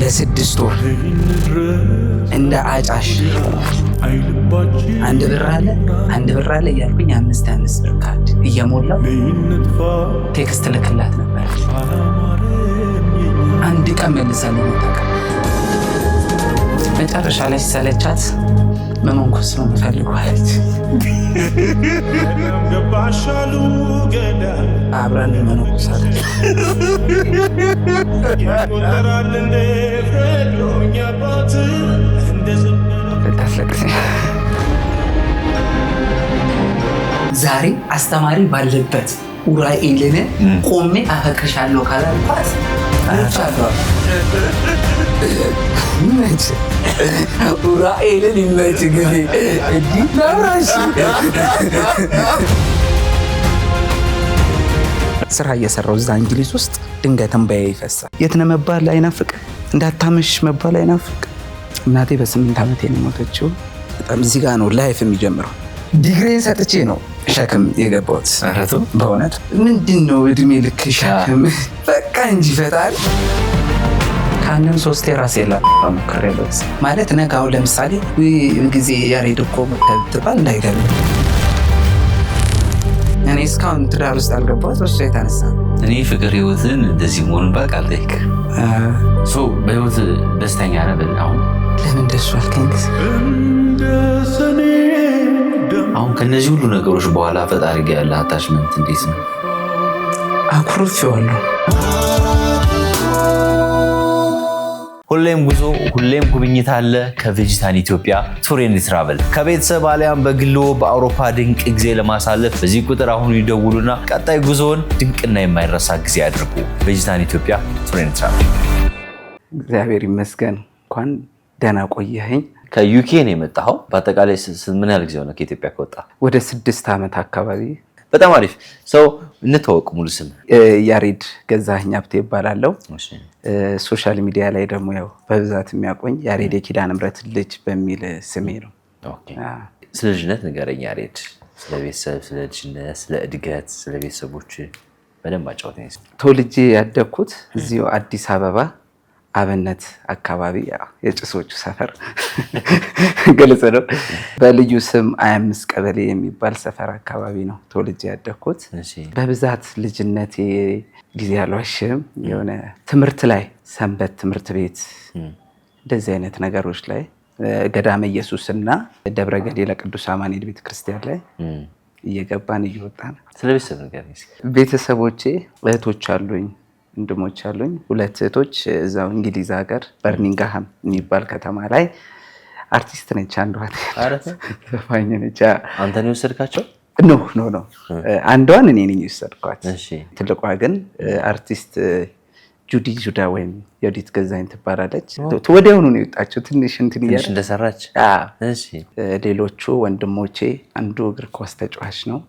ለ6 ወር እንደ አጫሽ አንድ ብር አለ እያልኩኝ 5 ብር ካርድ እየሞላው ቴክስት ልክላት ነበር። አንድ ቀን መልሳለሁ ታውቃለህ። መጨረሻ ላይ ሲሰለቻት መመንኮስ ነው የምፈልገው አለች። አብረን መነኮሳለን። ዛሬ አስተማሪ ባለበት ኡራኤልን ቆሜ አፈቅርሻለሁ ካላልኳት ኡራኤልን ይመች ጊዜ ስራ እየሰራው እዛ እንግሊዝ ውስጥ ድንገት እንባዬ ይፈሳል። የት ነህ መባል አይናፍቅ፣ እንዳታመሽ መባል አይናፍቅ። እናቴ በ8 ዓመቴ ነው የሞተችው። በጣም እዚህ ጋር ነው ላይፍ የሚጀምረው። ዲግሪን ሰጥቼ ነው ሸክም የገባሁት። በእውነት ምንድነው እድሜ ልክ ሸክም? በቃ እንጂ ፈጣሪ ከአንድም 3 ራሴ ሞክሬያለሁ። ማለት ነጋው ለምሳሌ ጊዜ ያሬድ እኮ ትባል እንዳይገሉ እኔ እስካሁን ትዳር ውስጥ አልገባሁት በሱ የተነሳ። እኔ ፍቅር ህይወትን እንደዚህ መሆኑን በቃ አልጠይቅም። በህይወት ደስተኛ ነህ? አሁን ለምን ደሱ አልከኝ? አሁን ከነዚህ ሁሉ ነገሮች በኋላ ፈጣሪ ጋር ያለ አታችመንት እንዴት ነው? አኩርፌዋለሁ። ሁሌም ጉዞ፣ ሁሌም ጉብኝት አለ ከቬጂታን ኢትዮጵያ ቱር ኤንድ ትራቨል። ከቤተሰብ አሊያም በግሎ በአውሮፓ ድንቅ ጊዜ ለማሳለፍ በዚህ ቁጥር አሁን ይደውሉና ቀጣይ ጉዞውን ድንቅና የማይረሳ ጊዜ ያድርጉ። ቬጂታን ኢትዮጵያ ቱር ኤንድ ትራቨል። እግዚአብሔር ይመስገን። እንኳን ደህና ቆየኸኝ። ከዩኬ ነው የመጣኸው። በአጠቃላይ ምን ያህል ጊዜ ሆነ ከኢትዮጵያ ከወጣ? ወደ 6 ዓመት አካባቢ። በጣም አሪፍ ሰው። እንተዋወቅ። ሙሉ ስም? ያሬድ ገዛኸኝ ሀብቴ ይባላለሁ። ሶሻል ሚዲያ ላይ ደግሞ ያው በብዛት የሚያቆኝ ያሬድ የኪዳነ ምሕረት ልጅ በሚል ስሜ ነው። ስለ ልጅነት ንገረኝ ያሬድ። ስለ ቤተሰብ፣ ስለ ልጅነት፣ ስለ እድገት፣ ስለ ቤተሰቦች በደንብ አጫውተኝ። ተወልጄ ያደግኩት እዚሁ አዲስ አበባ አብነት አካባቢ የጭሶቹ ሰፈር ግልጽ ነው። በልዩ ስም 25 ቀበሌ የሚባል ሰፈር አካባቢ ነው ተወልጄ ያደግኩት። በብዛት ልጅነቴ ጊዜ አልዋሽም የሆነ ትምህርት ላይ ሰንበት ትምህርት ቤት እንደዚህ አይነት ነገሮች ላይ ገዳመ ኢየሱስና ደብረ ገዴ ለቅዱስ አማኑኤል ቤተክርስቲያን ላይ እየገባን እየወጣን። ስለ ቤተሰብ ንገረኝ። ቤተሰቦቼ እህቶች አሉኝ፣ ወንድሞች አሉኝ። 2 እህቶች እዛው እንግሊዝ ሀገር በርሚንግሃም የሚባል ከተማ ላይ አርቲስት ነች። አንዷ ዘፋኝ ነች። አንተ ነው የወሰድካቸው? ኖ አንዷን እኔ ነኝ የወሰድኳት። ትልቋ ግን አርቲስት ጁዲ ጁዳ ወይም የወዲት ገዛኝ ትባላለች። ወዲያውኑ ነው የወጣችው። ትንሽ እንደሰራች። ሌሎቹ ወንድሞቼ አንዱ እግር ኳስ ተጫዋች ነው፣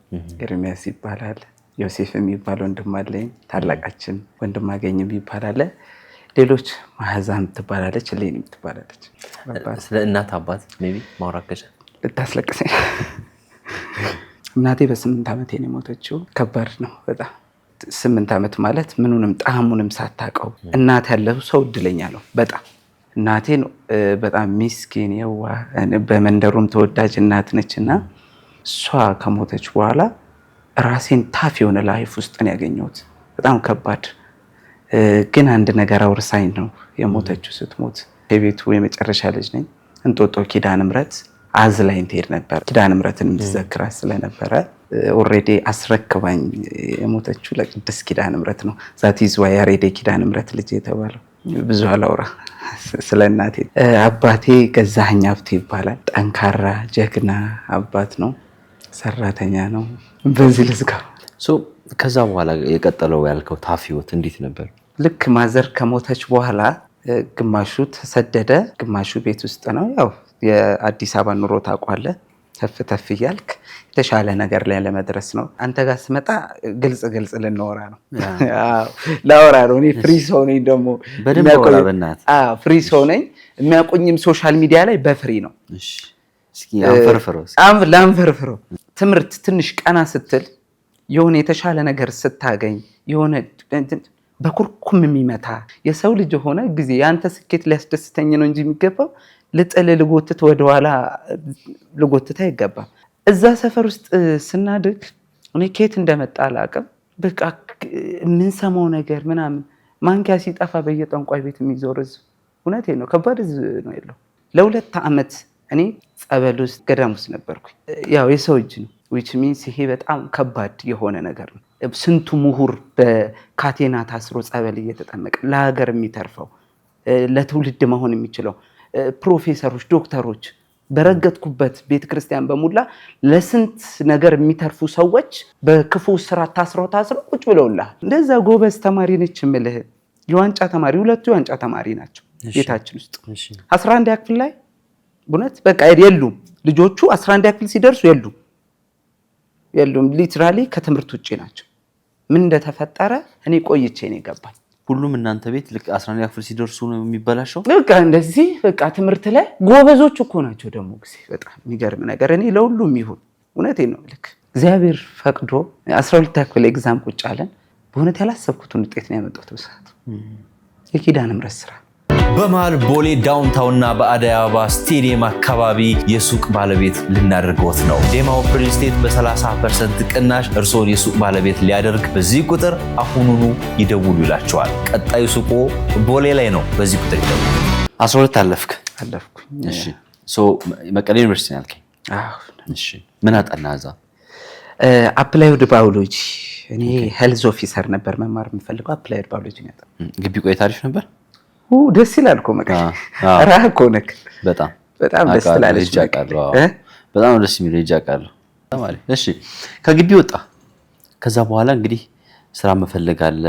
ኤርሚያስ ይባላል። ዮሴፍ የሚባል ወንድም አለኝ። ታላቃችን ወንድም አገኝም ይባላል። ሌሎች ማህዛም ትባላለች፣ ሌኒም ትባላለች። ስለ እናት አባት ሜቢ ማውራት ከቻልክ ልታስለቅሰኝ። እናቴ በ8 ዓመቴ ነው የሞተችው። ከባድ ነው በጣም። 8 ዓመት ማለት ምኑንም ጣዕሙንም ሳታውቀው እናት ያለው ሰው እድለኛ ነው በጣም። እናቴን በጣም ሚስኪን የዋህ በመንደሩም ተወዳጅ እናት ነችና እሷ ከሞተች በኋላ ራሴን ታፍ የሆነ ላይፍ ውስጥ ነው ያገኘሁት። በጣም ከባድ ግን አንድ ነገር አውርሳኝ ነው የሞተችው። ስትሞት የቤቱ የመጨረሻ ልጅ ነኝ። እንጦጦ ኪዳነ ምሕረት አዝላኝ ትሄድ ነበር። ኪዳነ ምሕረትን የምትዘክራት ስለነበረ ኦልሬዲ አስረክባኝ የሞተችው ለቅድስት ኪዳነ ምሕረት ነው። ዛት ኢዝ ዋይ ያሬድ ኪዳነ ምሕረት ልጅ የተባለው። ብዙ አላውራ ስለ እናቴ። አባቴ ገዛኸኝ ሀብቴ ይባላል። ጠንካራ ጀግና አባት ነው። ሰራተኛ ነው። በዚህ ልዝጋ። ከዛ በኋላ የቀጠለው ያልከው ታፍ ህይወት እንዴት ነበር? ልክ ማዘር ከሞተች በኋላ ግማሹ ተሰደደ፣ ግማሹ ቤት ውስጥ ነው። ያው የአዲስ አበባ ኑሮ ታውቋለህ። ተፍ እያልክ የተሻለ ነገር ላይ ለመድረስ ነው። አንተ ጋር ስመጣ ግልጽ ልናወራ ነው። ላወራ ነው። እኔ ፍሪ ሰው ነኝ። ደግሞ ፍሪ ሰው ነኝ። የሚያቆኝም ሶሻል ሚዲያ ላይ በፍሪ ነው። ላንፈርፍረው። ትምህርት ትንሽ ቀና ስትል የሆነ የተሻለ ነገር ስታገኝ የሆነ በኩርኩም የሚመታ የሰው ልጅ ሆነ ጊዜ ያንተ ስኬት ሊያስደስተኝ ነው እንጂ የሚገባው ልጥል ልጎትት ወደኋላ ልጎትት አይገባም። እዛ ሰፈር ውስጥ ስናድግ እኔ ከየት እንደመጣ አላውቅም። በቃ የምንሰማው ነገር ምናምን ማንኪያ ሲጠፋ በየጠንቋይ ቤት የሚዞር ህዝብ፣ እውነቴን ነው ከባድ ህዝብ ነው ያለው። ለ2 ዓመት እኔ ጸበል ውስጥ ገዳም ውስጥ ነበርኩኝ። ያው የሰው እጅ ነው which means ይሄ በጣም ከባድ የሆነ ነገር ነው። ስንቱ ምሁር በካቴና ታስሮ ጸበል እየተጠመቀ ለሀገር የሚተርፈው ለትውልድ መሆን የሚችለው ፕሮፌሰሮች፣ ዶክተሮች በረገጥኩበት ቤተክርስቲያን በሙላ ለስንት ነገር የሚተርፉ ሰዎች በክፉ ስራ ታስረው ቁጭ ብለውልሃል። እንደዛ ጎበዝ ተማሪ ነች የምልህ የዋንጫ ተማሪ 2 የዋንጫ ተማሪ ናቸው ቤታችን ውስጥ 11 ክፍል ላይ እውነት በቃ የሉም ልጆቹ 11 ክፍል ሲደርሱ የሉም ሊትራሊ ከትምህርት ውጪ ናቸው። ምን እንደተፈጠረ እኔ ቆይቼ ነው የገባኝ። ሁሉም እናንተ ቤት ልክ 11 ክፍል ሲደርሱ ነው የሚበላሸው። በቃ እንደዚህ በቃ ትምህርት ላይ ጎበዞች እኮ ናቸው ደግሞ ጊዜ በጣም የሚገርም ነገር እኔ ለሁሉም ይሁን እውነቴን ነው ልክ እግዚአብሔር ፈቅዶ 12 ክፍል ኤግዛም ቁጭ አለን። በእውነት ያላሰብኩትን ውጤት ነው ያመጣሁት በሰዓቱ የኪዳነ ምሕረት ስራ በመሃል ቦሌ ዳውንታውንና በአደይ አበባ ስቴዲየም አካባቢ የሱቅ ባለቤት ልናደርገውት ነው። ዴማው ሪል ስቴት በ30% ቅናሽ እርስዎን የሱቅ ባለቤት ሊያደርግ በዚህ ቁጥር አሁኑኑ ይደውሉ ይላቸዋል። ቀጣዩ ሱቁ ቦሌ ላይ ነው። በዚህ ቁጥር ይደውሉ። 12 አለፍኩኝ። እሺ መቀሌ ዩኒቨርሲቲ ነው ያልከኝ? አዎ። እሺ ምን አጠና እዛ? አፕላይድ ባዮሎጂ። እኔ ሄልዝ ኦፊሰር ነበር መማር የምፈልገው። አፕላይድ ባዮሎጂ ነው ያጠና። ግቢ ቆይታ አሪፍ ነበር? ደስ ይላል እኮ መቀሌ ራህ እኮ ነክ በጣም ደስ ትላለች። በጣም ደስ የሚል ይጃቃለሁ ተማሪ። እሺ ከግቢ ወጣ። ከዛ በኋላ እንግዲህ ስራ መፈለግ አለ፣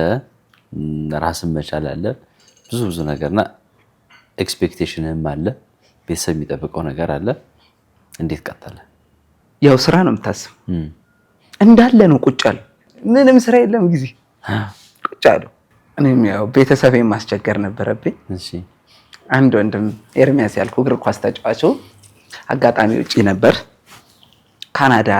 ራስን መቻል አለ፣ ብዙ ነገርና ኤክስፔክቴሽንህም አለ፣ ቤተሰብ የሚጠብቀው ነገር አለ። እንዴት ቀጠለ? ያው ስራ ነው የምታስብ እንዳለ ነው። ቁጭ አለ፣ ምንም ስራ የለም ጊዜ ቁጭ አለ። እኔም ያው ቤተሰቤን ማስቸገር ነበረብኝ። እሺ አንድ ወንድም ኤርሚያስ ያልኩ እግር ኳስ ተጫዋቹ አጋጣሚ ውጪ ነበር። ካናዳ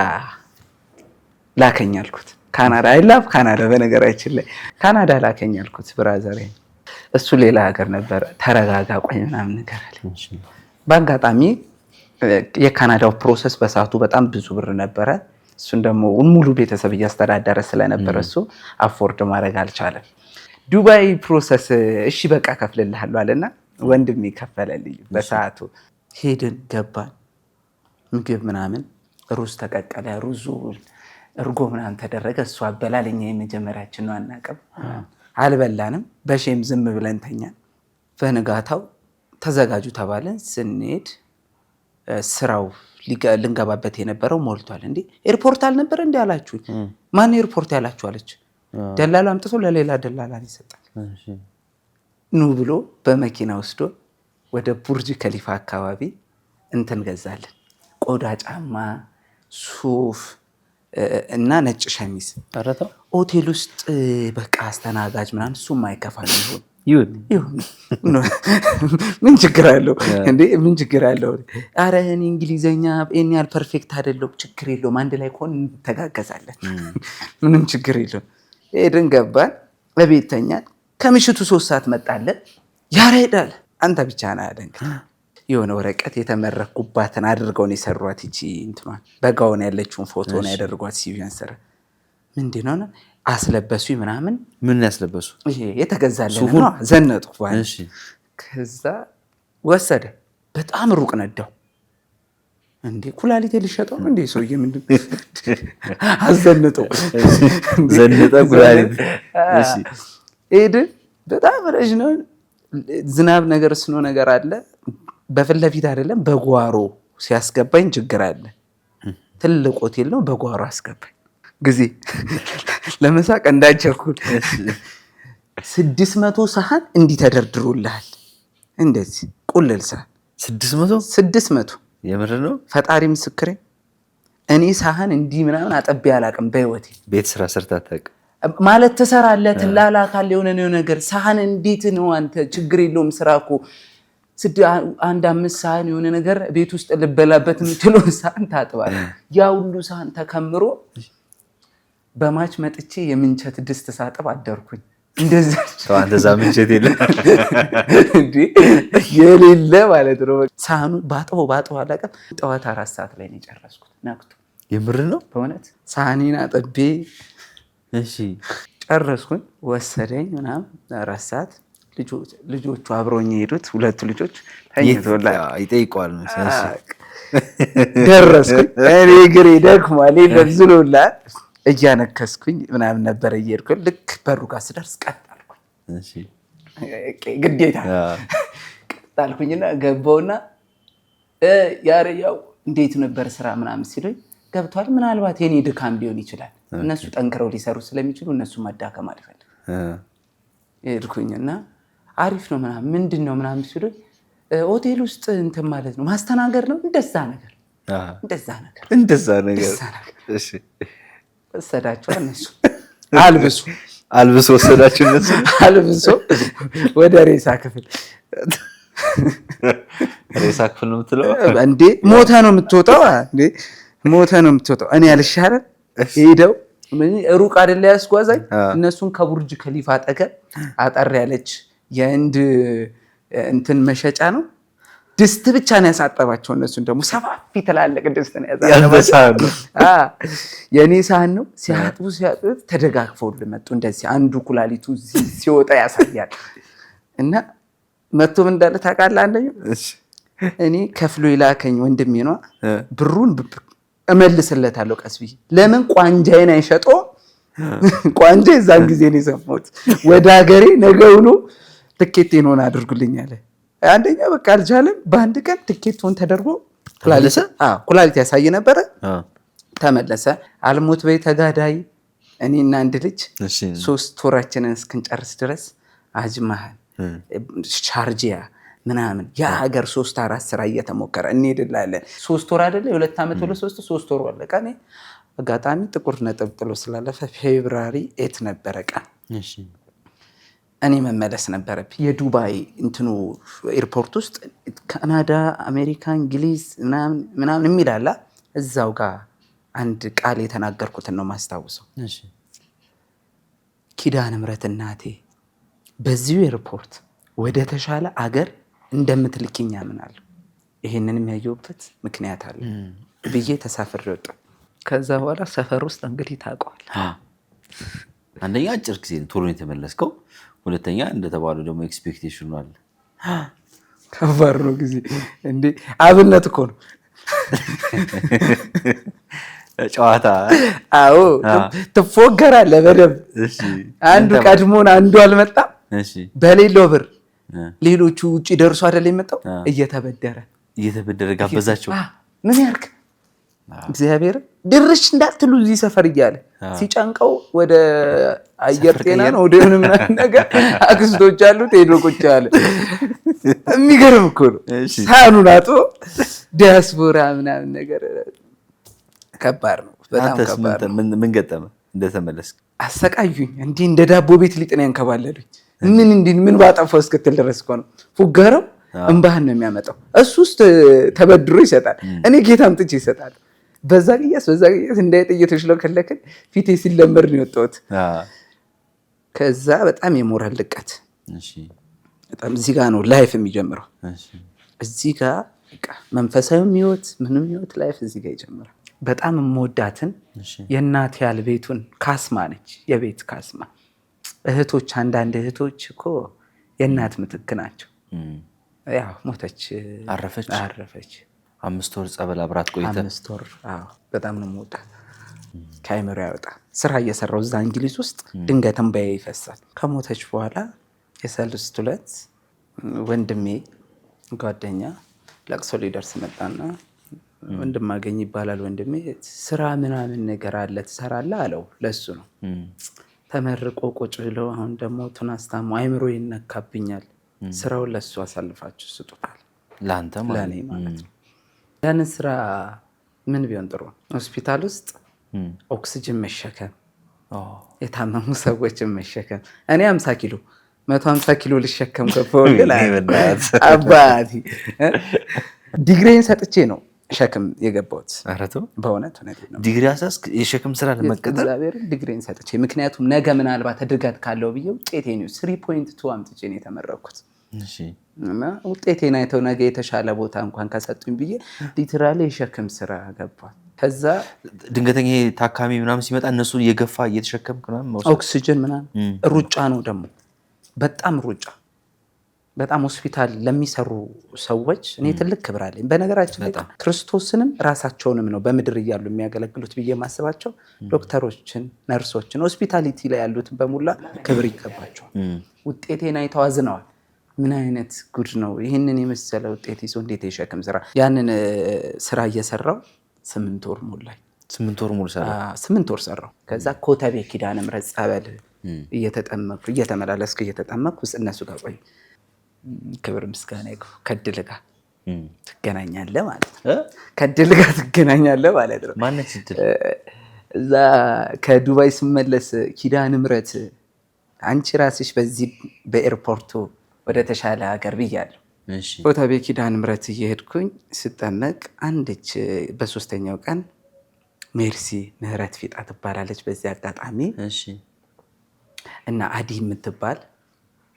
ላከኝ አልኩት። ካናዳ አይላፍ ካናዳ በነገራችን ላይ ካናዳ ላከኝ አልኩት። ብራዘር እሱ ሌላ ሀገር ነበር። ተረጋጋ ቆይ ምናምን ነገር አለ። በአጋጣሚ የካናዳው ፕሮሰስ በሰዓቱ በጣም ብዙ ብር ነበረ። እሱን ደግሞ ሙሉ ቤተሰብ እያስተዳደረ ስለነበረ እሱ አፎርድ ማድረግ አልቻለም። ዱባይ ፕሮሰስ እሺ በቃ ከፍልልሃለሁ አለና ወንድም ይከፈለልኝ። በሰዓቱ ሄድን ገባን። ምግብ ምናምን ሩዝ ተቀቀለ፣ ሩዙ እርጎ ምናምን ተደረገ። እሱ አበላልኛ የመጀመሪያችን ነው አናውቅም፣ አልበላንም። በሼም ዝም ብለን ተኛን። በንጋታው ተዘጋጁ ተባለን። ስንሄድ ስራው ልንገባበት የነበረው ሞልቷል። እንዴ ኤርፖርት አልነበረ እንዴ አላችሁ? ማን ኤርፖርት ያላችሁ አለች። ደላላ አምጥቶ ለሌላ ደላላ ይሰጣል። ኑ ብሎ በመኪና ወስዶ ወደ ቡርጅ ከሊፋ አካባቢ እንትን ገዛለን። ቆዳ ጫማ፣ ሱፍ እና ነጭ ሸሚዝ። ሆቴል ውስጥ በቃ አስተናጋጅ ምናምን እሱም አይከፋል ይሁን ምን ችግር አለው እንዴ? ምን ችግር አለው? ኧረ እኔ እንግሊዘኛ እኔ ያህል ፐርፌክት አይደለም። ችግር የለውም አንድ ላይ ከሆነ እንተጋገዛለን። ምንም ችግር የለውም። ሄድን ገባን፣ በቤት ተኛን። ከምሽቱ 3 ሰዓት መጣለን። ያሬዳል አንተ ብቻ ነህ አለ። የሆነ ወረቀት የተመረኩባትን አድርገው ነው የሰሯት። ይቺ እንትኗን በጋውን ያለችውን ፎቶ ነው ያደርጓት። ሲቪን ሰራ ምንድነው ነው አስለበሱ ምናምን። ምን ያስለበሱ? ይሄ የተገዛለን ነው ዘነጡ ባል። እሺ ከዛ ወሰደ። በጣም ሩቅ ነዳው። እንዴ ኩላሊት ሊሸጠው ነው እንዴ ሰውዬ? ምንድነው አዘነጠው? ዘነጠ ኩላሊት። እሺ ሄድ። በጣም ረጅ ነው። ዝናብ ነገር ስኖ ነገር አለ። በፊት ለፊት አይደለም በጓሮ ሲያስገባኝ ችግር አለ። ትልቅ ሆቴል ነው። በጓሮ አስገባኝ። ጊዜ ለመሳቅ እንዳቸኩል 600 ሰሃን እንዲህ ተደርድሮልሃል። እንደዚህ ቁልል ሰሃን 600 የምር ነው። ፈጣሪ ምስክሬ እኔ ሳህን እንዲህ ምናምን አጠቤ አላውቅም በህይወቴ። ቤት ስራ ሰርተህ አታውቅም ማለት ትሰራለህ፣ ትላላካለህ የሆነ ነገር። ሳህን እንዴት ነው አንተ? ችግር የለውም ስራ እኮ 5 ሳህን የሆነ ነገር ቤት ውስጥ ልበላበት የምትለው ሳህን ታጥባለህ። ያ ሁሉ ሳህን ተከምሮ በማች መጥቼ የምንቸት ድስት ሳጥብ አደርኩኝ። እንደዛ አንተዛ ምንቸት የሌለ ማለት ነው። ሳህኑ ባጠው አላውቅም። ጠዋት 4 ሰዓት ላይ ነው የጨረስኩት። ነቅቶ የምር ነው በእውነት ሳህኔን አጥቤ ጨረስኩኝ። ወሰደኝ ምናምን 4 ሰዓት ልጆቹ አብረውኝ የሄዱት 2 ልጆች ተኝተውላል። ይጠይቀዋል ደረስኩኝ። እኔ እግሬ ደክሟል ለብዝሎላል። እያነከስኩኝ ምናምን ነበረ እየሄድኩኝ። ልክ በሩ ጋር ስደርስ ቀጥ አልኩኝ። ግዴታ ቀጥ አልኩኝና ገባውና ያው እንዴት ነበር ስራ ምናምን ሲሉኝ ገብቷል። ምናልባት የኔ ድካም ሊሆን ይችላል። እነሱ ጠንክረው ሊሰሩ ስለሚችሉ እነሱ መዳከም አልፈልግም። ሄድኩኝና አሪፍ ነው ምናምን ምንድን ነው ምናምን ሲሉኝ ሆቴል ውስጥ እንትን ማለት ነው ማስተናገድ ነው እንደዛ ነገር። እሺ ወሰዳቸው እነሱ አልብሶ ወሰዳቸው እነሱ አልብሶ ወደ ሬሳ ክፍል ነው የምትለው እንዴ? ሞተ ነው የምትወጣው እንዴ? ሞተ ነው የምትወጣው። እኔ አልሻረን ሄደው ሩቅ አይደለ ያስጓዛኝ። እነሱን ከቡርጅ ከሊፋ አጠገብ አጠር ያለች የህንድ እንትን መሸጫ ነው ድስት ብቻ ነው ያሳጠባቸው። እነሱን ደግሞ ሰፋፊ ትላልቅ ድስት ነው ያሳጠባቸው። የኔ ሳህን ነው። ሲያጥቡ ተደጋግፈው መጡ። እንደዚህ አንዱ ኩላሊቱ ሲወጣ ያሳያል። እና መጥቶ ምን እንዳለ ታውቃለህ? አንደኛው እኔ ከፍሎ የላከኝ ወንድሜ ነው። ብሩን እመልስለታለሁ ቀስ ብዬ። ለምን ቋንጃዬን አይሸጦ? ቋንጃ የዛን ጊዜ ነው የሰማሁት። ወደ ሀገሬ ነገውኑ ትኬቴን ሆነ አድርጉልኝ አለ። አንደኛ በቃ አልቻለም። በአንድ ቀን ትኬት ሆን ተደርጎ ኩላሊት ያሳይ ነበረ። ተመለሰ። አልሞት በይ ተጋዳይ እኔና አንድ ልጅ 3 ወራችንን እስክንጨርስ ድረስ አጅማሃል ሻርጂያ ምናምን የሀገር 3-4 ስራ እየተሞከረ እንሄድላለን። 3 ወር አይደለ 2 ዓመት ወለ 3 ወር አለቀ። እኔ አጋጣሚ ጥቁር ነጥብ ጥሎ ስላለፈ ፌብራሪ 8 ነበረ ቀን። እኔ መመለስ ነበረብኝ። የዱባይ እንትኑ ኤርፖርት ውስጥ ካናዳ፣ አሜሪካ፣ እንግሊዝ ምናምን የሚል አለ። እዛው ጋር አንድ ቃል የተናገርኩትን ነው ማስታውሰው። ኪዳነ ምሕረት እናቴ በዚሁ ኤርፖርት ወደ ተሻለ አገር እንደምትልኪኝ አምናለሁ። ይሄንን የሚያየውበት ምክንያት አለ ብዬ ተሳፍሬ ወጣ። ከዛ በኋላ ሰፈር ውስጥ እንግዲህ ታውቀዋል። አንደኛ አጭር ጊዜ ቶሎ ነው የተመለስከው። ሁለተኛ እንደተባለው ደግሞ ኤክስፔክቴሽኑ አለ። ከባድ ነው ጊዜ እንዴ! አብነት እኮ ነው ጨዋታ። አዎ ትፎገራለህ በደምብ። አንዱ ቀድሞን አንዱ አልመጣም በሌለው ብር። ሌሎቹ ውጭ ደርሶ አይደል የመጣው? እየተበደረ ጋበዛቸው። ምን ያርግ እግዚአብሔር ድርሽ እንዳትሉ እዚህ ሰፈር እያለ ሲጨንቀው ወደ አየር ጤና ነው ወደ ሆነ ምናምን ነገር አክስቶች አሉት ሄዶ ቁጭ አለ። የሚገርም እኮ ነው። ሳህኑን አጥቶ ዲያስፖራ ምናምን ነገር ከባድ ነው፣ በጣም ከባድ ነው። ምን ገጠመ እንደተመለስክ? አሰቃዩኝ። እንዲህ እንደ ዳቦ ቤት ሊጥን ያንከባለሉኝ። ምን ባጠፋው እስክትል ድረስ እኮ ነው። ፉገረው እንባህን ነው የሚያመጣው። እሱ ውስጥ ተበድሮ ይሰጣል፣ እኔ ጌታ አምጥቼ ይሰጣል። በዛ ቅያስ እንዳይጥ እየተሽለከለክን ፊቴ ሲለመድ ነው የወጣሁት። ከዛ በጣም የሞራል ልቀት በጣም እዚህ ጋር ነው ላይፍ የሚጀምረው። እዚህ ጋር መንፈሳዊም ህይወት ምንም ህይወት ላይፍ እዚህ ጋር ይጀምራል። በጣም የምወዳትን የእናት ያል ቤቱን ካስማ ነች፣ የቤት ካስማ እህቶች። አንዳንድ እህቶች እኮ የእናት ምትክ ናቸው። ያው ሞተች፣ አረፈች። 5 ወር ጸበል አብራት ቆይተ። 5 ወር በጣም ነው የምወዳት። ከአይምሮ ያወጣ ስራ እየሰራው እዛ እንግሊዝ ውስጥ ድንገት እንባዬ ይፈሳል። ከሞተች በኋላ የሰልስት ዕለት ወንድሜ ጓደኛ ለቅሶ ሊደርስ መጣና ወንድማገኝ ይባላል ወንድሜ፣ ስራ ምናምን ነገር አለ ትሰራለህ አለው። ለሱ ነው ተመርቆ ቁጭ ብለው አሁን ደግሞ ቱናስታሙ አይምሮ ይነካብኛል፣ ስራውን ለሱ አሳልፋችሁ ስጡታል። ለአንተ ለእኔ ማለት ነው። ያንን ስራ ምን ቢሆን ጥሩ? ሆስፒታል ውስጥ ኦክስጅን መሸከም፣ የታመሙ ሰዎችን መሸከም። እኔ 50 ኪሎ 150 ኪሎ ልሸከም ከፈወል አባቴ ዲግሪን ሰጥቼ ነው ሸክም የገባሁት በእውነት ነው። ዲግሪ አሳስክ የሸክም ስራ ለመቀጠል እግዚአብሔር ዲግሪን ሰጥቼ፣ ምክንያቱም ነገ ምናልባት እድገት ካለው ብዬ ውጤቴ ነው 3.2 አምጥቼ ነው የተመረኩት። እና ውጤቴን አይተው ነገ የተሻለ ቦታ እንኳን ከሰጡኝ ብዬ ሊትራሊ የሸክም ስራ ገባሁ። ከዛ ድንገተኛ ታካሚ ምናምን ሲመጣ እነሱን እየገፋ እየተሸከምክ ምናምን ኦክሲጅን ምናምን ሩጫ ነው ደግሞ በጣም ሩጫ። በጣም ሆስፒታል ለሚሰሩ ሰዎች እኔ ትልቅ ክብር አለኝ። በነገራችን ላይ ክርስቶስንም ራሳቸውንም ነው በምድር እያሉ የሚያገለግሉት ብዬ ማስባቸው ዶክተሮችን፣ ነርሶችን፣ ሆስፒታሊቲ ላይ ያሉትን በሙላ ክብር ይገባቸዋል። ውጤቴን አይተው አዝነዋል። ምን አይነት ጉድ ነው ይህንን የመሰለ ውጤት ይዞ እንዴት የሸክም ስራ። ያንን ስራ እየሰራው 8 ወር ሞላኝ። 8 ወር ሙሉ ሰራ? 8 ወር ሰራው። ከዛ ኮተቤ ኪዳነ ምሕረት ጸበል እየተመላለስኩ እየተጠመቅኩ እነሱ ጋር ቆይ። ክብር ምስጋና ይግባው። ከድል ጋር ትገናኛለህ ማለት ነው። ከድል ጋር ትገናኛለህ ማለት ነው። ማነች ድል? እዛ ከዱባይ ስመለስ ኪዳነ ምሕረት አንቺ ራስሽ በዚህ በኤርፖርቱ ወደ ተሻለ ሀገር ብያለሁ። ኮተቤ ኪዳነ ምሕረት እየሄድኩኝ ስጠመቅ አንድች በ3ኛው ቀን ሜርሲ ምህረት ፊጣ ትባላለች። በዚህ አጋጣሚ እና አዲ የምትባል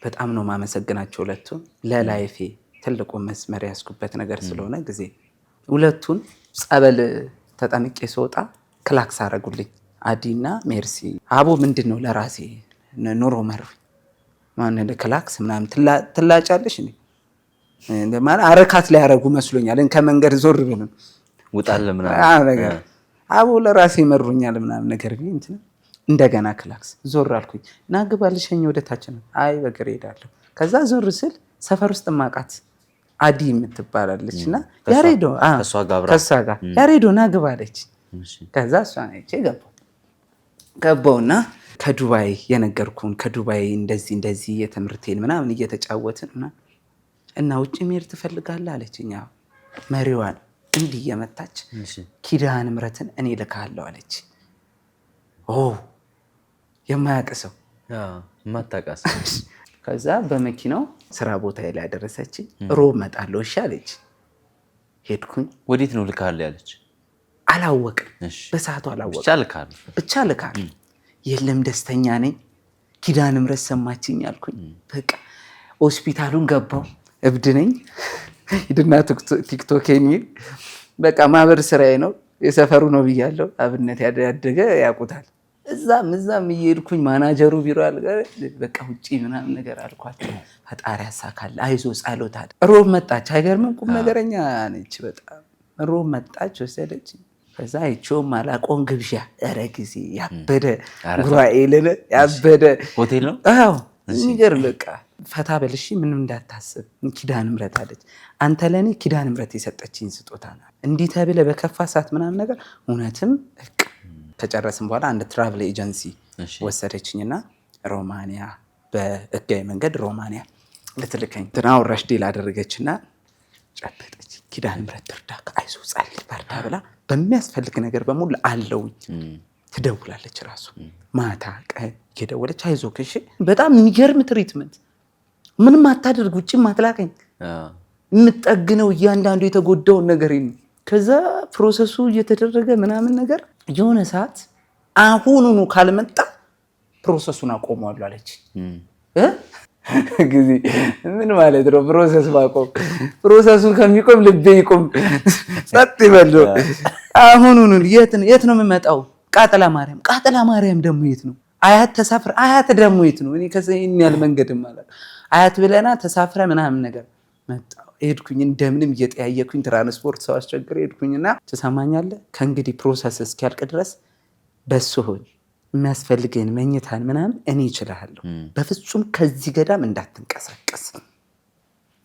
በጣም ነው ማመሰግናቸው ሁለቱን። ለላይፌ ትልቁ መስመር ያስኩበት ነገር ስለሆነ ጊዜ ሁለቱን ጸበል ተጠምቄ ስወጣ ክላክስ አረጉልኝ አዲና ሜርሲ። አቦ ምንድን ነው ለራሴ ኑሮ መርፍ ማን ክላክስ ምናምን ትላጫለሽ ማለት አረካት ላይ ያረጉ መስሎኛል። ከመንገድ ዞር ብለን ውጣለ ምናምን አቦ ለራሴ መሩኛል ምናምን ነገር ቢል እንትን እንደገና ክላክስ ዞር አልኩኝ። ና ግባ ልሸኝ ወደታች ነው። አይ በእግር ሄዳለሁ። ከዛ ዞር ስል ሰፈር ውስጥ ማቃት አዲ የምትባላለች እና ያሬዶ ከሷ ጋር ያሬዶ ና ግባ አለች። ከዛ እሷን አይቼ ገባውና ከዱባይ የነገርኩን ከዱባይ እንደዚህ የትምህርቴን ምናምን እየተጫወትን እና ውጭ መሄድ ትፈልጋለህ አለችኝ። መሪዋን እንዲህ እየመታች ኪዳነ ምሕረትን እኔ ልካለሁ አለች። የማያውቅ ሰው ማታቃስ። ከዛ በመኪናው ስራ ቦታ ላይ ያደረሰችኝ። ሮብ እመጣለሁ እሺ አለች። ሄድኩኝ። ወዴት ነው ልካለሁ ያለች? አላወቅም፣ በሰዓቱ አላወቅም። ብቻ ልካለሁ። የለም ደስተኛ ነኝ። ኪዳነ ምሕረት ሰማችኝ አልኩኝ። በቃ ሆስፒታሉን ገባው። እብድ ነኝ። ሂድና ቲክቶክ የሚል በቃ ማህበር ስራዬ ነው የሰፈሩ ነው ብያለሁ። አብነት ያደገ ያውቁታል። እዛም እየሄድኩኝ ማናጀሩ ቢሮ በቃ ውጭ ምናምን ነገር አልኳቸው። ፈጣሪ ያሳካል፣ አይዞ ጸሎት አለ። ሮብ መጣች። አይገርምም? ቁም ነገረኛ ነች በጣም። ሮብ መጣች፣ ወሰደች። ከዛ አይቼውም አላውቀውም ግብዣ። ኧረ ጊዜ ያበደ ጉራኤልን ያበደ ሆቴል ነው። አዎ የሚገርም በቃ ፈታ በልሽ ምንም እንዳታስብ ኪዳነ ምሕረት አለች። አንተ ለእኔ ኪዳነ ምሕረት የሰጠችኝ ስጦታ ነው። እንዲህ ተብለህ በከፋ ሰዓት ምናምን ነገር እውነትም ከጨረስን በኋላ አንድ ትራቭል ኤጀንሲ ወሰደችኝና ሮማንያ በህጋዊ መንገድ ሮማንያ ልትልከኝ አወራሽ ዲል አደረገችና ጨበጠች። ኪዳነ ምሕረት ትርዳክ፣ አይዞህ ጸልይ በርታ ብላ በሚያስፈልግ ነገር በሙሉ አለውኝ ትደውላለች። ራሱ ማታ ቀን እየደወለች አይዞህ እሺ። በጣም የሚገርም ትሪትመንት። ምንም አታደርግ፣ ውጭም አትላከኝ። የምጠግነው እያንዳንዱ የተጎዳውን ነገር ነው። ከዛ ፕሮሰሱ እየተደረገ ምናምን ነገር የሆነ ሰዓት አሁኑኑ ካልመጣ ፕሮሰሱን አቆመዋለሁ አለች። ጊዜ ምን ማለት ነው? ፕሮሰስ ማቆም? ፕሮሰሱን ከሚቆም ልቤ ይቆም፣ ጸጥ ይበል። አሁኑኑ የት ነው የምመጣው? ቃጠላ ማርያም። ቃጠላ ማርያም ደግሞ የት ነው? አያት ተሳፍረ። አያት ደግሞ የት ነው? እኔ ከዚህን ያህል መንገድም ማለት አያት ብለና ተሳፍረ ምናምን ነገር መጣሁ። ሄድኩኝ እንደምንም እየጠያየኩኝ ትራንስፖርት ሰው አስቸግረ ሄድኩኝና ትሰማኛለህ፣ ከእንግዲህ ፕሮሰስ እስኪያልቅ ድረስ በሱ ሆይ የሚያስፈልገን መኝታን ምናምን እኔ እችላለሁ፣ በፍጹም ከዚህ ገዳም እንዳትንቀሳቀስ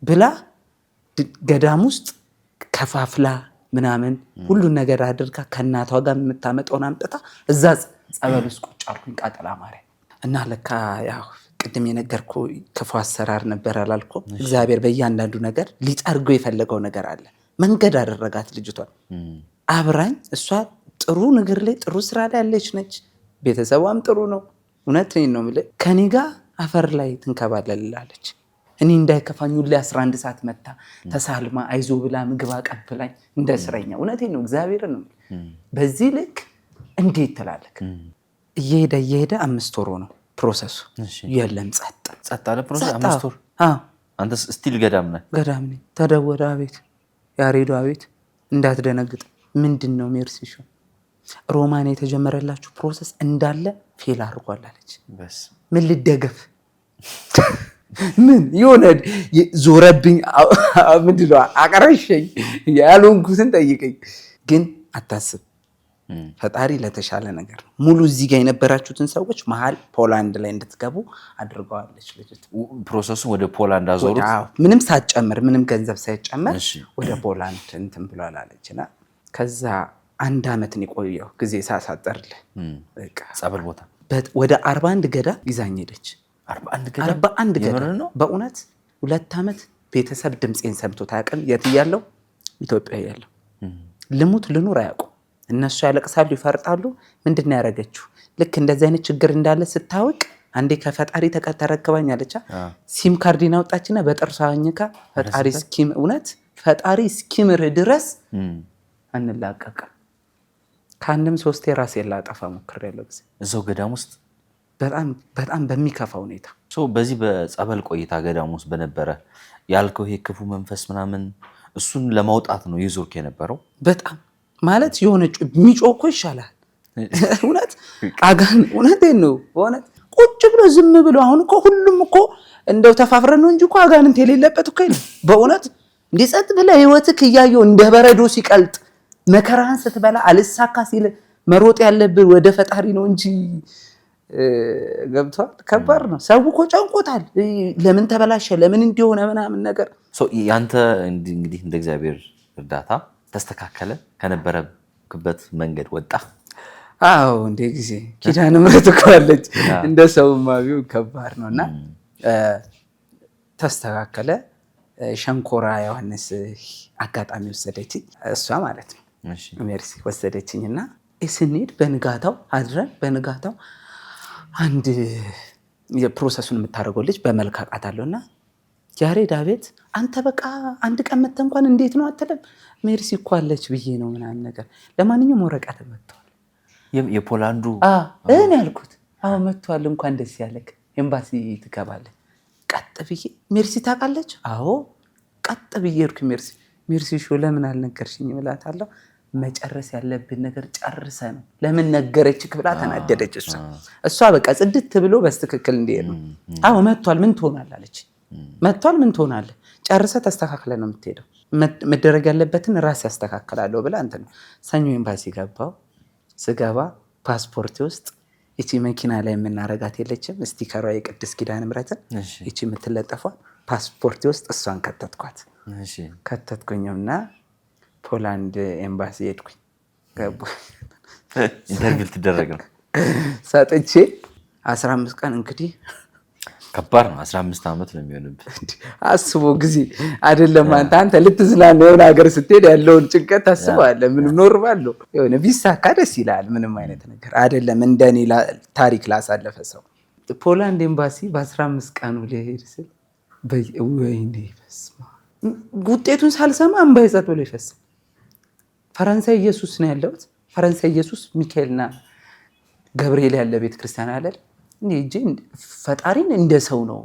ብላ ገዳም ውስጥ ከፋፍላ ምናምን ሁሉን ነገር አድርጋ ከእናቷ ጋር የምታመጣውን አምጥታ እዛ ጸበል ውስጥ ቁጭ አልኩኝ። ቃጠላ ማርያም እና ለካ ያው ቅድም የነገርኩ ክፉ አሰራር ነበር አላልኩም? እግዚአብሔር በእያንዳንዱ ነገር ሊጠርገው የፈለገው ነገር አለ። መንገድ አደረጋት ልጅቷን አብራኝ። እሷ ጥሩ ነገር ላይ ጥሩ ስራ ላይ ያለች ነች። ቤተሰቧም ጥሩ ነው። እውነት ነው የምልህ። ከኔ ጋር አፈር ላይ ትንከባለላለች። እኔ እንዳይከፋኝ ሁሌ 11 ሰዓት መታ ተሳልማ አይዞ ብላ ምግብ አቀብላኝ እንደ እስረኛ። እውነቴን ነው እግዚአብሔርን ነው። በዚህ ልክ እንዴት ትላለህ? እየሄደ 5 ወር ነው ፕሮሰሱ። የለም ጸጥ አለ ፕሮሰስ 5 ወር። አንተ ስቲል ገዳም ነህ? ገዳም ነኝ። ተደወለ፣ አቤት ያሬዶ፣ አቤት እንዳትደነግጥ። ምንድነው ሜርሲሾ ሮማን የተጀመረላችሁ ፕሮሰስ እንዳለ ፌል አድርጓል አለች። ምን ልደገፍ? ምን የሆነ ዞረብኝ፣ ምንድነው አቀረሸኝ፣ ያልሆንኩትን ጠይቀኝ። ግን አታስብ፣ ፈጣሪ ለተሻለ ነገር ነው። ሙሉ እዚህ ጋር የነበራችሁትን ሰዎች መሀል ፖላንድ ላይ እንድትገቡ አድርገዋለች ልጅት። ፕሮሰሱን ወደ ፖላንድ አዞሩት፣ ምንም ሳትጨምር፣ ምንም ገንዘብ ሳይጨመር ወደ ፖላንድ እንትን ብሏል አለችና ከዛ 1 ዓመት ነው የቆየው ጊዜ ሳሳጠርልህ። በቃ ጸበል ቦታ ወደ 41 ገዳም ይዛኝ ሄደች። 41 ገዳም በእውነት 2 ዓመት ቤተሰብ ድምፄን ሰምቶት አያውቅም። የት እያለሁ? ኢትዮጵያ እያለሁ። ልሙት ልኑር አያውቁም። እነሱ ያለቅሳሉ፣ ይፈርጣሉ። ምንድን ነው ያደረገችው? ልክ እንደዚህ አይነት ችግር እንዳለ ስታወቅ አንዴ ከፈጣሪ ተረክባኝ አለቻ። ሲም ካርዲን አወጣችና በጥርሷ አኝካ ፈጣሪ እስኪምርህ ድረስ አንላቀቅም። ከአንድም 3 ራሴን ላጠፋ ሞክሬያለሁ። ጊዜ እዛው ገዳም ውስጥ በጣም በሚከፋ ሁኔታ። በዚህ በጸበል ቆይታ ገዳም ውስጥ በነበረ ያልከው ይሄ ክፉ መንፈስ ምናምን እሱን ለማውጣት ነው ይዞርክ የነበረው? በጣም ማለት የሆነ የሚጮህ እኮ ይሻላል። እውነት እውነቴን ነው። በእውነት ቁጭ ብሎ ዝም ብሎ አሁን እኮ ሁሉም እኮ እንደው ተፋፍረን ነው እንጂ እኮ አጋንንት የሌለበት እኮ የለም። በእውነት እንዲጸጥ ብለህ ህይወትክ እያየው እንደ በረዶ ሲቀልጥ መከራህን ስትበላ አልሳካ ሲል መሮጥ ያለብን ወደ ፈጣሪ ነው እንጂ ገብቷል። ከባድ ነው። ሰው እኮ ጨንቆታል። ለምን ተበላሸ፣ ለምን እንዲሆነ ምናምን ነገር። ያንተ እንግዲህ እንደ እግዚአብሔር እርዳታ ተስተካከለ፣ ከነበረክበት መንገድ ወጣ። አዎ እንደ ጊዜ ኪዳነ ምሕረት እኮ አለች። እንደ ሰውማ ቢሆን ከባድ ነው እና ተስተካከለ። ሸንኮራ ዮሐንስ አጋጣሚ ወሰደችኝ፣ እሷ ማለት ነው ሜርሲ ወሰደችኝ እና ስንሄድ በንጋታው አድረን በንጋታው አንድ የፕሮሰሱን የምታደርገው ልጅ በመልክ አውቃታለሁ እና ያሬድ አቤት አንተ በቃ 1 ቀን መተህ እንኳን እንዴት ነው አትልም? ሜርሲ እኮ አለች ብዬ ነው ምናምን ነገር። ለማንኛውም ወረቀት መጥቷል። የፖላንዱ እኔ ያልኩት አዎ መጥቷል፣ እንኳን ደስ ያለክ፣ ኤምባሲ ትገባለህ። ቀጥ ብዬ ሜርሲ ታውቃለች? አዎ ቀጥ ብዬ ሄድኩ። ሜርሲ ሾ ለምን አልነገርሽኝ እላታለሁ። መጨረስ ያለብን ነገር ጨርሰ ነው ለምን ነገረችክ ብላ ተናደደች። እሷ በቃ ጽድት ብሎ በስትክክል እንዲሄድ ነው። አዎ መጥቷል፣ ምን ትሆናለህ አለች። መጥቷል፣ ምን ትሆናለህ? ጨርሰ ተስተካክለ ነው የምትሄደው። መደረግ ያለበትን ራስ ያስተካክላለሁ ብላ እንትን ነው። ሰኞ ኤምባሲ ገባው። ስገባ ፓስፖርት ውስጥ እቺ መኪና ላይ የምናረጋት የለችም ስቲከሯ የቅድስት ኪዳነ ምሕረትን እቺ የምትለጠፏ ፓስፖርት ውስጥ እሷን ከተትኩኝና ፖላንድ ኤምባሲ ሄድኩኝ። ገቡ ኢንተርቪው ትደረግ ነው ሰጥቼ 15 ቀን እንግዲህ ከባድ ነው። 15 ዓመት ነው የሚሆንብህ። አስቦ ጊዜ አይደለም። አንተ ልትዝናና የሆነ ሀገር ስትሄድ ያለውን ጭንቀት ታስበዋለህ። ምንም ኖርማል ነው። የሆነ ቢሳካ ደስ ይላል። ምንም አይነት ነገር አይደለም። እንደኔ ታሪክ ላሳለፈ ሰው ፖላንድ ኤምባሲ በ15 ቀኑ ሊሄድ ስል ወይኔ በስመ አብ ውጤቱን ሳልሰማ እንባዬ ጸጥ ብሎ ይፈስም። ፈረንሳይ ኢየሱስ ነው ያለሁት። ፈረንሳይ ኢየሱስ ሚካኤልና ገብርኤል ያለ ቤተክርስቲያን አለ። እጄ ፈጣሪን እንደ ሰው ነው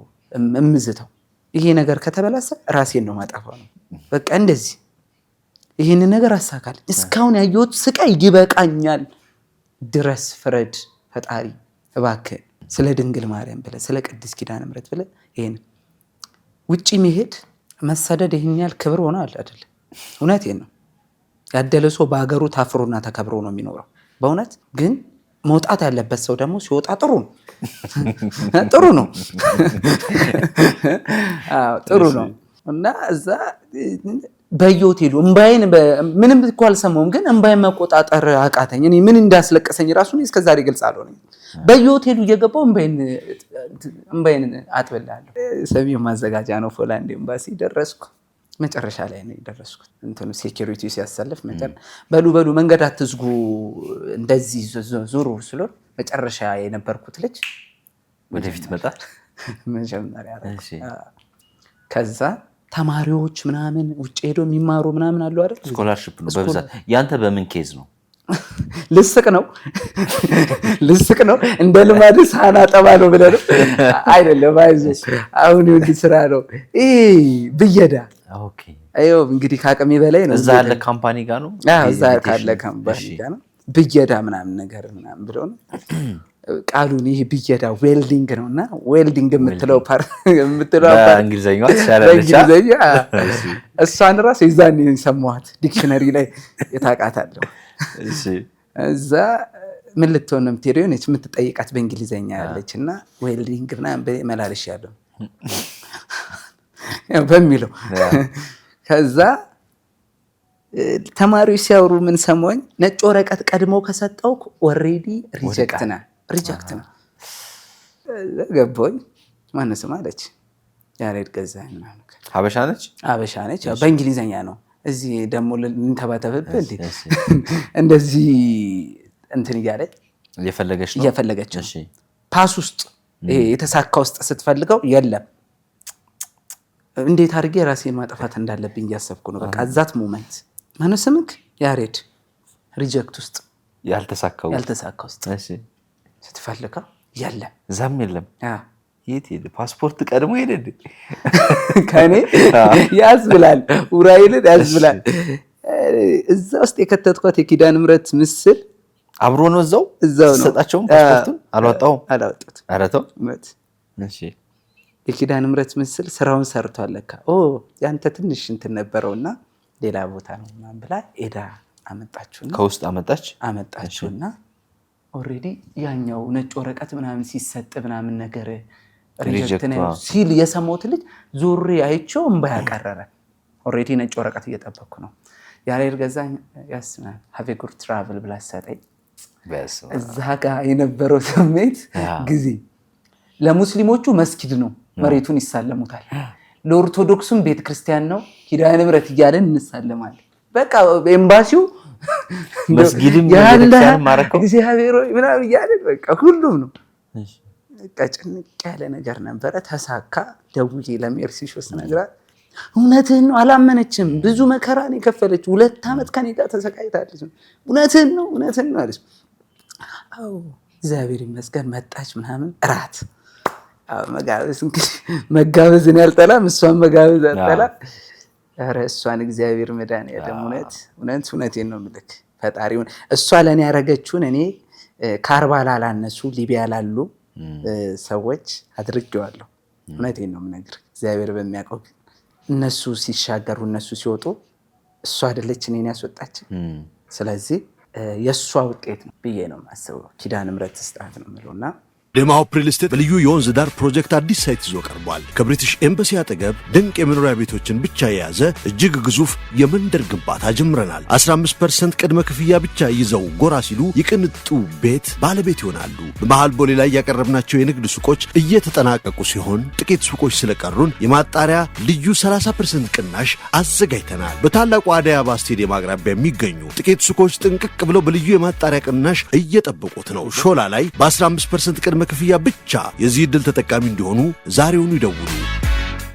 እምዝተው። ይሄ ነገር ከተበላሰ ራሴን ነው ማጠፋው ነው በቃ። እንደዚህ ይሄን ነገር አሳካል። እስካሁን ያየሁት ስቃይ ይበቃኛል። ድረስ ፍረድ ፈጣሪ እባክህ። ስለ ድንግል ማርያም ብለህ ስለ ቅድስት ኪዳነ ምሕረት ብለህ ይሄን ውጪ መሄድ መሰደድ ይሄን ያህል ክብር ሆነ አይደል? እውነቴን ነው። ያደለ ሰው በሀገሩ ታፍሮና ተከብሮ ነው የሚኖረው። በእውነት ግን መውጣት ያለበት ሰው ደግሞ ሲወጣ ጥሩ ነው ጥሩ ነው ጥሩ ነው። እና እዛ በየሆቴሉ እምባዬን ምንም እኮ አልሰማሁም፣ ግን እምባዬን መቆጣጠር አቃተኝ። እኔ ምን እንዳስለቀሰኝ ራሱ እስከዛሬ ግልጽ አልሆነኝም። በየሆቴሉ እየገባሁ እምባዬን አጥብላለሁ። ሰሚው ማዘጋጃ ነው ፖላንድ ኤምባሲ ደረስኩ። መጨረሻ ላይ ነው የደረስኩት። እንትኑ ሴኩሪቲ ሲያሰልፍ በሉ መንገድ አትዝጉ እንደዚህ ዙሩ ስለሆነ መጨረሻ የነበርኩት ልጅ ወደፊት መጣ። መጀመሪያ ከዛ ተማሪዎች ምናምን ውጭ ሄዶ የሚማሩ ምናምን አሉ አይደል? ስኮላርሺፕ ነው በብዛት። ያንተ በምን ኬዝ ነው? ልስቅ ነው እንደ ልማድ ሳህን አጠባ ነው ብለህ ነው አይደለም? አይዞህ አሁን ይኸውልህ ስራ ነው ብየዳ። ኦኬ አይው እንግዲህ ከአቅሜ በላይ ነው። እዛ ያለ ካምፓኒ ጋር ነው? እዛ ካለ ካምፓኒ ጋር ነው። ብየዳ ምናምን ነገር ምናምን ብለው ነው ቃሉን። ይሄ ብየዳ ዌልዲንግ ነውና ዌልዲንግ የምትለው በእንግሊዝኛ እሷን ራሱ ይዛን ሰማኋት ዲክሽነሪ ላይ የታውቃታለሁ። እዛ ምን ልትሆን ነው የምትሄደው ነች የምትጠይቃት በእንግሊዝኛ ያለች እና ዌልዲንግ ምናምን መላልሻለሁ በሚለው ከዛ ተማሪዎች ሲያወሩ ምን ሰሞኝ ነጭ ወረቀት ቀድመው ከሰጠው ኦልሬዲ ሪጀክት ነው ገባኝ። ማነው ስም አለች ያሬድ ገዛኸኝ ምናምን ሀበሻ ነች በእንግሊዝኛ ነው። እዚህ ደግሞ ልንተባተብብህ እንደዚህ እንትን እየፈለገች ፓስ ውስጥ የተሳካ ውስጥ ስትፈልገው የለም። እንዴት አድርጌ ራሴን ማጥፋት እንዳለብኝ እያሰብኩ ነው። በቃ እዛት ሞመንት ማነው ስምክ ያሬድ ሪጀክት ውስጥ ያልተሳካ ውስጥ ስትፈልገው የለም፣ እዛም የለም። የት ሄደ? ፓስፖርት ቀድሞ ሄደ ከኔ ያዝብላል፣ ኡራኤልን ያዝብላል። እዛ ውስጥ የከተትኳት የኪዳነ ምሕረት ምስል አብሮ ነው እዛው ነው። ሰጣቸውም ፓስፖርቱን አላወጡት። ኧረ ተው። እሺ የኪዳነ ምሕረት ምስል ስራውን ሰርቷል ለካ። ያንተ ትንሽ እንትን ነበረውና ሌላ ቦታ ነው ምናምን ብላ ሄዳ አመጣችሁና ከውስጥ አመጣችሁና ኦልሬዲ ያኛው ነጭ ወረቀት ምናምን ሲሰጥ ምናምን ነገር ሪጀክት ነው ሲል የሰማሁት ልጅ ዞሬ አይቼው እምባ ያቀረረ። ኦልሬዲ ነጭ ወረቀት እየጠበቅኩ ነው። ያሬድ ገዛኸኝ ያስናል ሃቭ ኤ ጉድ ትራቭል ብላ ሰጠኝ። እዛ ጋር የነበረው ስሜት ጊዜ ለሙስሊሞቹ መስጊድ ነው መሬቱን ይሳለሙታል፣ ለኦርቶዶክሱም ቤተክርስቲያን ነው ኪዳነ ምሕረት እያለን እንሳለማለን። በቃ ኤምባሲው መስጊድም ቤተክርስቲያን ማረከው እግዚአብሔር ሆይ ምናምን እያለን በቃ ሁሉም ነው። በቃ ጭንቅ ያለ ነገር ነበረ። ተሳካ። ደውዬ ለሜርሲሾ ስነግራት እውነትህን ነው አላመነችም። ብዙ መከራን የከፈለች 2 ዓመት ከኔ ጋር ተሰቃይታለች። እውነትህን ነው አለች። አዎ እግዚአብሔር ይመስገን መጣች ምናምን እራት መጋበዝን ያልጠላም እሷን መጋበዝ አልጠላም። ኧረ እሷን እግዚአብሔር መድኃኒዓለም እውነቴን ነው የምልክ ፈጣሪውን እሷ ለእኔ ያደረገችውን እኔ ከ40 ላላነሱ ሊቢያ ላሉ ሰዎች አድርጌዋለሁ። እውነቴን ነው የምነግርህ እግዚአብሔር በሚያውቀው። እነሱ ሲሻገሩ እነሱ ሲወጡ እሷ አይደለች እኔን ያስወጣችን። ስለዚህ የእሷ ውጤት ነው ብዬ ነው የማስበው። ኪዳነ ምሕረት ስጣት ነው የምለውና ደማሆፕ ሪል ስቴት በልዩ የወንዝ ዳር ፕሮጀክት አዲስ ሳይት ይዞ ቀርቧል። ከብሪቲሽ ኤምባሲ አጠገብ ድንቅ የመኖሪያ ቤቶችን ብቻ የያዘ እጅግ ግዙፍ የመንደር ግንባታ ጀምረናል። 15% ቅድመ ክፍያ ብቻ ይዘው ጎራ ሲሉ የቅንጡ ቤት ባለቤት ይሆናሉ። በመሃል ቦሌ ላይ ያቀረብናቸው የንግድ ሱቆች እየተጠናቀቁ ሲሆን ጥቂት ሱቆች ስለቀሩን የማጣሪያ ልዩ 30% ቅናሽ አዘጋጅተናል። በታላቁ አደይ አበባ ስቴዲየም አቅራቢያ የሚገኙ ጥቂት ሱቆች ጥንቅቅ ብለው በልዩ የማጣሪያ ቅናሽ እየጠበቁት ነው። ሾላ ላይ በ15% ቅድመ ክፍያ ብቻ የዚህ ዕድል ተጠቃሚ እንዲሆኑ ዛሬውኑ ይደውሉ።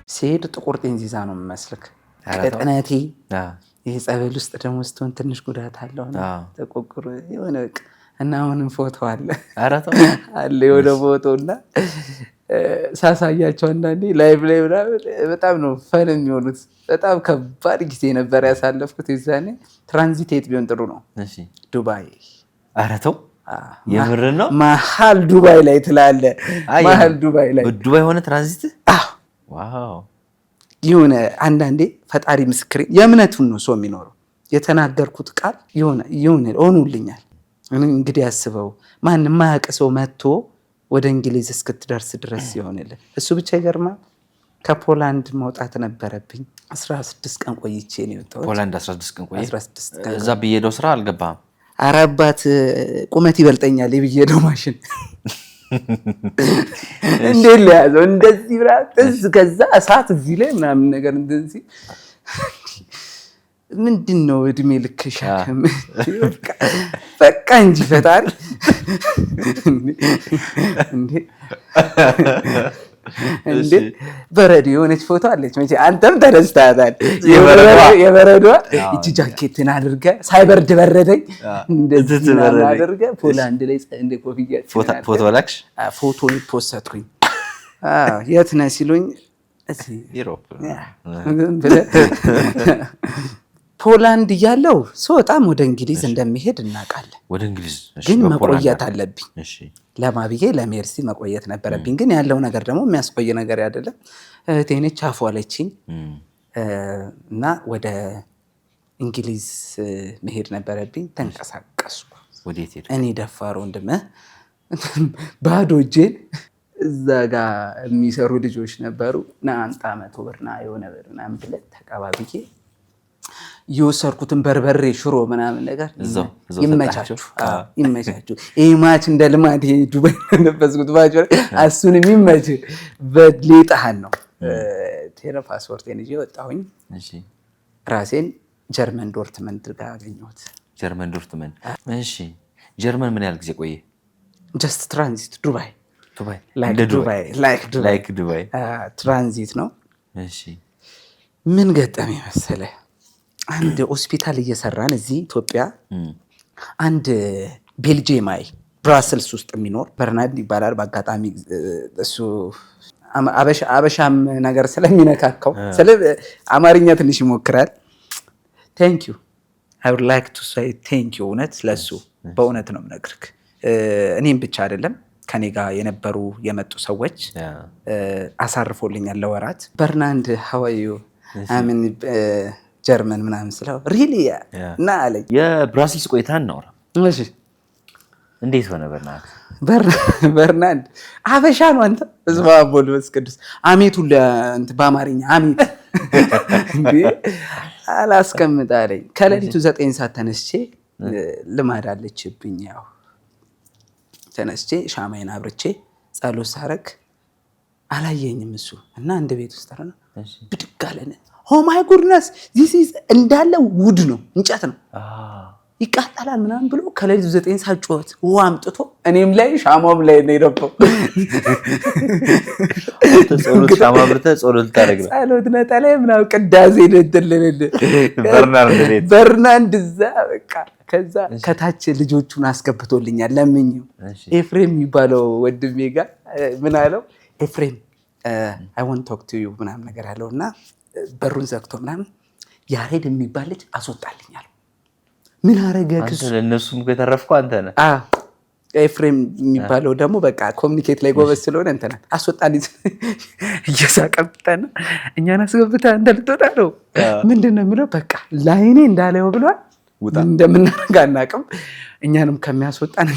ሲሄድ ጥቁር ጤንዚዛ ነው የሚመስልክ ቅጥነቴ። ይሄ ጸበል ውስጥ ደግሞ ስትሆን ትንሽ ጉዳት አለው ተቆቁር የሆነ እና አሁንም ፎቶ አለ አለ የሆነ ፎቶ እና ሳሳያቸው አንዳንዴ ላይቭ ላይ በጣም ነው ፈን የሚሆኑት። በጣም ከባድ ጊዜ ነበር ያሳለፍኩት። የዛኔ ትራንዚት ቢሆን ጥሩ ነው። ዱባይ አረተው የምር ነው መሀል ዱባይ ላይ ትላለ። መሀል ዱባይ ላይ ዱባይ ሆነ ትራንዚት። ዋው የሆነ አንዳንዴ ፈጣሪ ምስክሬ የእምነቱን ነው ሰው የሚኖረው። የተናገርኩት ቃል የሆነ ሆኖልኛል። እንግዲህ አስበው ማንም ማያውቅ ሰው መጥቶ ወደ እንግሊዝ እስክትደርስ ድረስ ይሆንልህ። እሱ ብቻ ይገርማል። ከፖላንድ መውጣት ነበረብኝ። 16 ቀን ቆይቼ ነው የወጣሁት። ፖላንድ 16 ቀን ቆይቼ እዛ ብዬደው ስራ አልገባም። አራባት ቁመት ይበልጠኛል የብዬደው ማሽን እንዴት ለያዘው እንደዚህ ብራጥስ ከዛ እሳት እዚህ ላይ ምናምን ነገር እንደዚህ ምንድነው እድሜ ልክ ሸክም በቃ እንጂ ፈጣሪ እንዴ እንዴ በረዶ የሆነች ፎቶ አለች መቼ አንተም ተነስታታል። የበረዶ እቺ ጃኬትን አድርገህ ሳይበርድ በረደኝ እንደዚህ አድርገህ ፖላንድ ላይ እንደ ኮፍያ ፎቶ ላክሽ? ፎቶን ፖስትኩኝ። የት ነህ ሲሉኝ ኢሮፕ ፖላንድ እያለው በጣም ወደ እንግሊዝ እንደሚሄድ እናውቃለን። ወደ እንግሊዝ ግን መቆየት አለብኝ። ለማብዬ ለሜርሲ መቆየት ነበረብኝ። ግን ያለው ነገር ደግሞ የሚያስቆይ ነገር አይደለም። እህቴ ነች አፏለችኝ እና ወደ እንግሊዝ መሄድ ነበረብኝ። ተንቀሳቀስኩ። እኔ ደፋር ወንድምህ ባዶ እጄን እዛ ጋር የሚሰሩ ልጆች ነበሩ። ና አምጣ 100 ብር ና የሆነ ብር ምናምን ብለህ ተቀባብዬ የወሰድኩትን በርበሬ ሽሮ ምናምን ነገር ይመቻችሁ። ይሄ ማች እንደ ልማድ ይሄ ዱባይ ነፈስኩት ማች እሱን የሚመች በሌጣህን ነው። ቴረ ፓስፖርቴን ይዤ ወጣሁኝ። ራሴን ጀርመን ዶርትመንድ ጋር አገኘሁት። ጀርመን ዶርትመንድ። እሺ ጀርመን ምን ያህል ጊዜ ቆየ? ጀስት ትራንዚት ዱባይ ላይክ ዱባይ ትራንዚት ነው። እሺ ምን ገጠመ መሰለህ? አንድ ሆስፒታል እየሰራን እዚህ ኢትዮጵያ አንድ ቤልጂየማዊ ብራስልስ ውስጥ የሚኖር በርናርድ ይባላል። በአጋጣሚ እሱ አበሻም ነገር ስለሚነካካው ስለ አማርኛ ትንሽ ይሞክራል። ቴንክ ዩ አይ ውድ ላይክ ቱ ሴይ ቴንክ ዩ። እውነት ለሱ በእውነት ነው የምነግርህ። እኔም ብቻ አይደለም ከኔ ጋር የነበሩ የመጡ ሰዎች አሳርፎልኛል ለወራት። በርናንድ ሃው አር ዩ አሚን ጀርመን ምናምን ስለው ሪሊ እና አለኝ። የብራስልስ ቆይታ እናውራ። እሺ እንዴት ሆነ? በርናንድ አበሻ ነው አንተ በስመ አብ ወወልድ ወመንፈስ ቅዱስ። አሜቱ በአማርኛ አሜት እንዴ አላስቀምጥ አለኝ። ከሌሊቱ 9 ሰዓት ተነስቼ ልማድ አለችብኝ። ያው ተነስቼ ሻማዬን አብርቼ ጸሎት ሳረግ አላየኝም እሱ እና እንደ ቤት ውስጥ ተረና ብድግ አለን። ኦ ማይ ጉድነስ ዚስ ኢዝ እንዳለ ውድ ነው እንጨት ነው ይቃጠላል ምናምን ብሎ ከሌሊቱ 9 ሰዓት ጮኸት ውሃ አምጥቶ እኔም ላይ ሻማም ላይ ነው የረፈው። ሻማ ብርተህ ጸሎት ታደርግ ነው። ጸሎት ነጠላ ምናምን ቅዳሴ ነደለለ በርናንድ እዛ በቃ ከዛ ከታች ልጆቹን አስገብቶልኛል። ለምኝው ኤፍሬም የሚባለው ወንድሜ ጋር ምን አለው ኤፍሬም አይ ዋንት ቶክ ቱ ዩ ምናምን ነገር አለውና በሩን ዘግቶ ምናምን ያሬድ የሚባል ልጅ አስወጣልኛል። ምን አረገ? አንተ ለነሱም ከተረፍከው አንተ ነህ። ኤፍሬም የሚባለው ደግሞ በቃ ኮሚኒኬት ላይ ጎበዝ ስለሆነ እንተና አስወጣልኝ እየሳቀብጠና እኛን አስገብታ አንተ ልትወጣ ነው ምንድነው የሚለው? በቃ ላይኔ እንዳለው ብሏል። እንደምናረጋ አናውቅም። እኛንም ከሚያስወጣን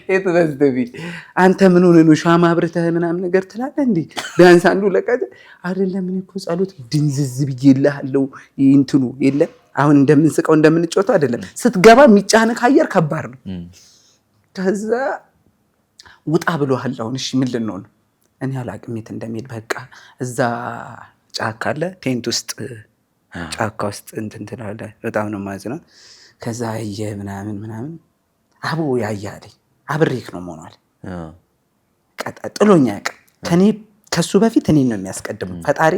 የትመስደቢ አንተ ምን ሆነ ነው ሻማ አብርተህ ምናምን ነገር ትላለህ እንዴ? ቢያንስ አንዱ ለቀደ አይደለም። እኔ እኮ ጸሎት ድንዝዝ ብዬልሃለሁ እንትኑ የለም። አሁን እንደምንስቀው እንደምንጮተው አይደለም። ስትገባ የሚጫነህ አየር ከባድ ነው። ከዛ ውጣ ብሎሃል። አሁን እሺ ምን ልንሆን? እኔ አላቅም የት እንደሚሄድ። በቃ እዛ ጫካ አለ ቴንት ውስጥ ጫካ ውስጥ እንትን ትላለህ። በጣም ነው የማዝነው። ከዛ ምናምን አቦ ያያለኝ አብሬክ ነው መሆኗል። ጥሎኛ ያውቅ ከሱ በፊት እኔን ነው የሚያስቀድመው ፈጣሪ።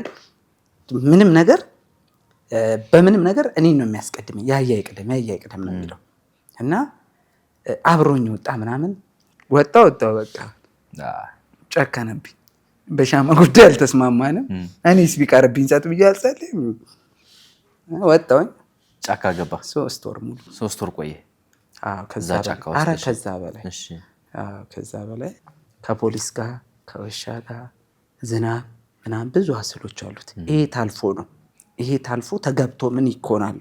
ምንም ነገር በምንም ነገር እኔን ነው የሚያስቀድመኝ። ያያ ይቅደም ነው የሚለው እና አብሮኝ ወጣ ምናምን ወጣ በቃ ጨከነብኝ። በሻማ ጉዳይ አልተስማማንም። እኔስ ቢቀርብኝ ጸጥ ብዬ አልጸልይም። ወጣሁኝ። ጫካ ገባ። 3 ወር ሙሉ 3 ወር ቆየ። ከዛ በላይ ከፖሊስ ጋር ከውሻ ጋር ዝናብ ምናምን ብዙ ሀስሎች አሉት። ይሄ ታልፎ ነው። ይሄ ታልፎ ተገብቶ ምን ይኮናል?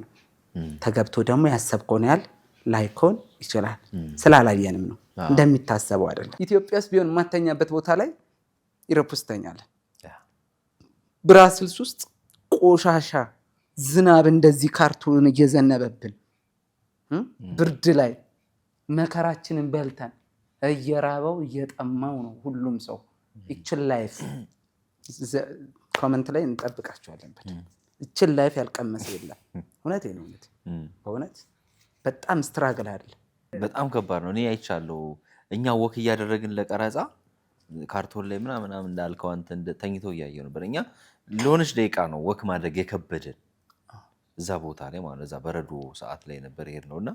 ተገብቶ ደግሞ ያሰብከውን ያህል ላይኮን ይችላል። ስላላየንም ነው፣ እንደሚታሰበው አይደለም። ኢትዮጵያ ውስጥ ቢሆን የማተኛበት ቦታ ላይ ኢሮፕ ውስጥ ተኛለን። ብራስልስ ውስጥ ቆሻሻ ዝናብ እንደዚህ ካርቱን እየዘነበብን ብርድ ላይ መከራችንን በልተን እየራበው እየጠማው ነው ሁሉም ሰው። ይችን ላይፍ ኮመንት ላይ እንጠብቃቸዋለን። ይችን ላይፍ ያልቀመሰ የለም። እውነቴን ነው። በእውነት በጣም ስትራግል አይደል? በጣም ከባድ ነው። እኔ አይቻለሁ። እኛ ወክ እያደረግን ለቀረጻ ካርቶን ላይ ምናምን እንዳልከው አንተ ተኝቶ እያየው ነበር። እኛ ለሆነች ደቂቃ ነው ወክ ማድረግ የከበደን እዛ ቦታ ላይ ማለት እዛ በረዶ ሰዓት ላይ ነበር የሄድነው እና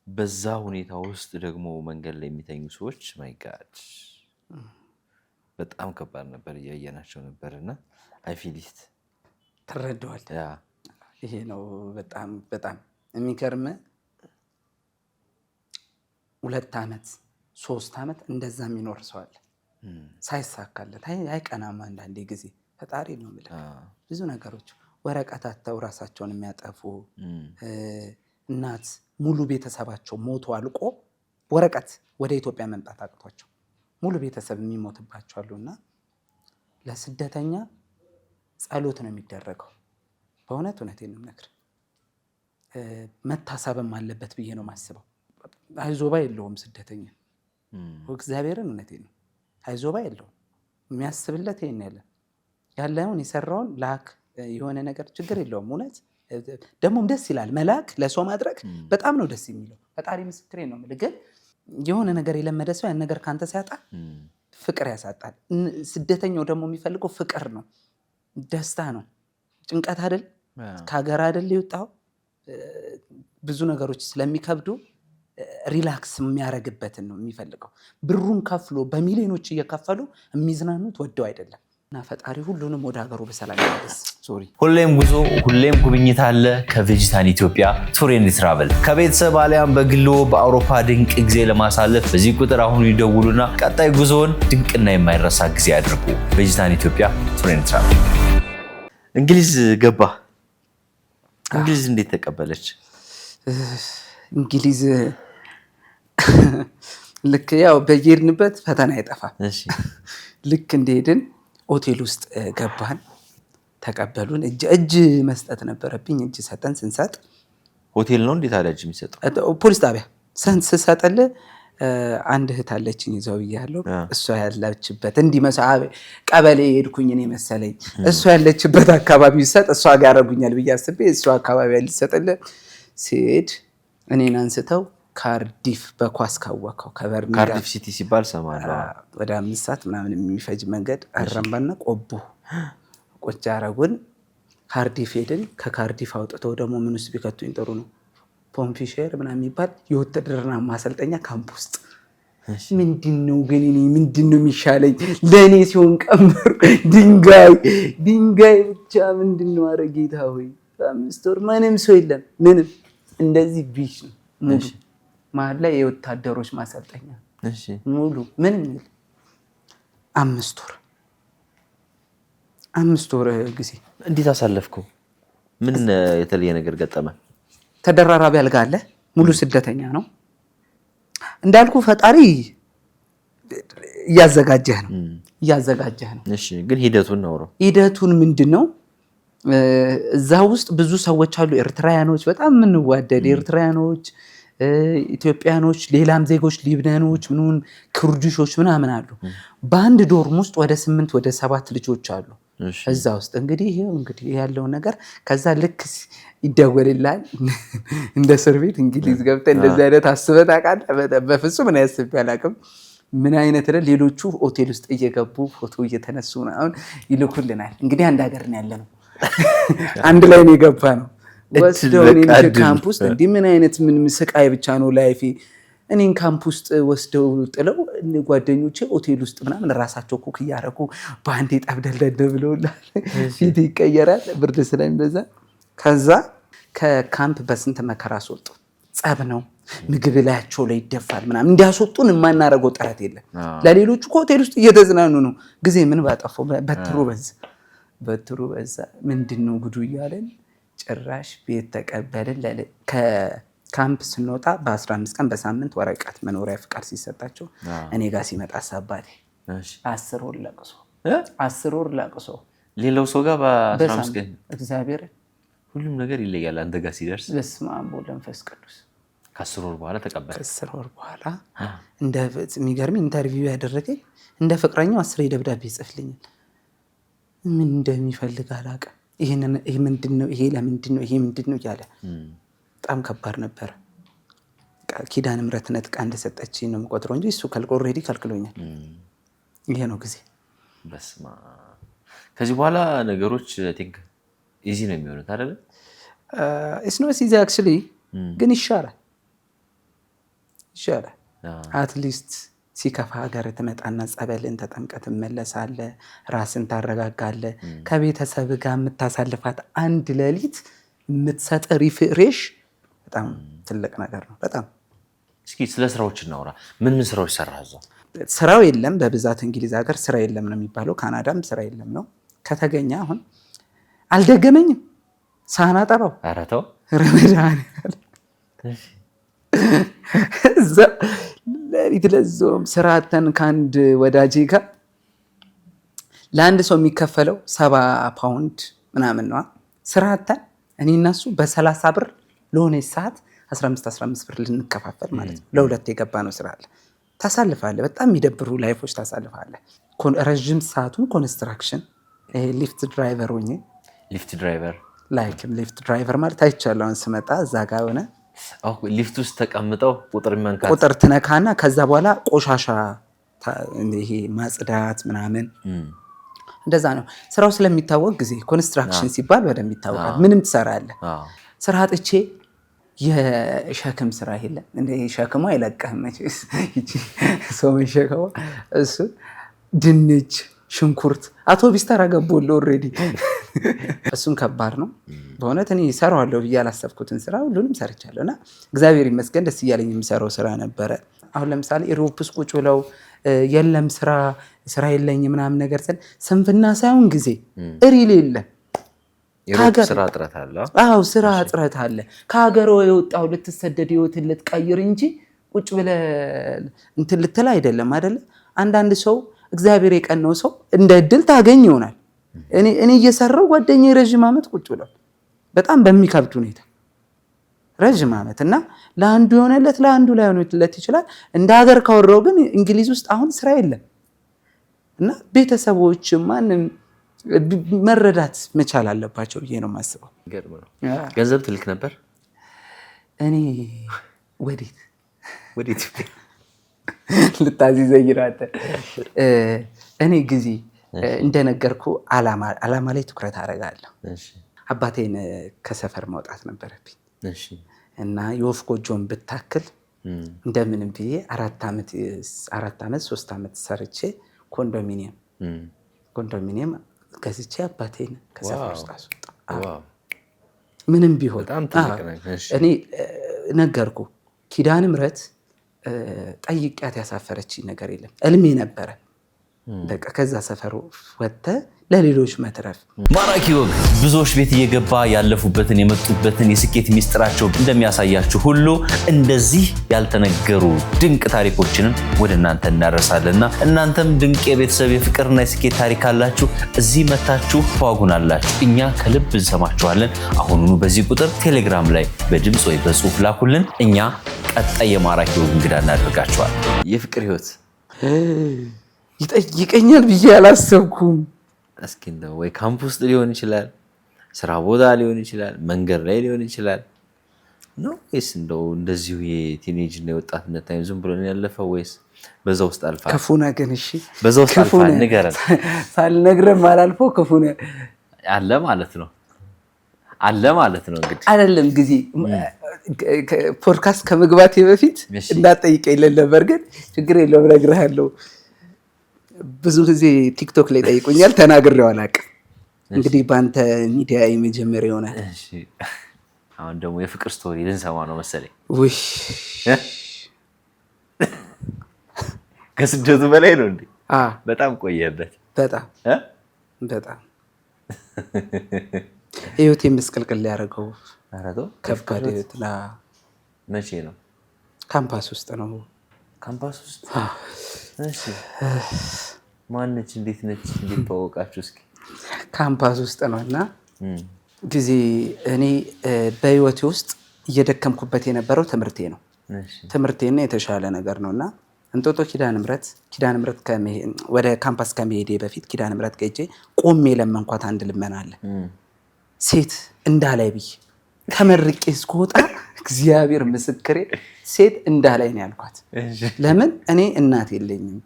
በዛ ሁኔታ ውስጥ ደግሞ መንገድ ላይ የሚተኙ ሰዎች ማይ ጋድ በጣም ከባድ ነበር። እያየናቸው ነበርና አይ ፊል ኢት ትረዳዋለህ። ይሄ ነው በጣም በጣም የሚገርም 2 ዓመት 3 ዓመት እንደዛ የሚኖር ሰው አለ ሳይሳካለት አይቀናም። አንዳንዴ ጊዜ ፈጣሪ ነው የምልህ ብዙ ነገሮች ወረቀት አተው ራሳቸውን የሚያጠፉ እናት ሙሉ ቤተሰባቸው ሞቶ አልቆ ወረቀት ወደ ኢትዮጵያ መምጣት አቅቷቸው ሙሉ ቤተሰብ የሚሞትባቸው አሉና ለስደተኛ ጸሎት ነው የሚደረገው። በእውነት እውነቴን ነው የምነግርህ። መታሰብም አለበት ብዬ ነው የማስበው። አይዞባ የለውም ስደተኛ እግዚአብሔርን እውነቴን ነው አይዞባ የለውም። የሚያስብለት ይሄን ያለውን የሰራውን ላክ የሆነ ነገር ችግር የለውም። እውነት ደግሞም ደስ ይላል። መላክ ለሰው ማድረግ በጣም ነው ደስ የሚለው። ፈጣሪ ምስክሬ ነው የምልህ። ግን የሆነ ነገር የለመደ ሰው ያን ነገር ካንተ ሲያጣ ፍቅር ያሳጣል። ስደተኛው ደግሞ የሚፈልገው ፍቅር ነው፣ ደስታ ነው፣ ጭንቀት አይደል፣ ከሀገር አይደል የወጣው። ብዙ ነገሮች ስለሚከብዱ ሪላክስ የሚያደርግበትን ነው የሚፈልገው። ብሩን ከፍሎ በሚሊዮኖች እየከፈሉ የሚዝናኑት ወደው አይደለም። እና ፈጣሪ ሁሉንም ወደ ሀገሩ በሰላም ያደርስ። ሁሌም ጉዞ ሁሌም ጉብኝት አለ ከቬጂታን ኢትዮጵያ ቱር ኤንድ ትራቨል። ከቤተሰብ አሊያም በግሎ በአውሮፓ ድንቅ ጊዜ ለማሳለፍ በዚህ ቁጥር አሁን ይደውሉና ቀጣይ ጉዞውን ድንቅና የማይረሳ ጊዜ ያድርጉ። ቬጂታን ኢትዮጵያ ቱር ኤንድ ትራቨል። እንግሊዝ ገባ። እንግሊዝ እንዴት ተቀበለች? እንግሊዝ ልክ ያው በየሄድንበት ፈተና አይጠፋም። ልክ እንደሄድን ሆቴል ውስጥ ገባን፣ ተቀበሉን። እጅ መስጠት ነበረብኝ። እጅ ሰጠን። ስንሰጥ ሆቴል ነው እንዴት አለ እጅ የሚሰጠው? ፖሊስ ጣቢያ ስሰጥልህ አንድ እህት አለችኝ ይዘው ብያለሁ። እሷ ያለችበት ቀበሌ ሄድኩኝ እኔ መሰለኝ። እሷ ያለችበት አካባቢ ይሰጥ እሷ ጋር ያረጉኛል ብዬ አስቤ እሷ አካባቢ ልሰጥልህ ሲሄድ እኔን አንስተው ካርዲፍ በኳስ ካወቀው ካርዲፍ ሲቲ ሲባል ሰማለሁ። ወደ 5 ሰዓት ምናምን የሚፈጅ መንገድ አረምባና ቆቦ ቁጭ አረጉን። ካርዲፍ ሄድን። ከካርዲፍ አውጥተው ደግሞ ምን ውስጥ ቢከቱኝ ጥሩ ነው ፖምፒሼር ምናምን የሚባል የውትድርና ማሰልጠኛ ካምፕ ውስጥ። ምንድነው ግን እኔ ምንድነው የሚሻለኝ? ለእኔ ሲሆን ቀመር ድንጋይ ብቻ ምንድነው? ኧረ ጌታ ሆይ 5 ወር ምንም ሰው የለም። ምንም እንደዚህ ቢሽ ነው ሙሉ መሀል ላይ የወታደሮች ማሰልጠኛ ሙሉ ምንም የለም። 5 ወር ጊዜ እንዴት አሳለፍከው? ምን የተለየ ነገር ገጠመ? ተደራራቢ አልጋ አለ። ሙሉ ስደተኛ ነው እንዳልኩ። ፈጣሪ እያዘጋጀህ ነው። እሺ ግን ሂደቱን ምንድነው? እዛ ውስጥ ብዙ ሰዎች አሉ። ኤርትራውያኖች፣ በጣም የምንዋደድ ኤርትራውያኖች፣ ኢትዮጵያኖች፣ ሌላም ዜጎች ሊብናኖች፣ ኩርዲሾች ምናምን አሉ። በአንድ ዶርም ውስጥ ወደ 8 ወደ 7 ልጆች አሉ እዛ ውስጥ። እንግዲህ ያለውን ነገር ከዛ ልክ ይደወልላል እንደ እስር ቤት እንግሊዝ ገብተህ እንደዚህ አይነት አስበህ ታውቃለህ? በፍጹም እኔ አስቤ አላውቅም። ምን አይነት ሌሎቹ ሆቴል ውስጥ እየገቡ ፎቶ እየተነሱ ምናምን ይልኩልናል። እንግዲህ አንድ ሀገር ነው ያለ ነው፣ አንድ ላይ ነው የገባ ነው። ወስደው እኔን ካምፕ ውስጥ እንዲህ ምን አይነት ምን ስቃይ ብቻ ነው ላይፌ። እኔን ካምፕ ውስጥ ወስደው ጥለው ጓደኞቼ ሆቴል ውስጥ ምናምን ራሳቸው ኩክ እያደረጉ በአንዴ ጠብደልደል ብለውላል። ፊት ይቀየራል ብርድ ስለሚበዛ። ከዛ ከካምፕ በስንት መከራ አስወጡ። ጸብ ነው፣ ምግብ ላያቸው ላይ ይደፋል ምናምን። እንዲያስወጡን የማናደርገው ጥረት የለም። ለሌሎቹ ከሆቴል ውስጥ እየተዝናኑ ነው። ጊዜ ምን ባጠፋው በትሩ በዛ ምንድነው ጉዱ እያለን ጭራሽ ቤት ተቀበልን። ከካምፕ ስንወጣ በ15 ቀን በሳምንት ወረቀት መኖሪያ ፍቃድ ሲሰጣቸው እኔ ጋር ሲመጣ አሳባቴ 10 ወር ለቅሶ ሌላው ሰው ጋር በ15 ቀን እግዚአብሔር ሁሉም ነገር ይለያል። አንተ ጋር ሲደርስ በስመ አብ ወወልድ ወመንፈስ ቅዱስ ከ10 ወር በኋላ ተቀበለ። ከ10 ወር በኋላ የሚገርም ኢንተርቪው ያደረገኝ እንደ ፍቅረኛው 10 ደብዳቤ ይጽፍልኛል። ምን እንደሚፈልግ አላውቅም። ይሄ ምንድነው? ይሄ ለምንድነው? ይሄ ምንድነው እያለ በጣም ከባድ ነበረ። ኪዳነ ምሕረት ነጥቃ እንደሰጠችኝ ነው የምቆጥረው እንጂ እሱ ኦልሬዲ ከልክሎኛል። ይሄ ነው ጊዜ። በስማ ከዚህ በኋላ ነገሮች ቲንክ ኢዚ ነው የሚሆኑት አይደል? ኢትስ ኖት ኢዚ አክቹሊ፣ ግን ይሻላል። አትሊስት ሲከፋ ሀገር ትመጣና ጸበልን ተጠምቀህ ትመለሳለህ፣ ራስን ታረጋጋለህ። ከቤተሰብ ጋር የምታሳልፋት አንድ ሌሊት የምትሰጥ ሪፍሬሽ በጣም ትልቅ ነገር ነው። በጣም እስኪ ስለ ስራዎች እናውራ። ምን ስራዎች ሰራህ እዛው? ስራው የለም በብዛት እንግሊዝ ሀገር ስራ የለም ነው የሚባለው። ካናዳም ስራ የለም ነው። ከተገኘ አሁን አልደገመኝም። ሳህን አጠባው። ኧረ ተው ረመዳን እዛ ለሊት ለዞም ስራተን ከአንድ ወዳጄ ጋር ለአንድ ሰው የሚከፈለው 70 ፓውንድ ምናምን ነው። ስራተን እኔ እና እሱ በ30 ብር ለሆነ ሰዓት 15 ብር ልንከፋፈል ማለት ነው። ለሁለት የገባ ነው ስራ አለ። ታሳልፋለህ። በጣም የሚደብሩ ላይፎች ታሳልፋለህ። ረዥም ሰዓቱን ኮንስትራክሽን ሊፍት ድራይቨር ሆኜ ሊፍት ድራይቨር ማለት አይቻለሁ። አሁን ስመጣ እዛ ጋር ሆነ ሊፍት ውስጥ ተቀምጠው ቁጥር ትነካና ከዛ በኋላ ቆሻሻ ይሄ ማጽዳት ምናምን እንደዛ ነው ስራው። ስለሚታወቅ ጊዜ ኮንስትራክሽን ሲባል በደንብ ይታወቃል። ምንም ትሰራለህ። ስራ አጥቼ የሸክም ስራ የለም እንደ ሸክሙ አይለቀህም መቼስ ሰው መሸከሙ እሱ ድንች ሽንኩርት አውቶቢስ ተራ ገቦልህ ኦልሬዲ እሱን ከባድ ነው በእውነት። እኔ እሰራዋለሁ ብዬ ያላሰብኩትን ስራ ሁሉንም ሰርቻለሁ እና እግዚአብሔር ይመስገን ደስ እያለኝ የምሰራው ስራ ነበረ። አሁን ለምሳሌ ኢሮፕስ ቁጭ ብለው የለም ስራ የለኝ ምናምን ነገር ስንፍና ሳይሆን ጊዜ እሪል የለም። ስራ እጥረት አለ። አዎ ስራ እጥረት አለ። ከሀገር የወጣው ልትሰደድ ህይወትን ልትቀይር እንጂ ቁጭ ብለህ እንትን ልትል አይደለም አይደለ? አንዳንድ ሰው እግዚአብሔር የቀነው ሰው እንደ እድል ታገኝ ይሆናል። እኔ እየሰራው ጓደኛዬ ረዥም ዓመት ቁጭ ብሏል። በጣም በሚከብድ ሁኔታ ረዥም ዓመት እና ለአንዱ የሆነለት ለአንዱ ላይሆንለት ይችላል። እንደ ሀገር ካወራው ግን እንግሊዝ ውስጥ አሁን ስራ የለም እና ቤተሰቦች ማንም መረዳት መቻል አለባቸው ብዬ ነው የማስበው። ገንዘብ ትልክ ነበር? እኔ ወዴት ልታዚዘኝ ራተ እኔ ጊዜ እንደነገርኩ አላማ ላይ ትኩረት አደርጋለሁ። አባቴን ከሰፈር ማውጣት ነበረብኝ እና የወፍ ጎጆን ብታክል እንደምንም ብዬ 4 ዓመት 3 ዓመት ሰርቼ ኮንዶሚኒየም ገዝቼ አባቴን ከሰፈር ውስጥ አስወጣ። ምንም ቢሆን እኔ ነገርኩ። ኪዳነ ምሕረት ጠይቂያት ያሳፈረችኝ ነገር የለም። እልሜ ነበረ በቃ ከዛ ሰፈሩ ወጥተህ ለሌሎች መትረፍ። ማራኪ ወግ ብዙዎች ቤት እየገባ ያለፉበትን የመጡበትን የስኬት ሚስጥራቸው እንደሚያሳያችሁ ሁሉ እንደዚህ ያልተነገሩ ድንቅ ታሪኮችንም ወደ እናንተ እናደርሳለንና እናንተም ድንቅ የቤተሰብ የፍቅርና የስኬት ታሪክ አላችሁ፣ እዚህ መታችሁ ተዋጉናላችሁ። እኛ ከልብ እንሰማችኋለን። አሁኑኑ በዚህ ቁጥር ቴሌግራም ላይ በድምፅ ወይ በጽሁፍ ላኩልን። እኛ ቀጣይ የማራኪ ወግ እንግዳ እናደርጋችኋል። የፍቅር ህይወት ይጠይቀኛል ብዬ አላሰብኩም። እስኪ እንደው ወይ ካምፕ ውስጥ ሊሆን ይችላል፣ ስራ ቦታ ሊሆን ይችላል፣ መንገድ ላይ ሊሆን ይችላል ነው ወይስ እንደው እንደዚሁ የቲኔጅ እና የወጣትነት ታይም ዝም ብሎ ነው ያለፈው ወይስ በዛ ውስጥ አልፋ? ክፉ ነገር እሺ፣ በዛ ውስጥ አልፋ ንገረን። ሳልነግረም አላልፈው ክፉ አለ ማለት ነው እንግዲህ አይደለም። ጊዜ ፖድካስት ከመግባቴ በፊት እንዳትጠይቀኝ ነበር፣ ግን ችግር የለውም እነግርሃለሁ። ብዙ ጊዜ ቲክቶክ ላይ ጠይቁኛል፣ ተናግሬው አላውቅም። እንግዲህ በአንተ ሚዲያ የመጀመሪያ ይሆናል። አሁን ደግሞ የፍቅር ስቶሪ ልንሰማ ነው መሰለኝ። ከስደቱ በላይ ነው እንዴ? በጣም ቆየበት። በጣም ህይወቴን ምስቅልቅል ያደረገው ከባድ ህይወት። መቼ ነው? ካምፓስ ውስጥ ነው። ካምፓስ ውስጥ እሺ። ማነች? እንዴት ነች? እንዴት ተዋወቃችሁ? እስኪ ካምፓስ ውስጥ ነው እና ጊዜ እኔ በህይወቴ ውስጥ እየደከምኩበት የነበረው ትምህርቴ ነው። ትምህርቴና የተሻለ ነገር ነውና እንጦጦ ኪዳነ ምሕረት ወደ ካምፓስ ከመሄዴ በፊት ኪዳነ ምሕረት ሄጄ ቆሜ ለመንኳት አንድ ልመና አለ። ሴት እንዳላይ ብዬ ተመርቄ እስክወጣ እግዚአብሔር ምስክሬ ሴት እንዳላይ ነው ያልኳት። ለምን እኔ እናት የለኝም፣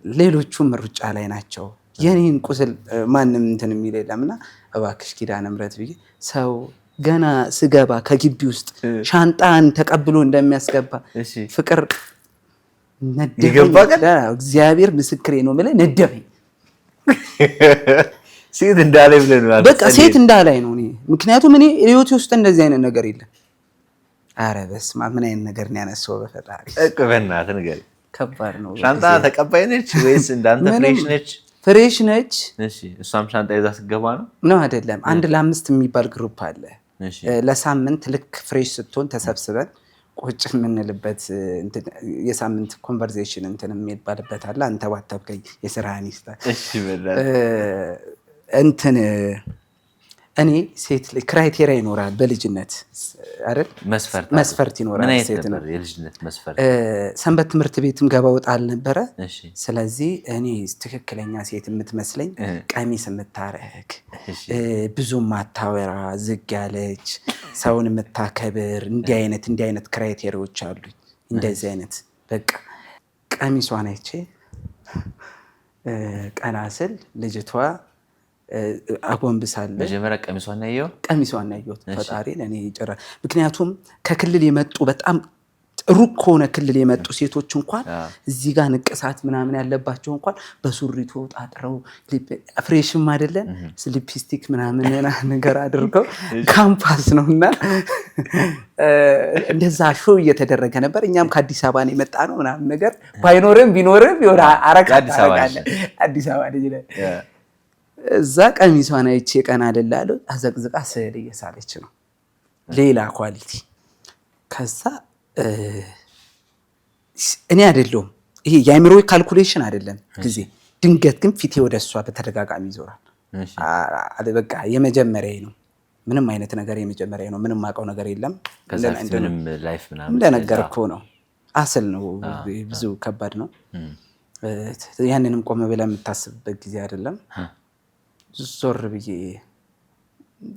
ሌሎቹም ሩጫ ላይ ናቸው። የኔን ቁስል ማንም እንትን የሚል የለምና እባክሽ ኪዳነ ምሕረት ብዬ ሰው ገና ስገባ ከግቢ ውስጥ ሻንጣን ተቀብሎ እንደሚያስገባ ፍቅር ነደፈኝ። እግዚአብሔር ምስክሬ ነው ማለት ነደፈኝ። ሴት እንዳላይ ብለን ማለት በቃ ሴት እንዳላይ ነው። ምክንያቱም እኔ ህይወቴ ውስጥ እንደዚህ አይነት ነገር የለም። ኧረ በስመ አብ ምን አይነት ነገር ነው ያነሳው በፈጣሪ። በእናትህ ንገረኝ። ከባድ ነው። ሻንጣ ተቀባይ ነች ወይስ እንዳንተ ፍሬሽ ነች? ፍሬሽ ነች። እሺ እሷም ሻንጣ ይዛ ስገባ ነው አይደለም። 1 ለ5 የሚባል ግሩፕ አለ። ለሳምንት ልክ ፍሬሽ ስትሆን ተሰብስበን ቁጭ የምንልበት የሳምንት ኮንቨርሴሽን እንትን የሚባልበት አለ። አንተ ባታውቀኝ የስራህን ይስጣል። እሺ በላ እንትን እኔ ሴት ክራይቴሪያ ይኖራል በልጅነት አይደል? መስፈርት ይኖራል። ሴት ነው የልጅነት መስፈርት። ሰንበት ትምህርት ቤትም ገባ ወጣ አልነበረ። ስለዚህ እኔ ትክክለኛ ሴት የምትመስለኝ ቀሚስ የምታረግ ብዙ ማታወራ ዝግ ያለች ሰውን የምታከብር እንዲህ አይነት ክራይቴሪያዎች አሉኝ። እንደዚህ አይነት በቃ ቀሚሷን አይቼ ቀና ስል ልጅቷ አጎንብሳለች። መጀመሪያ ቀሚሷን ያየሁት ፈጣሪ ለኔ ይጨራ። ምክንያቱም ከክልል የመጡ በጣም ሩቅ ከሆነ ክልል የመጡ ሴቶች እንኳን እዚህ ጋር ንቅሳት ምናምን ያለባቸው እንኳን በሱሪ ተወጣጥረው ፍሬሽም አይደለም ሊፕስቲክ ምናምን ነገር አድርገው ካምፓስ ነውና እንደዛ ሾው እየተደረገ ነበር። እኛም ከአዲስ አበባ ነው የመጣ ነው ምናምን ነገር ቢኖርም የሆነ አዲስ አበባ ልጅ ላይ እዛ ቀሚሷን አይቼ ቀና አይደላለሁ። አዘቅዝቃ ስዕል እየሳለች ነው። ሌላ ኳሊቲ። ከዛ እኔ አይደለሁም ይሄ የአእምሮ ካልኩሌሽን አይደለም ጊዜ ድንገት ግን ፊቴ ወደ እሷ በተደጋጋሚ ይዞራል። በቃ የመጀመሪያዬ ነው። ምንም አይነት ነገር የመጀመሪያዬ ነው። ምንም ማውቀው ነገር የለም። ምንም ላይፍ ምናምን እንደነገርኩህ ነው። አስል ነው። ብዙ ከባድ ነው። ያንንም ቆመ ብለህ የምታስብበት ጊዜ አይደለም። ዞር ብዬ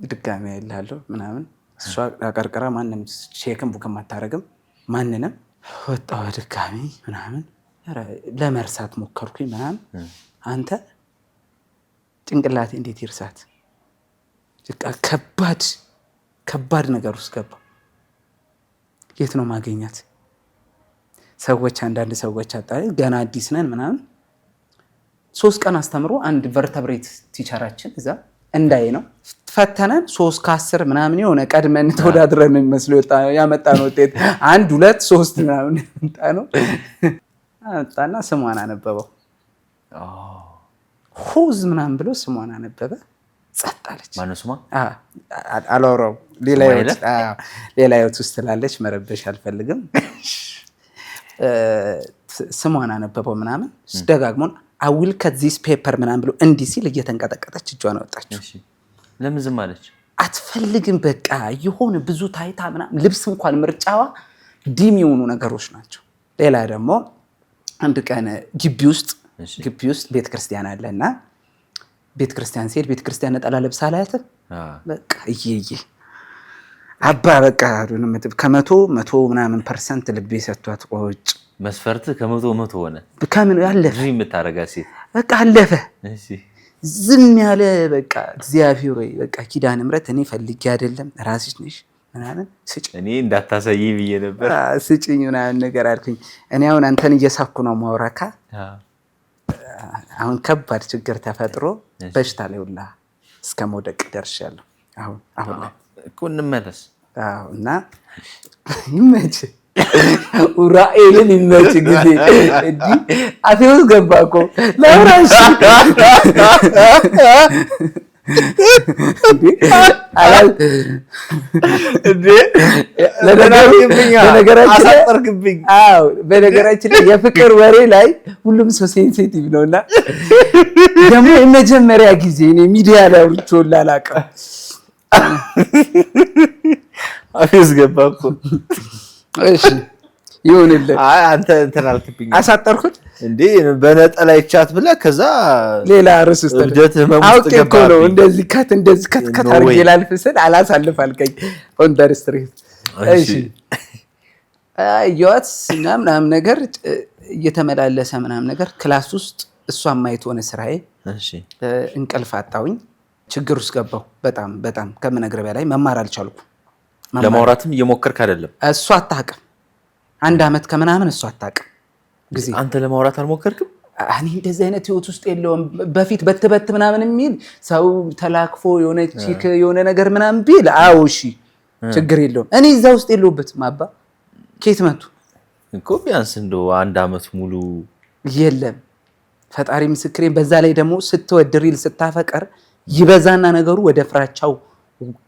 ድጋሚ ያይላለሁ ምናምን እሷ አቀርቅራ ማንንም ቼክም ቡክም አታረግም። ማንንም ወጣሁ ድጋሚ ምናምን ለመርሳት ሞከርኩኝ ምናምን። አንተ ጭንቅላቴ እንዴት ይርሳት? ከባድ ነገር ውስጥ ገባ። የት ነው ማገኛት? አንዳንድ ሰዎች አጣሪ ገና አዲስ ነን ምናምን 3 ቀን አስተምሮ አንድ ቨርተብሬት ቲቸራችን እዛ እንዳይ ነው ፈተነን 3 ከ10 ምናምን የሆነ ቀድመን ተወዳድረን መስሎ ያመጣነው ውጤት 1 2 3 ምናምን እንጣ ነው አጣና ስሟን አነበበው። ሁዝ ምናምን ብሎ ስሟን አነበበ። ጸጥ አለች። ማነው ስሟ? አላወራው ሌላ ህይወት ውስጥ ስላለች መረበሽ አልፈልግም። ስሟን አነበበው ምናምን ደጋግሞን አዊል ከዚስ ፔፐር ምናምን ብሎ እንዲህ ሲል እየተንቀጠቀጠች እጇን አወጣችው። ለምን ዝም አለች? አትፈልግም። በቃ የሆነ ብዙ ታይታ ምናምን ልብስ እንኳን ምርጫዋ ዲም የሆኑ ነገሮች ናቸው። ሌላ ደግሞ አንድ ቀን ግቢ ውስጥ ቤተክርስቲያን አለና ቤተክርስቲያን ሲሄድ ቤተክርስቲያን ነጠላ ለብሳ አላያትም። በቃ እየየ አባ በቃ ከመቶ ምናምን ፐርሰንት ልቤ ሰጥቷት ቆጭ። መስፈርት ከ100 ሆነ። ከምን ያለፈ ዝም የምታረጋት ሴት በቃ አለፈ። ዝም ያለ በቃ እግዚአብሔር ወይ በቃ ኪዳነ ምሕረት እኔ ፈልጌ አይደለም ራስሽ ነሽ ምናምን ስጭ። እኔ እንዳታሳይ ብዬ ነበር ስጭኝ ምናምን ነገር አልኩኝ። እኔ አሁን አንተን እየሳኩ ነው ማውራካ። አሁን ከባድ ችግር ተፈጥሮ በሽታ ላይ ሁላ እስከ መውደቅ ደርሻለሁ። አሁን እኮ እንመለስ እና ይመች ኡራኤልን ይመች ጊዜ እንዲህ አፌ ውስጥ ገባ እኮ ለራሽ በነገራችን ላይ የፍቅር ወሬ ላይ ሁሉም ሰው ሴንሲቲቭ ነውና ደግሞ የመጀመሪያ ጊዜ እኔ ሚዲያ ላይ አውርቼው አላውቅም። አፌ ውስጥ ገባ እኮ። እሺ ይሁንልህ። አንተ እንትን አልክብኝ። አሳጠርኩት እንዴ በነጠላ ይቻት ብለህ ከዛ ሌላ ርዕስ ውስጥ አውቄ እኮ ነው እንደዚህ ከት አድርጌ ላልፍ ስል አላሳልፍ አልከኝ። ኦንደር ስትሪት እሺ አየኋት ምናምን ነገር እየተመላለሰ ምናምን ነገር ክላስ ውስጥ እሷን ማየት ሆነ ስራዬ። እንቅልፍ አጣሁኝ። ችግር ውስጥ ገባሁ። በጣም በጣም ከምነግርህ በላይ መማር አልቻልኩም። ለማውራትም እየሞከርክ አይደለም? እሷ አታውቅም። 1 ዓመት ከምናምን እሷ አታውቅም ጊዜ። አንተ ለማውራት አልሞከርክም? እኔ እንደዚህ አይነት ህይወት ውስጥ የለውም። በፊት በትበት ምናምን የሚል ሰው ተላክፎ የሆነ ቺክ የሆነ ነገር ምናምን ቢል አዎ እሺ ችግር የለውም። እኔ እዛ ውስጥ የለሁበትም። አባ ኬት መጡ እኮ ቢያንስ እንደው 1 ዓመት ሙሉ የለም። ፈጣሪ ምስክሬን። በዛ ላይ ደግሞ ስትወድ ሪል ስታፈቀር ይበዛና ነገሩ ወደ ፍራቻው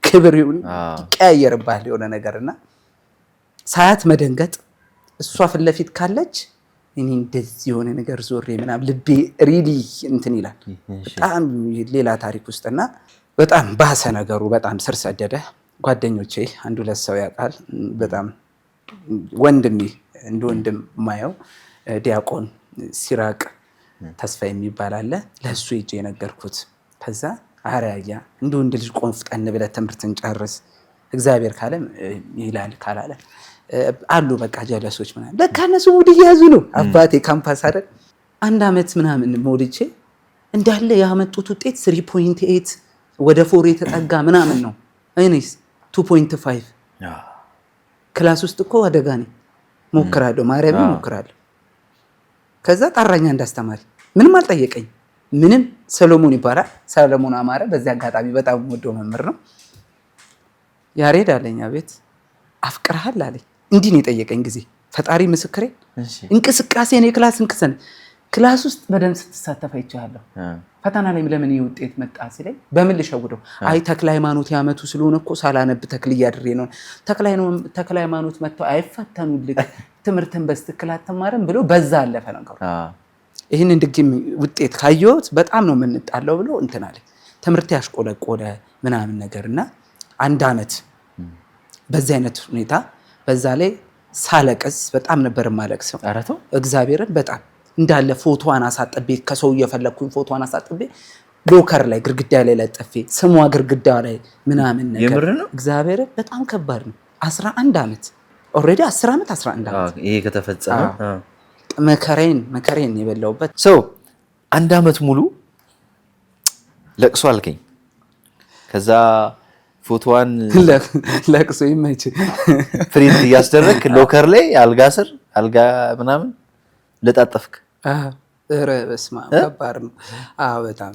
ክብር ይቀያየርባል የሆነ ነገርና ሳያት መደንገጥ። እሷ ፊት ለፊት ካለች እኔ እንደዚህ የሆነ ነገር ዞሬ ምናምን ልቤ ሪሊ እንትን ይላል። በጣም ሌላ ታሪክ ውስጥና በጣም ባሰ ነገሩ። በጣም ስር ሰደደ። ጓደኞቼ 1-2 ሰው ያውቃል። በጣም ወንድሜ እንደ ወንድም ማየው ዲያቆን ሲራቅ ተስፋ የሚባል አለ። ለሱ ሄጄ የነገርኩት። ከዛ አራያ እንደ ወንድ ልጅ ቆንፍጠን ብለህ ትምህርትን ጨርስ እግዚአብሔር ካለ ይላል ካላለ አሉ በቃ ጀለሶች ምናምን። ለካ እነሱ ሙድ እየያዙ ነው። አባቴ ካምፓስ አይደል 1 ዓመት ምናምን ሞልቼ እንዳለ ያመጡት ውጤት 3.8 ወደ 4 የተጠጋ ምናምን ነው። እኔስ 2.5 ክላስ ውስጥ እኮ አደጋ ነኝ። ሞክራለሁ፣ ማርያምን ሞክራለሁ። ከዛ ጠራኛ እንዳስተማሪ ምንም አልጠየቀኝ። ምንም ሰሎሞን ይባላል፣ ሰሎሞን አማረ። በዚህ አጋጣሚ በጣም ወደው መምህር ነው። ያሬድ አለኝ። አቤት አፍቅርሃል አለኝ። እንዲህ ነው የጠየቀኝ ጊዜ። ፈጣሪ ምስክሬ። እንቅስቃሴ ነው የክላስ እንቅስቃሴ። ክላስ ውስጥ በደንብ ስትሳተፍ አይቻለሁ። ፈተና ላይ ለምን ይሄ ውጤት መጣ ሲለኝ በምን ልሸውደው? አይ ተክለ ሃይማኖት ያመቱ ስለሆነ እኮ ሳላነብ ተክል እያድሬ ነው። ተክለ ሃይማኖት መጥተው አይፈተኑልክ ትምህርትን በስትክክል አትማርም ብሎ በዛ አለፈ ነገሩ። ይህንን ድግም ውጤት ካየሁት በጣም ነው የምንጣለው ብሎ እንትን አለ። ትምህርት ያሽቆለቆለ ምናምን ነገርና 1 ዓመት በዚህ አይነት ሁኔታ በዛ ላይ ሳለቅስ በጣም ነበር የማለቅሰው። እግዚአብሔርን በጣም እንዳለ ፎቶዋን አሳጥቤ ከሰው እየፈለኩኝ ፎቶዋን አሳጥቤ ሎከር ላይ ግርግዳ ላይ ለጥፌ ስሟ ግርግዳ ላይ ምናምን ነገር። እግዚአብሔርን በጣም ከባድ ነው። 11 ዓመት ኦልሬዲ 10 ዓመት 11 ዓመት ይሄ ከተፈጸመ መከሬን የበላውበት ሰው 1 ዓመት ሙሉ ለቅሶ አልከኝ። ከዛ ፎቶዋን ለቅሶ ይመች ፕሪንት እያስደረግክ ሎከር ላይ አልጋ ስር አልጋ ምናምን ለጣጠፍክ። ኧረ በስመ አብ ከባድ ነው። በጣም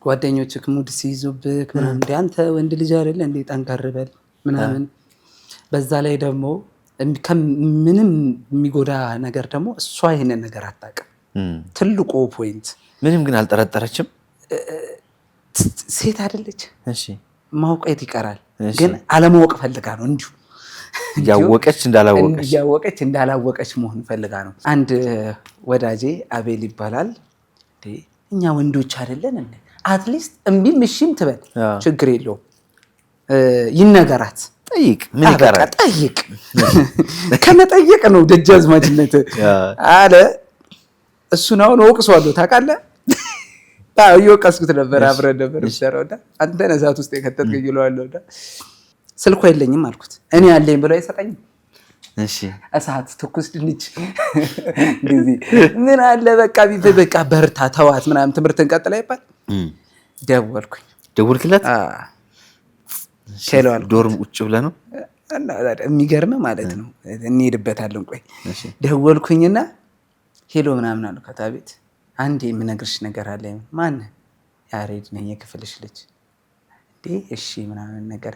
ጓደኞችህ ሙድ ሲይዙብህ ምናምን እንደ አንተ ወንድ ልጅ አይደለ እንደ ጠንከር በል ምናምን። በዛ ላይ ደግሞ ምንም የሚጎዳ ነገር ደግሞ እሷ ይሄንን ነገር አታውቅም። ትልቁ ፖይንት ምንም ግን አልጠረጠረችም። ሴት አይደለች። ማውቀት ይቀራል ግን አለማወቅ ፈልጋ ነው። እንዲሁ እያወቀች እንዳላወቀች መሆን ፈልጋ ነው። አንድ ወዳጄ አቤል ይባላል። እኛ ወንዶች አይደለን እንዴ? አትሊስት እምቢም እሺም ትበል ችግር የለውም። ይነገራት። ጠይቅ። ምን ይቀራል? ጠይቅ። ከመጠየቅ ነው ደጃዝማችነት አለ። እሱን አሁን ወቅሷለሁ ታውቃለህ። እየወቀስኩት ነበር። አብረን ነበር ሰራውና አንተ ነዛት ውስጥ የከተትከኝ ይለዋለውና ስልኩ የለኝም አልኩት። እኔ ያለኝ ብለው አይሰጠኝም። እሺ እሳት ትኩስ ድንች ጊዜ ምን አለ በቃ በርታ ተዋት ምናምን ትምህርትን ቀጥላ ይባል። ደወልክለት? ሸለዋል። ዶርም ቁጭ ብለህ ነው? የሚገርም ማለት ነው። እንሄድበታለን። ቆይ ደወልኩኝና ሄሎ ምናምን አሉ ከታቤት። አንዴ የምነግርሽ ነገር አለ። ማን? ያሬድ ነኝ የክፍልሽ ልጅ። እሺ ምናምን ነገር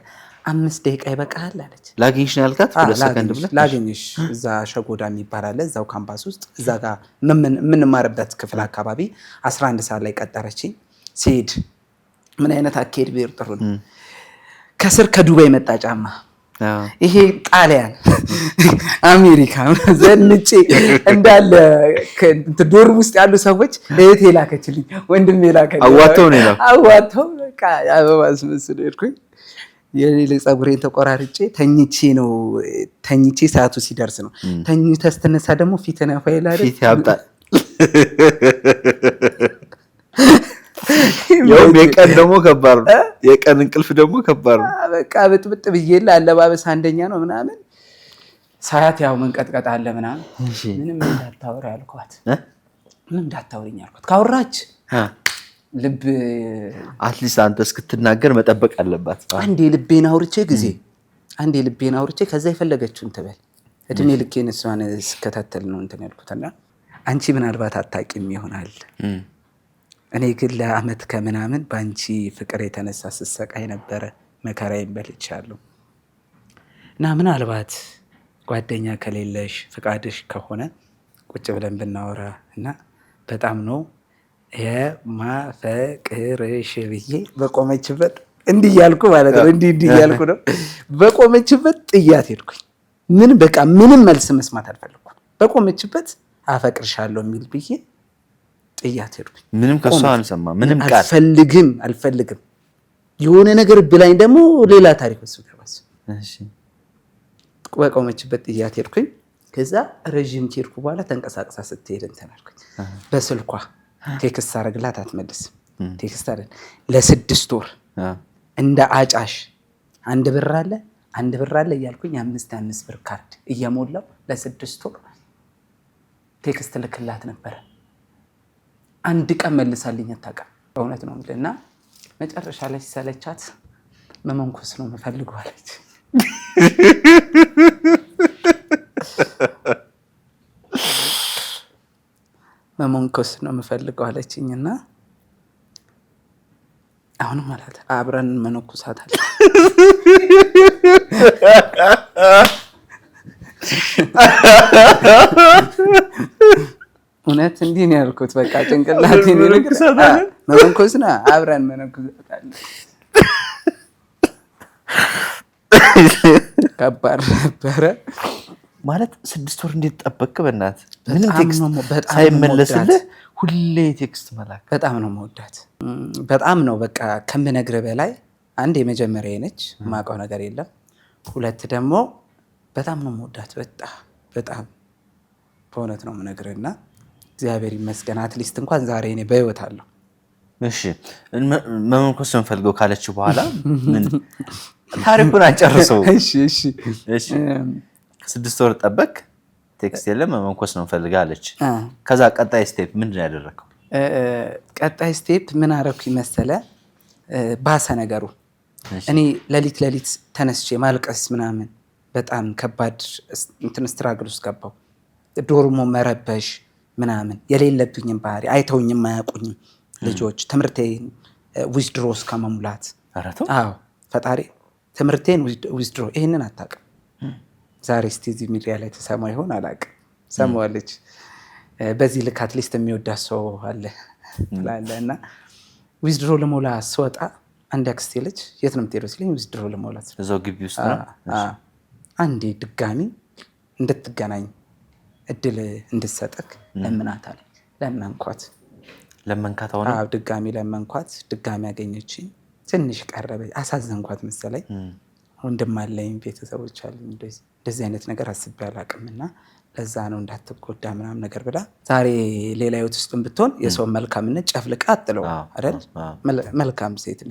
5 ደቂቃ ይበቃል አለች። ላገኝሽ ነው ያልካት? 2 ሰከንድ ብለህ ላገኝሽ እዛ ሸጎዳ የሚባል አለ እዛው ካምፓስ ውስጥ እዛ ጋር የምንማርበት ክፍል አካባቢ 11 ሰዓት ላይ ቀጠረችኝ። ሲሄድ ምን አይነት አካሄድ ብሄር ጥሩ ነው። ከስር ከዱባይ መጣ ጫማ። ይሄ ጣሊያን አሜሪካ ዘንጬ እንዳለ ዶርም ውስጥ ያሉ ሰዎች እህቴ ላከችልኝ፣ ወንድሜ ላከችልኝ። አዋተው በቃ አበባ አስመስሎ ሄድኩኝ። የሌለ ፀጉሬን ተቆራርጬ ተኝቼ ሰዓቱ ሲደርስ ነው። ተኝተህ ስትነሳ ደግሞ ፊትን ያፋይል አይደል? ፊት ያብጣል። የቀን ደግሞ ከባድ ነው። የቀን እንቅልፍ ደግሞ ከባድ ነው። በቃ ብጥብጥ ብዬ አለባበስ አንደኛ ነው ምናምን ሳያት ያው መንቀጥቀጥ አለ ምናምን ምንም እንዳታወራ ያልኳት ምንም እንዳታወሪኝ ያልኳት ካወራች ልብ አትሊስት አንተ እስክትናገር መጠበቅ አለባት አንዴ ልቤን አውርቼ ከዛ የፈለገችውን ትበል እድሜ ልኬን እሷን ስከታተል ነው እንትን ያልኩትና አንቺ ምናልባት አታቂም ይሆናል እኔ ግን ለአመት ከምናምን ባንቺ ፍቅር የተነሳ ስሰቃይ ነበረ መከራዬን በልቻለሁ እና ምናልባት ጓደኛ ከሌለሽ ፍቃድሽ ከሆነ ቁጭ ብለን ብናወራ እና በጣም ነው የማፈቅርሽ ብዬ በቆመችበት እንዲህ ያልኩ ማለት ነው እንዲህ ያልኩ ነው በቆመችበት ጥያት ሄድኩኝ ምንም መልስ መስማት አልፈልኩም በቆመችበት አፈቅርሻለሁ የሚል ብዬ ጥያት ሄድኩኝ ምንም ከሷ አንሰማ ምንም ቃል አልፈልግም የሆነ ነገር ብላኝ ደግሞ ሌላ ታሪክ ወስዶ ገባስ እሺ በቆመችበት ጥያት ሄድኩኝ ከዛ ረጅም ሄድኩ በኋላ ተንቀሳቅሳ ስትሄድ እንትን አልኩኝ በስልኳ ቴክስት አረግላት አትመልስም ቴክስት አይደል ለ6 ወር እንደ አጫሽ አንድ ብር አለ እያልኩኝ 5 ብር ካርድ እየሞላው ለ6 ወር ቴክስት ልክላት ነበር አንድ ቀን መልሳልኝ አታውቅም በእውነት ነው እና መጨረሻ ላይ ሲሰለቻት መመንኮስ ነው የምፈልገው አለች መመንኮስ ነው የምፈልገው አለችኝና አሁንም ማለት አብረን መነኩሳታል እውነት እንዲህ ነው ያልኩት በቃ ጭንቅላቴ ነው መነኩስና አብረን መነኩሳታል ከባድ ነበረ ማለት 6 ወር እንዴት ተጠበቅክ በእናት ምንም ቴክስት ሳይመለስልህ ሁሌ ቴክስት መላክ በጣም ነው መወዳት በጣም ነው በቃ ከምነግርህ በላይ አንድ የመጀመሪያ ነች ማውቀው ነገር የለም ሁለት ደግሞ በጣም ነው መወዳት በጣም በእውነት ነው የምነግርህና እግዚአብሔር ይመስገን አትሊስት እንኳን ዛሬ እኔ በህይወት አለሁ እሺ መመንኮስ እንፈልገው ካለች በኋላ ምን ታሪኩን አጨርሰው እሺ 6 ወር ጠበቅ ቴክስት የለም መመንኮስ ነው እንፈልጋለች ከዛ ቀጣይ ስቴፕ ምንድን ያደረከው ቀጣይ ስቴፕ ምን አደረኩኝ መሰለ ባሰ ነገሩ እኔ ለሊት ተነስቼ ማልቀስ ምናምን በጣም ከባድ እንትን ስትራግል ውስጥ ገባው ዶርሞ መረበሽ ምናምን የሌለብኝም ባህሪ አይተውኝም አያውቁኝም ልጆች ትምህርቴን ዊዝድሮስ ከመሙላት አዎ ፈጣሪ ትምህርቴን ዊዝድሮ ይሄንን አታውቅም ዛሬ ስቲዚ ሚዲያ ላይ ተሰማ ይሆን አላውቅም ሰማዋለች በዚህ ልክ አትሊስት የሚወዳት ሰው አለ እና ዊዝድሮ ለሞላ ስወጣ አንድ አክስቴ ልጅ የት ነው የምትሄደው ሲለኝ ዊዝድሮ ለሞላ እዛው ግቢ ውስጥ ነው አንዴ ድጋሚ እንድትገናኝ እድል እንድትሰጠክ ለምናታል ለመንካት ሆነ ድጋሚ ለመንኳት ድጋሚ አገኘችኝ ትንሽ ቀረበ አሳዘንኳት መሰለኝ ወንድም አለኝ ቤተሰቦች አሉኝ እንደዚህ አይነት ነገር አስቤ አላውቅምና ለዛ ነው እንዳትጎዳ ምናምን ነገር ብላ ዛሬ ሌላ ህይወት ውስጥም ብትሆን የሰው መልካምነት ጨፍልቃ አጥለው አይደል መልካም ሴት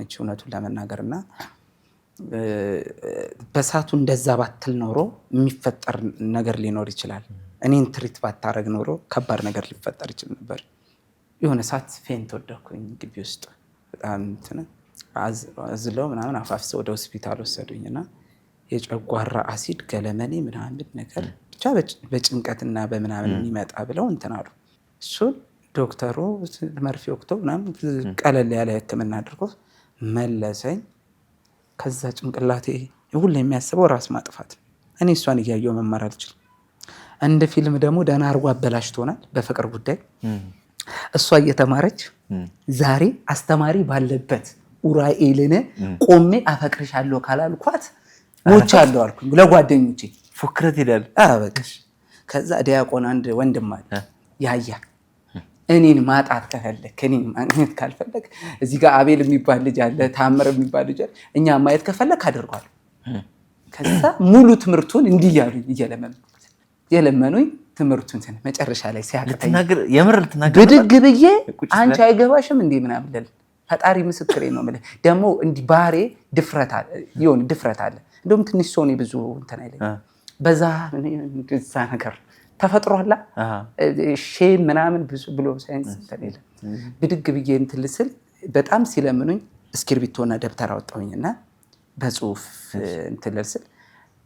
ነች እውነቱን ለመናገርና በሳቱ እንደዛ ባትል ኖሮ የሚፈጠር ነገር ሊኖር ይችላል እኔን ትሪት ባታረግ ኖሮ ከባድ ነገር ሊፈጠር ይችላል ነበር የሆነ ሰዓት ፌንት ወደኩኝ ግቢ ውስጥ በጣም እንትን አዝለው ምናምን አፋፍሰው ወደ ሆስፒታል ወሰዱኝና የጨጓራ አሲድ ገለመኔ ምናምን ነገር ብቻ በጭንቀትና በምናምን የሚመጣ ብለው እንትን አሉ እሱን ዶክተሩ መርፌ ወቅቶ ምናምን ቀለል ያለ ህክምና አድርጎ መለሰኝ ከዛ ጭንቅላቴ ሁሉ የሚያስበው ራስ ማጥፋት እኔ እሷን እያየሁ መማር አልችልም እንደ ፊልም ደግሞ ደህና አድርጎ አበላሽቶናል በፍቅር ጉዳይ እሷ እየተማረች ዛሬ አስተማሪ ባለበት ኡራኤልን ቆሜ አፈቅርሻለሁ ካላልኳት ሞቻለሁ አልኩኝ ለጓደኞቼ ፉክረት ይላል በቃሽ ከዛ ዲያቆን አንድ ወንድም አለ ያያ እኔን ማጣት ከፈለክ እኔን ማግኘት ካልፈለክ እዚህ ጋር አቤል የሚባል ልጅ አለ ታምር የሚባል ልጅ አለ እኛ ማየት ከፈለክ አድርጓል ከዛ ሙሉ ትምህርቱን እንዲያሉኝ እየለመኑኝ ትምህርቱን መጨረሻ ላይ ሲያቅተኝ የምር ልትናገር ብድግ ብዬ አንቺ አይገባሽም እንዴ ምናምን ፈጣሪ ምስክሬ ነው የምልህ። ደግሞ እንዲህ ባህሬ ድፍረት አለ እንደውም ትንሽ ሰው እኔ ብዙ እንትን አይለኝ በዛ ነገር ተፈጥሯላ ሼም ምናምን ብዙ ብሎ ሳይንስ እንትን የለም። ብድግ ብዬ እንትን ልስል በጣም ሲለምኑኝ እስክሪብቶና ደብተር አወጣሁኝና በጽሁፍ እንትን ልስል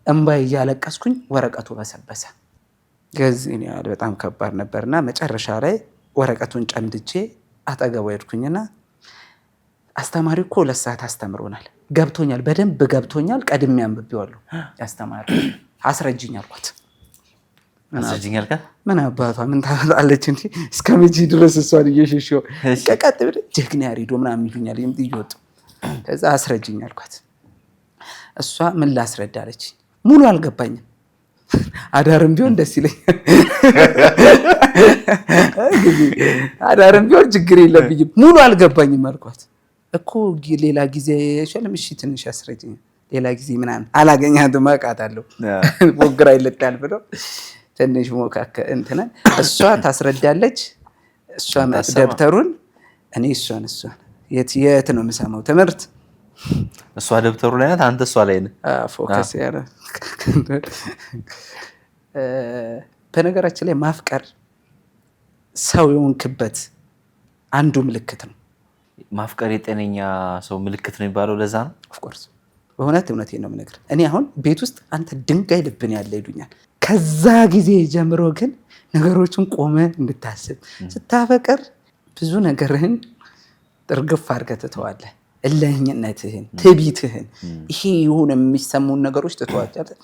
እምባይ እያለቀስኩኝ ወረቀቱ በሰበሰ። ከዚህ ያህል በጣም ከባድ ነበርና መጨረሻ ላይ ወረቀቱን ጨምድጄ አጠገቡ ሄድኩኝና አስተማሪ እኮ 2 ሰዓት አስተምሮናል፣ ገብቶኛል፣ በደንብ ገብቶኛል፣ ቀድሜ አንብቤዋለሁ። አስተማሪ አስረጅኝ አልኳት። ምን አባቷ ምን ታመጣለች እንጂ እስከ መቼ ድረስ እሷን እየሸሸሁ ቀጥ ብለህ ጀግና ያሬዶ ምናምን ይሉኛል እየወጡ። ከዛ አስረጅኝ አልኳት። እሷ ምን ላስረዳ አለች። ሙሉ አልገባኝም፣ አዳርም ቢሆን ደስ ይለኛል፣ አዳርም ቢሆን ችግር የለብኝም፣ ሙሉ አልገባኝም አልኳት። እኮ ሌላ ጊዜ ሸለም እሺ ትንሽ አስረጅኝ፣ ሌላ ጊዜ ምናምን አላገኛትም አውቃታለሁ ሞግራ ይልጣል ብሎ ትንሽ ሞካከ እንትና እሷ ታስረዳለች። እሷ ደብተሩን እኔ እሷን የት ነው የምሰማው ትምህርት? እሷ ደብተሩ ላይ ናት፣ አንተ እሷ ላይ ነህ። ፎከስ ያረ በነገራችን ላይ ማፍቀር ሰው የሆንክበት አንዱ ምልክት ነው። ማፍቀር የጤነኛ ሰው ምልክት ነው የሚባለው ለዛ ነው። ኦፍኮርስ እውነቴን ነው የምነግርህ። እኔ አሁን ቤት ውስጥ አንተ ድንጋይ ልብን ያለ ይሉኛል። ከዛ ጊዜ ጀምሮ ግን ነገሮችን ቆመ እንድታስብ ስታፈቅር ብዙ ነገርህን ጥርግፍ አድርገህ ትተዋለህ። እልህኝነትህን፣ ትዕቢትህን፣ ይሄ የሆነ የሚሰሙን ነገሮች ትተዋለህ።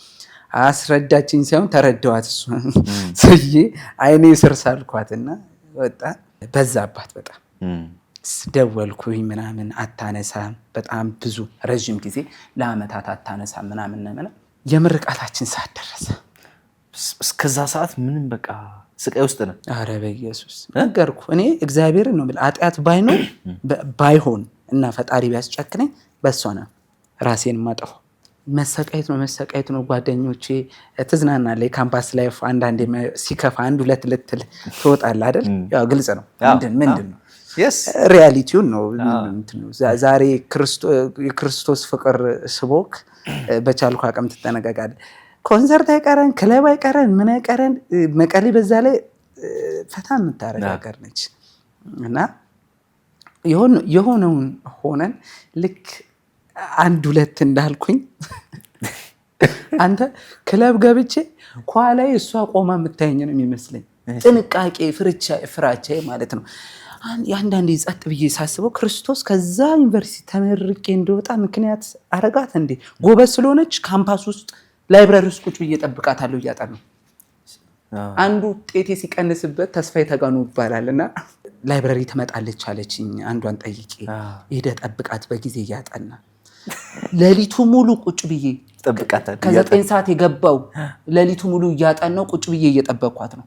አስረዳችኝ ሳይሆን ተረዳዋት እሷን ስዬ አይኔ ስር ሳልኳትና ወጣ በዛባት በጣም ደወልኩኝ ምናምን አታነሳም። በጣም ብዙ ረዥም ጊዜ ለአመታት አታነሳም ምናምን። የምርቃታችን ሰዓት ደረሰ። እስከዛ ሰዓት ምንም በቃ ስቃይ ውስጥ ነው። ኧረ በኢየሱስ ነገርኩ። እኔ እግዚአብሔርን ነው የምልህ ኃጢአት ባይሆን እና ፈጣሪ ቢያስጨክነኝ በሷ ነው ራሴን ማጠፋው። መሰቃየት ነው። ጓደኞቼ ትዝናናለህ። የካምፓስ ላይፍ አንዳንዴ ሲከፋ 1-2 ልትል ትወጣለህ አይደል? ያው ግልጽ ነው። ምንድን ነው ሪያሊቲውን ነው። ዛሬ የክርስቶስ ፍቅር ስቦክ በቻልኩ አቅም ትጠነቀቃለህ። ኮንሰርት አይቀረን፣ ክለብ አይቀረን፣ ምን አይቀረን፣ መቀሌ በዛ ላይ ፈታ የምታረግ ሀገር ነች እና የሆነውን ሆነን ልክ 1-2 እንዳልኩኝ አንተ ክለብ ገብቼ ኳላይ እሷ ቆማ የምታየኝ ነው የሚመስለኝ። ጥንቃቄ ፍራቻ ማለት ነው። የአንዳንዴ ጸጥ ብዬ ሳስበው ክርስቶስ ከዛ ዩኒቨርሲቲ ተመርቄ እንደወጣ ምክንያት አረጋት እንዴ? ጎበዝ ስለሆነች ካምፓስ ውስጥ ላይብራሪ ውስጥ ቁጭ ብዬ ጠብቃታለሁ እያጠኑ። አንዱ ጤቴ ሲቀንስበት ተስፋ የተጋኑ ይባላል እና ላይብራሪ ትመጣለች አለችኝ። አንዷን ጠይቄ ሄደህ ጠብቃት በጊዜ እያጠና ሌሊቱ ሙሉ ቁጭ ብዬ ጠብቃታለሁ። ከ9 ሰዓት የገባው ሌሊቱ ሙሉ እያጠናው ቁጭ ብዬ እየጠበቅኳት ነው።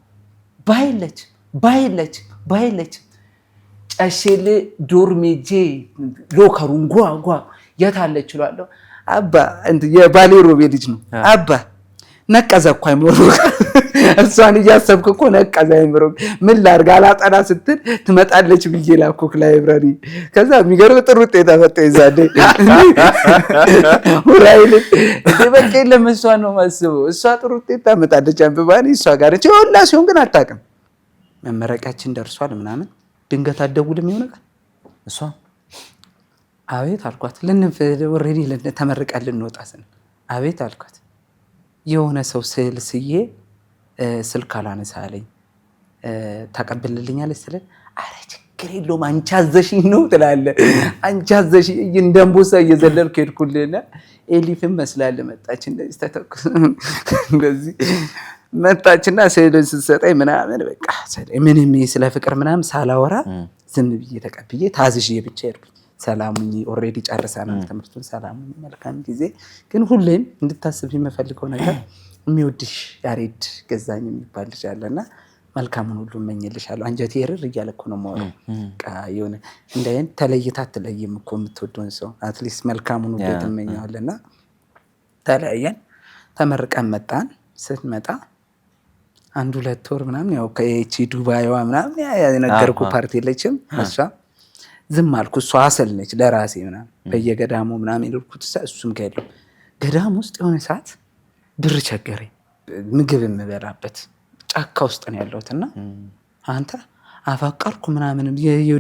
ባይለች ጨሼል ዶርሜጄ ሎከሩን ጓጓ የታለች እላለሁ። አባ የባሌ ሮቤ ልጅ ነው። አባ ነቀዘ እኮ አይምሮ እሷን እያሰብክ እኮ ነቀዘ አይምሮ። ምን ላድርግ አላጠና ስትል ትመጣለች ብዬ ላኩክ ላይብራሪ። ከዛ የሚገርም ጥሩ ውጤት አመጣ ይዛደ ሁራይል በቃ የለም እሷን ነው የማስበው። እሷ ጥሩ ውጤት ታመጣለች አንብባኔ እሷ ጋር እቺ ሁላ ሲሆን ግን አታውቅም። መመረቂያችን ደርሷል ምናምን ድንገት አትደውልም ይሆናል። እሷ አቤት አልኳት። ኦልሬዲ ተመርቀን ልንወጣ ስን አቤት አልኳት። የሆነ ሰው ስዕል ስዬ ስልክ አላነሳ አለኝ። ታቀብልልኛለች ስለ አረ ችግር የለውም አንቺ አዘሽኝ ነው ትላለህ። አንቺ አዘሽኝ እንደ አንበሳ እየዘለልኩ ሄድኩልና ኤሊፍም መስላለ መጣች። እንደዚህ ተተኩስ እንደዚህ መጣችና ስዕልን ስትሰጠኝ ምናምን በቃ ምንም ስለ ፍቅር ምናምን ሳላወራ ዝም ብዬ ተቀብዬ ታዝዤ ብቻ ሄድኩኝ። ሰላሙኝ ኦልሬዲ ጨርሰናል ትምህርቱን። ሰላሙኝ መልካም ጊዜ። ግን ሁሌም እንድታስብ የምፈልገው ነገር የሚወድሽ ያሬድ ገዛኝ የሚባል ልጅ አለና መልካሙን ሁሉ እመኝልሻለሁ። አንጀቴ እርር እያለ እኮ ነው የማወራው። የሆነ እንደን ተለይታ አትለይም እኮ የምትወደውን ሰው አትሊስት መልካሙን ሁሉ ትመኘዋለና ተለያየን። ተመርቀን መጣን። ስትመጣ 1-2 ወር ምናምን ያው ከቺ ዱባይዋ ምናምን የነገርኩህ ፓርቲ የለችም እሷ ዝም አልኩ። እሷ አሰል ነች ለራሴ ምናምን በየገዳሙ ምናምን የልኩት እሱም ጋር የለውም። ገዳም ውስጥ የሆነ ሰዓት ብር ቸገረኝ፣ ምግብ የምበላበት ጫካ ውስጥ ነው ያለሁት እና አንተ አፋቀርኩ ምናምን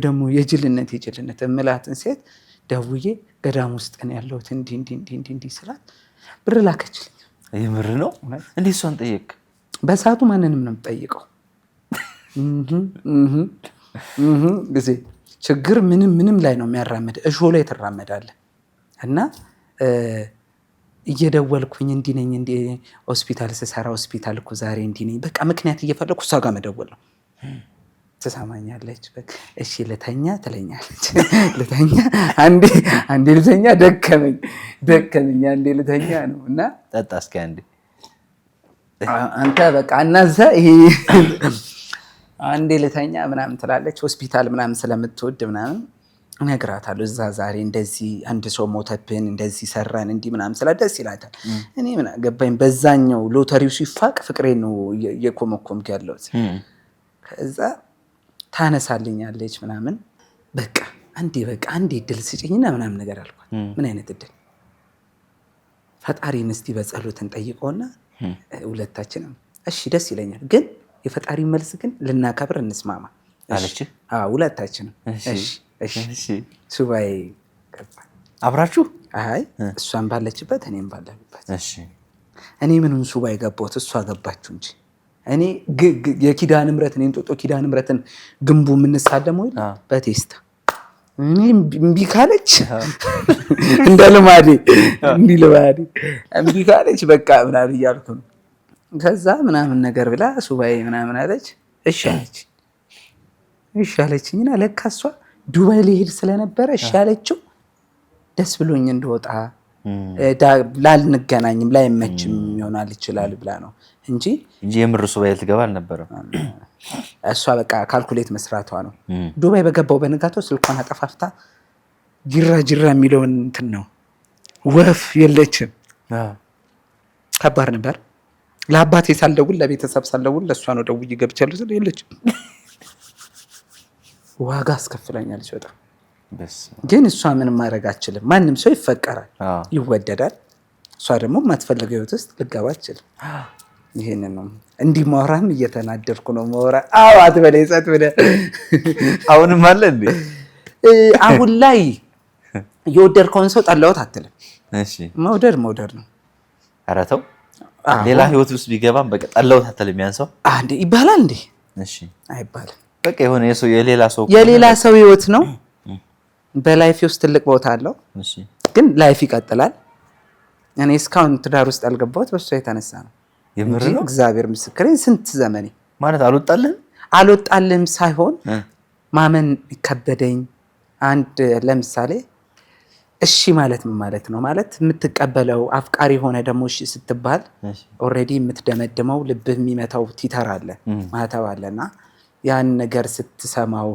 ደግሞ የጅልነት እምላትን ሴት ደውዬ ገዳም ውስጥ ነው ያለሁት እንዲህ ስላት ብር ላከችልኝ። የምር ነው? እንዴት እሷን ጠየቅ? በሰዓቱ ማንንም ነው የምጠይቀው ጊዜ ችግር ምንም ላይ ነው የሚያራምድ፣ እሾ ላይ ትራመዳለህ እና እየደወልኩኝ እንዲህ ነኝ ሆስፒታል ስሰራ ሆስፒታል እኮ ዛሬ እንዲህ ነኝ በቃ ምክንያት እየፈለኩ እሷ ጋር መደወል ነው። ትሰማኛለች። እሺ ልተኛ ትለኛለች። ልተኛ አንዴ ልተኛ ደከመኝ አንዴ ልተኛ ነው እና ጠጣ እስኪ አንተ በቃ እናዛ ይሄ አንዴ ልተኛ ምናምን ትላለች። ሆስፒታል ምናምን ስለምትወድ ምናምን እነግራታለሁ። እዛ ዛሬ እንደዚህ አንድ ሰው ሞተብን እንደዚህ ሰራን እንዲህ ምናምን ስላ ደስ ይላታል። እኔ ምን ገባኝ። በዛኛው ሎተሪው ሲፋቅ ፍቅሬ ነው የኮመኮምክ ያለሁት። ከዛ ታነሳልኛለች ምናምን በቃ አንዴ እድል ስጭኝና ምናምን ነገር አልኳት። ምን አይነት እድል? ፈጣሪን እስቲ በጸሎት እንጠይቀውና ሁለታችንም እሺ ደስ ይለኛል፣ ግን የፈጣሪ መልስ ግን ልናከብር እንስማማ አለች። ሁለታችንም እሺ ሱባኤ ገባን። አብራችሁ? አይ እሷን ባለችበት እኔም ባለሁበት። እኔ ምኑን ሱባኤ ገባሁት፣ እሷ ገባችሁ እንጂ እኔ የኪዳነ ምሕረት እኔ እንጦጦ ኪዳነ ምሕረትን ግንቡ የምንሳለመው በቴስታ እኔ እምቢ ካለች እንደ ልማዴ እምቢ ካለች በቃ ምናምን እያልኩ ነው። ከዛ ምናምን ነገር ብላ ሱባኤ ምናምን አለች። እሺ አለችኝና ለካ እሷ ዱባይ ሊሄድ ስለነበረ እሺ አለችው። ደስ ብሎኝ እንደወጣ ላልንገናኝም ላይመችም ይሆናል ይችላል ብላ ነው እንጂ የምር ሱባኤ ልትገባ አልነበረም። እሷ በቃ ካልኩሌት መስራቷ ነው። ዱባይ በገባው በንጋታው ስልኳን አጠፋፍታ ጅራ የሚለውን እንትን ነው ወፍ የለችም። ከባድ ነበር። ለአባቴ ሳልደውል ለቤተሰብ ሳልደውል ለእሷ ነው ደውዬ ገብቻለሁ ስለ የለችም። ዋጋ አስከፍላኛለች በጣም ግን እሷ ምንም ማድረግ አችልም። ማንም ሰው ይፈቀራል፣ ይወደዳል። እሷ ደግሞ የማትፈልገው ህይወት ውስጥ ልገባ አችልም። ይሄንን ነው እንዲህ ማውራም እየተናደርኩ ነው ማውራ አትበለኝ ጸጥ ብለህ አሁንም አለ እንዴ? አሁን ላይ የወደድከውን ሰው ጠላሁት አትልም። መውደድ ነው። ኧረ ተው ሌላ ህይወት ውስጥ ቢገባም በቃ ጠላሁት አትልም። ያን ሰው አንዴ ይባላል እንዴ? አይባልም። በቃ የሆነ የሌላ ሰው ህይወት ነው። በላይፍ ውስጥ ትልቅ ቦታ አለው፣ ግን ላይፍ ይቀጥላል። እኔ እስካሁን ትዳር ውስጥ ያልገባሁት በሷ የተነሳ ነው። የምር ነው። እግዚአብሔር ምስክሬን ስንት ዘመኔ ማለት አልወጣልህም ሳይሆን ማመን ከበደኝ። አንድ ለምሳሌ እሺ ማለት ምን ማለት ነው? ማለት የምትቀበለው አፍቃሪ ሆነ ደግሞ እሺ ስትባል ኦልሬዲ የምትደመድመው ልብህ የሚመታው ቲተር አለ ማህተብ አለና ያን ነገር ስትሰማው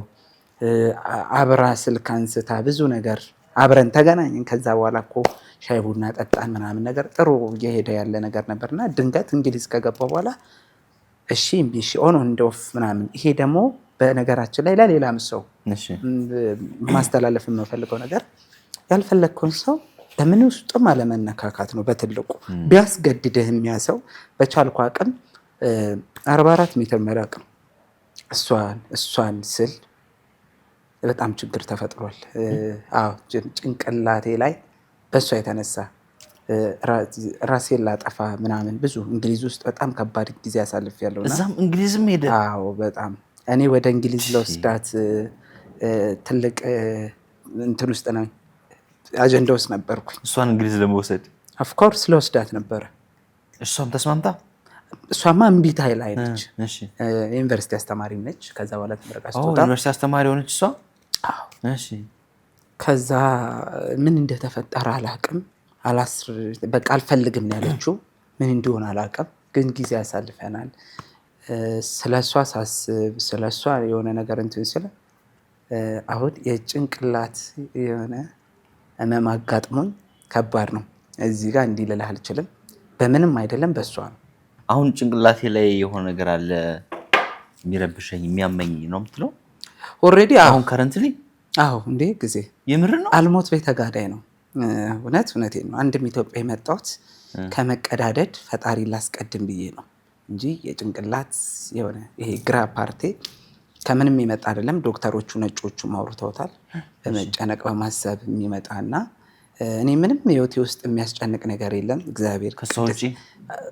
አብራ ስልክ አንስታ ብዙ ነገር አብረን ተገናኘን። ከዛ በኋላ እኮ ሻይ ቡና ጠጣን ምናምን ነገር ጥሩ እየሄደ ያለ ነገር ነበርና ድንገት እንግሊዝ ከገባ በኋላ እሺ ኦን ኤንድ ኦፍ ምናምን። ይሄ ደግሞ በነገራችን ላይ ለሌላም ሰው ማስተላለፍ የምፈልገው ነገር ያልፈለግከውን ሰው በምን ውስጥም አለመነካካት ነው። በትልቁ ቢያስገድድህ የሚያሰው በቻልኩ አቅም 44 ሜትር መራቅ ነው። እሷን ስል በጣም ችግር ተፈጥሯል። ጭንቅላቴ ላይ በእሷ የተነሳ ራሴን ላጠፋ ምናምን ብዙ እንግሊዝ ውስጥ በጣም ከባድ ጊዜ አሳልፌያለሁ። እዛም እንግሊዝም ሄደ? አዎ በጣም እኔ ወደ እንግሊዝ ለወስዳት ትልቅ እንትን ውስጥ ነው አጀንዳ ውስጥ ነበርኩኝ። እሷን እንግሊዝ ለመውሰድ ኦፍኮርስ ለወስዳት ነበረ። እሷም ተስማምታ? እሷማ እምቢታ ላይ ነች። ዩኒቨርሲቲ አስተማሪ ነች። ከዛ በኋላ ተመረቃ ስትወጣ ዩኒቨርሲቲ አስተማሪ ሆነች እሷ። ከዛ ምን እንደተፈጠረ አላቅም። በቃ አልፈልግም ነው ያለችው። ምን እንዲሆን አላቅም፣ ግን ጊዜ ያሳልፈናል። ስለሷ ሳስብ ስለሷ የሆነ ነገር እንትን ስለ አሁን የጭንቅላት የሆነ ህመም አጋጥሞኝ ከባድ ነው። እዚህ ጋር እንዲህ ልልህ አልችልም። በምንም አይደለም በሷ ነው። አሁን ጭንቅላቴ ላይ የሆነ ነገር አለ የሚረብሸኝ የሚያመኝ ነው የምትለው? ኦልሬዲ አሁን ከረንትሊ አዎ እንዴ ጊዜ የምር ነው። አልሞት ቤተ ጋዳይ ነው። እውነቴን ነው። አንድም ኢትዮጵያ የመጣሁት ከመቀዳደድ ፈጣሪ ላስቀድም ብዬ ነው እንጂ የጭንቅላት የሆነ ይሄ ግራ ፓርቴ ከምንም የመጣ አይደለም። ዶክተሮቹ ነጮቹ አውርተውታል። በመጨነቅ በማሰብ የሚመጣና እኔ ምንም ህይወቴ ውስጥ የሚያስጨንቅ ነገር የለም። እግዚአብሔር ከሰውጪ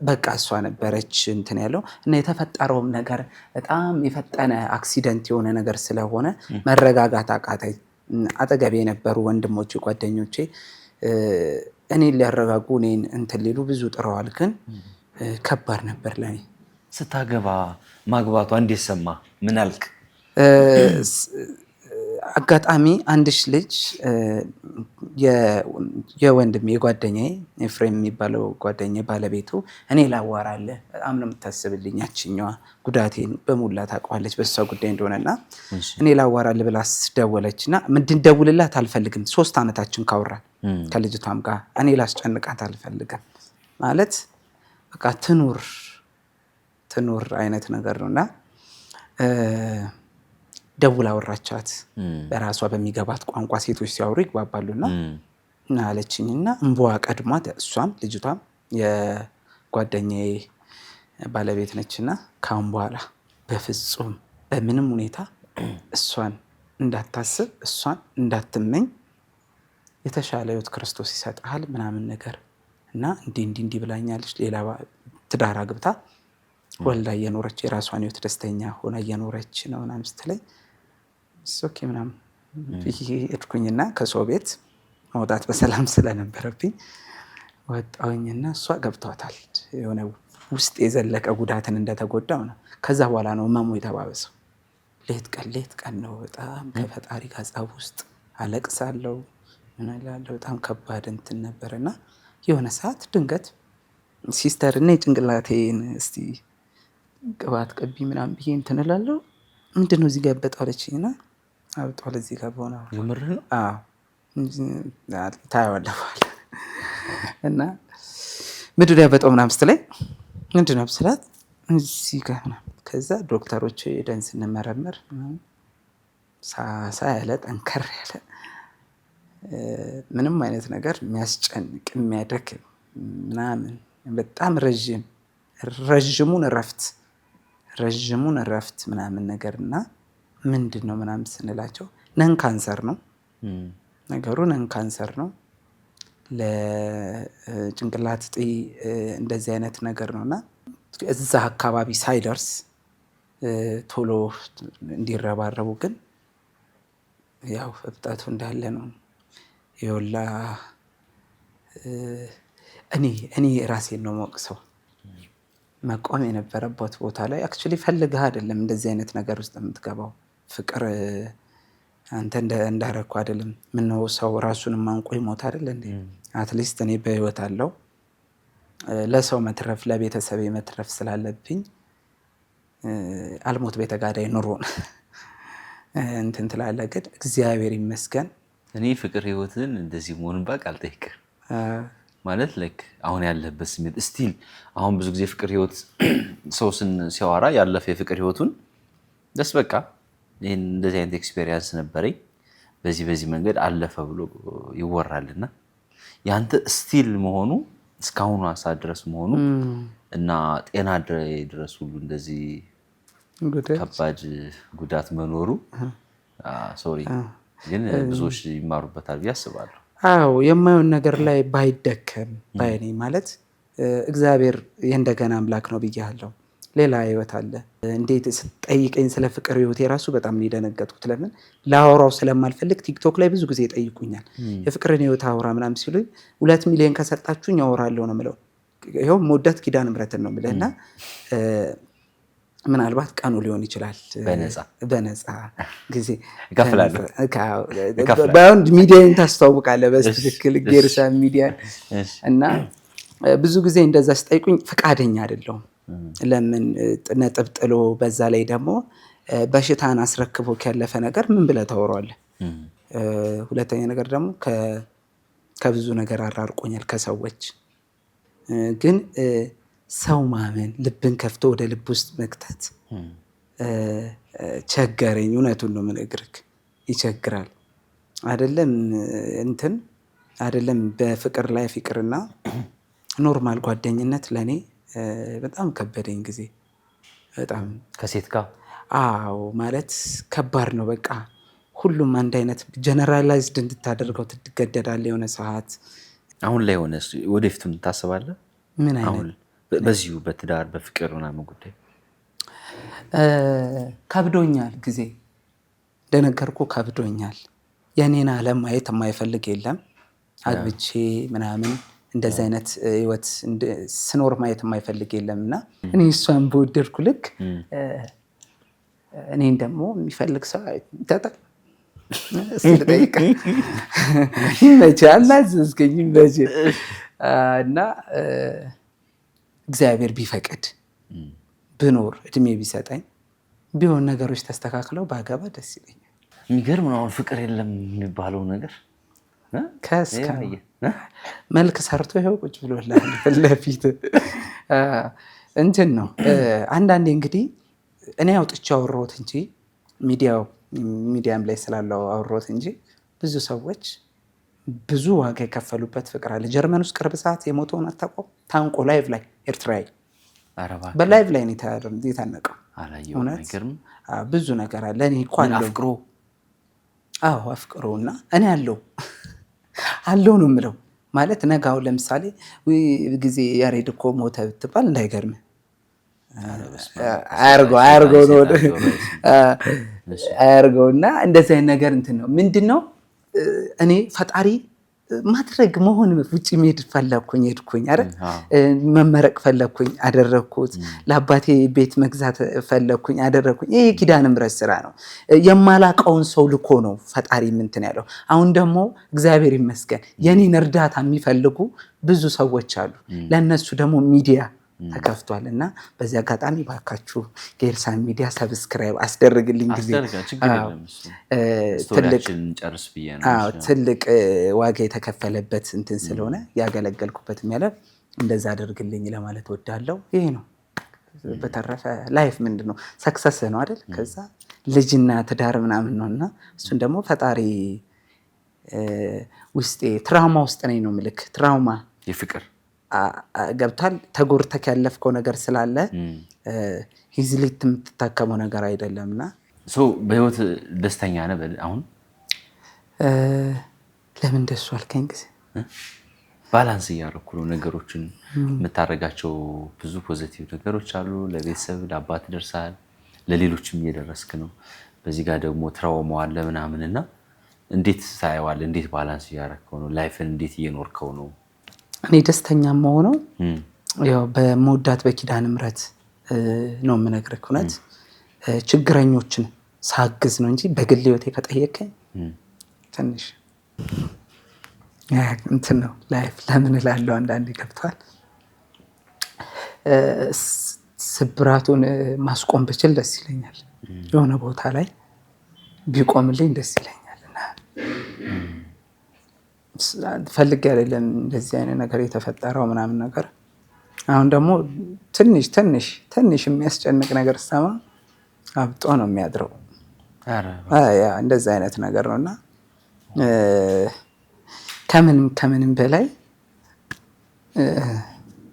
በቃ እሷ ነበረች እንትን ያለው እና የተፈጠረውም ነገር በጣም የፈጠነ አክሲደንት የሆነ ነገር ስለሆነ መረጋጋት አቃተኝ። አጠገቤ የነበሩ ወንድሞቼ ጓደኞቼ እኔን ሊያረጋጉ እኔን እንትን ሊሉ ብዙ ጥረዋል። ግን ከባድ ነበር ለኔ። ስታገባ ማግባቷ እንዴት ሰማ? ምን አልክ? አጋጣሚ አንድሽ ልጅ የወንድሜ የጓደኛዬ ኤፍሬም የሚባለው ጓደኛዬ ባለቤቱ እኔ ላዋራለ በጣም ነው የምታስብልኝ። ያችኛዋ ጉዳቴን በሙላ ታውቀዋለች በሷ ጉዳይ እንደሆነና እኔ ላዋራለ ብላ ደወለችና እንድንደውልላት አልፈልግም። 3 ዓመታችን ካወራን ከልጅቷም ጋር እኔ ላስጨንቃት አልፈልግም ማለት በቃ ትኑር አይነት ነገር ነውና ደውላ አወራቻት። በራሷ በሚገባት ቋንቋ ሴቶች ሲያወሩ ይግባባሉና እና አለችኝና እንቧ ቀድሟት እሷም ልጅቷም የጓደኛዬ ባለቤት ነችና ካሁን በኋላ በፍጹም በምንም ሁኔታ እሷን እንዳታስብ እሷን እንዳትመኝ የተሻለ ህይወት ክርስቶስ ይሰጣል ምናምን ነገር እና እንዲህ ብላኛለች። ሌላ ትዳር አግብታ ወልዳ እየኖረች የራሷን ህይወት ደስተኛ ሆና እየኖረች ነው ምናምን ስትለኝ ኦኬ ምናምን እድኩኝና ከሰው ቤት መውጣት በሰላም ስለነበረብኝ ወጣሁኝና እሷ ገብቷታል። የሆነ ውስጥ የዘለቀ ጉዳትን እንደተጎዳው ነው። ከዛ በኋላ ነው መሙ የተባበሰው። ሌት ቀን ነው በጣም ከፈጣሪ ጋር ጸብ ውስጥ አለቅሳለሁ ምን እላለሁ። በጣም ከባድ እንትን ነበርና የሆነ ሰዓት ድንገት ሲስተር እና የጭንቅላቴን እስቲ ቅባት ቀቢ ምናምን ብዬ እንትን እላለሁ። ምንድነው እዚህ ጋር ያበጣው አለችኝና አብጧል እዚህ ጋር በሆነ የምርህ ነው? አዎ ታየዋለህ በኋላ እና ምንድነው ያበጣው ምናምን ስትለኝ ምንድነው ስላት እዚህ ጋር ምናምን። ከዛ ዶክተሮች ሄደን ስንመረምር ሳሳ ያለ ጠንከር ያለ ምንም አይነት ነገር የሚያስጨንቅ የሚያደክም ምናምን በጣም ረዥሙን እረፍት ምናምን ነገርና ምንድን ነው ምናምን ስንላቸው ነን ካንሰር ነው ነገሩ። ነን ካንሰር ነው ለጭንቅላት እጢ እንደዚህ አይነት ነገር ነውና እዛ አካባቢ ሳይደርስ ቶሎ እንዲረባረቡ ግን ያው እብጠቱ እንዳለ ነው። ይኸውላ እኔ ራሴን ነው የምወቅሰው። መቆም የነበረበት ቦታ ላይ አክቹዋሊ ፈልገህ አይደለም እንደዚህ አይነት ነገር ውስጥ የምትገባው። ፍቅር አንተ እንዳረኩ አይደለም። ምነው ሰው ራሱን ማንቆ ይሞት አይደል እንዴ? አትሊስት እኔ በህይወት አለው ለሰው መትረፍ ለቤተሰብ መትረፍ ስላለብኝ አልሞት ቤተ ጋዳይ ኑሮን እንትን ትላለህ። ግን እግዚአብሔር ይመስገን እኔ ፍቅር ህይወትን እንደዚህ መሆኑን ባቅ አልጠይቅም ማለት ላይክ አሁን ያለበት ስሜት ስቲል አሁን ብዙ ጊዜ ፍቅር ህይወት ሰው ሲያወራ ያለፈ የፍቅር ህይወቱን ደስ በቃ ይሄን እንደዚህ አይነት ኤክስፒሪየንስ ነበረኝ በዚህ መንገድ አለፈ ብሎ ይወራልና ያንተ ስቲል መሆኑ እስካሁን አሳብ ድረስ መሆኑ እና ጤና ድረስ ሁሉ እንደዚህ ከባድ ጉዳት መኖሩ ሶሪ ግን ብዙዎች ይማሩበታል ብዬ አስባለሁ። አዎ የማየውን ነገር ላይ ባይደከም ባይኔ ማለት እግዚአብሔር የእንደገና አምላክ ነው ብያለሁ። ሌላ ህይወት አለ። እንዴት ስጠይቀኝ ስለ ፍቅር ህይወት የራሱ በጣም ሊደነገጥኩት። ለምን ላወራው ስለማልፈልግ ቲክቶክ ላይ ብዙ ጊዜ ይጠይቁኛል የፍቅርን ህይወት አውራ ምናምን ሲሉኝ 2 ሚሊዮን ከሰጣችሁኝ አወራለሁ ነው የምለው። ይኸው መውደት ኪዳነ ምሕረትን ነው የምልህና ምናልባት ቀኑ ሊሆን ይችላል በነፃ ጊዜ እከፍላለሁ። ባይሆን ሚዲያን ታስተዋውቃለህ በትክክል ጌርሳ ሚዲያ እና ብዙ ጊዜ እንደዛ ስጠይቁኝ ፈቃደኛ አይደለሁም። ለምን ነጥብ ጥሎ በዛ ላይ ደግሞ በሽታን አስረክቦ ያለፈ ነገር ምን ብለህ ታወራለህ? ሁለተኛ ነገር ደግሞ ከብዙ ነገር አራርቆኛል ከሰዎች። ግን ሰው ማመን ልብን ከፍቶ ወደ ልብ ውስጥ መክተት ቸገረኝ። እውነቱን ነው የምነግርህ፣ ይቸግራል። አይደለም እንትን አይደለም በፍቅር ላይ ፍቅርና ኖርማል ጓደኝነት ለኔ በጣም ከበደኝ ጊዜ በጣም ከሴት ጋር አዎ ማለት ከባድ ነው። በቃ ሁሉም አንድ አይነት ጀነራላይዝድ እንድታደርገው ትገደዳለህ የሆነ ሰዓት። አሁን ላይ ሆነ ወደፊቱን ታስባለህ? ምን አሁን በዚሁ በትዳር በፍቅር ምናምን ጉዳይ ከብዶኛል። ጊዜ እንደነገርኩ ከብዶኛል። የኔን ዓለም ማየት የማይፈልግ የለም። አግብቼ ምናምን እንደዚህ አይነት ህይወት ስኖር ማየት የማይፈልግ የለም እና እኔ እሷን በወደድኩ ልክ እኔን ደግሞ የሚፈልግ ሰው ይታጣል። ስለጠይቀ ይመቻል አዘዝከኝ ይመች እና እግዚአብሔር ቢፈቅድ ብኖር እድሜ ቢሰጠኝ ቢሆን ነገሮች ተስተካክለው ባገባ ደስ ይለኛል። የሚገርም ነው። አሁን ፍቅር የለም የሚባለው ነገር ከስከ መልክ ሰርቶ ይኸው ቁጭ ብሎላል ፊት ለፊት እንትን ነው። አንዳንዴ እንግዲህ እኔ አውጥቼ አወራሁት እንጂ ሚዲያም ላይ ስላለው አወራሁት እንጂ ብዙ ሰዎች ብዙ ዋጋ የከፈሉበት ፍቅር አለ። ጀርመን ውስጥ ቅርብ ሰዓት የሞተውን አታውቀውም? ታንቆ ላይቭ ላይ ኤርትራዊ በላይቭ ላይ ነው የታነቀው። ብዙ ነገር አለ። እኔ እኮ አፍቅሮ እና እኔ አለው ነው የምለው። ማለት ነጋው ለምሳሌ ጊዜ ያሬድ እኮ ሞተ ብትባል እንዳይገርም አያርገው እና እንደዚህ አይነት ነገር እንትን ነው። ምንድን ነው እኔ ፈጣሪ ማድረግ መሆን ውጭ መሄድ ፈለግኩኝ ሄድኩኝ አይደል? መመረቅ ፈለግኩኝ አደረግኩት። ለአባቴ ቤት መግዛት ፈለግኩኝ አደረግኩኝ። ይሄ ኪዳነ ምሕረት ስራ ነው። የማላቀውን ሰው ልኮ ነው ፈጣሪ እንትን ያለው። አሁን ደግሞ እግዚአብሔር ይመስገን የኔን እርዳታ የሚፈልጉ ብዙ ሰዎች አሉ። ለእነሱ ደግሞ ሚዲያ ተከፍቷል እና በዚህ አጋጣሚ ባካችሁ ጌርሳን ሚዲያ ሰብስክራይብ አስደርግልኝ። ጊዜ ትልቅ ዋጋ የተከፈለበት እንትን ስለሆነ ያገለገልኩበት ያለ እንደዛ አደርግልኝ ለማለት ወዳለው ይሄ ነው። በተረፈ ላይፍ ምንድን ነው? ሰክሰስ ነው አይደል? ከዛ ልጅና ትዳር ምናምን ነው እና እሱን ደግሞ ፈጣሪ ውስጤ ትራውማ ውስጥ ነኝ ነው ምልክ ትራውማ የፍቅር ገብቷል። ተጎርተክ ያለፍከው ነገር ስላለ ሂዝሊት የምትታከመው ነገር አይደለምና በህይወት ደስተኛ ነህ አሁን? ለምን ደሱ አልከኝ? ጊዜ ባላንስ እያደረኩ ነው ነገሮችን። የምታደርጋቸው ብዙ ፖዚቲቭ ነገሮች አሉ። ለቤተሰብ ለአባት ደርሰሃል፣ ለሌሎችም እየደረስክ ነው። በዚህ ጋር ደግሞ ትራውማው አለ ምናምን እና እንዴት ታየዋለህ? እንዴት ባላንስ እያደረከው ነው? ላይፍን እንዴት እየኖርከው ነው? እኔ ደስተኛ መሆነው ያው በመወዳት በኪዳነ ምሕረት ነው የምነግርህ። እውነት ችግረኞችን ሳግዝ ነው እንጂ በግል ህይወቴ ከጠየቀኝ ትንሽ እንትን ነው ላይፍ ለምን እላለሁ። አንዳንዴ ገብቷል። ስብራቱን ማስቆም ብችል ደስ ይለኛል። የሆነ ቦታ ላይ ቢቆምልኝ ደስ ይለኛል። ፈልጌ አይደለም እንደዚህ አይነት ነገር የተፈጠረው ምናምን ነገር። አሁን ደግሞ ትንሽ የሚያስጨንቅ ነገር ሰማ አብጦ ነው የሚያድረው። እንደዚህ አይነት ነገር ነው እና ከምንም በላይ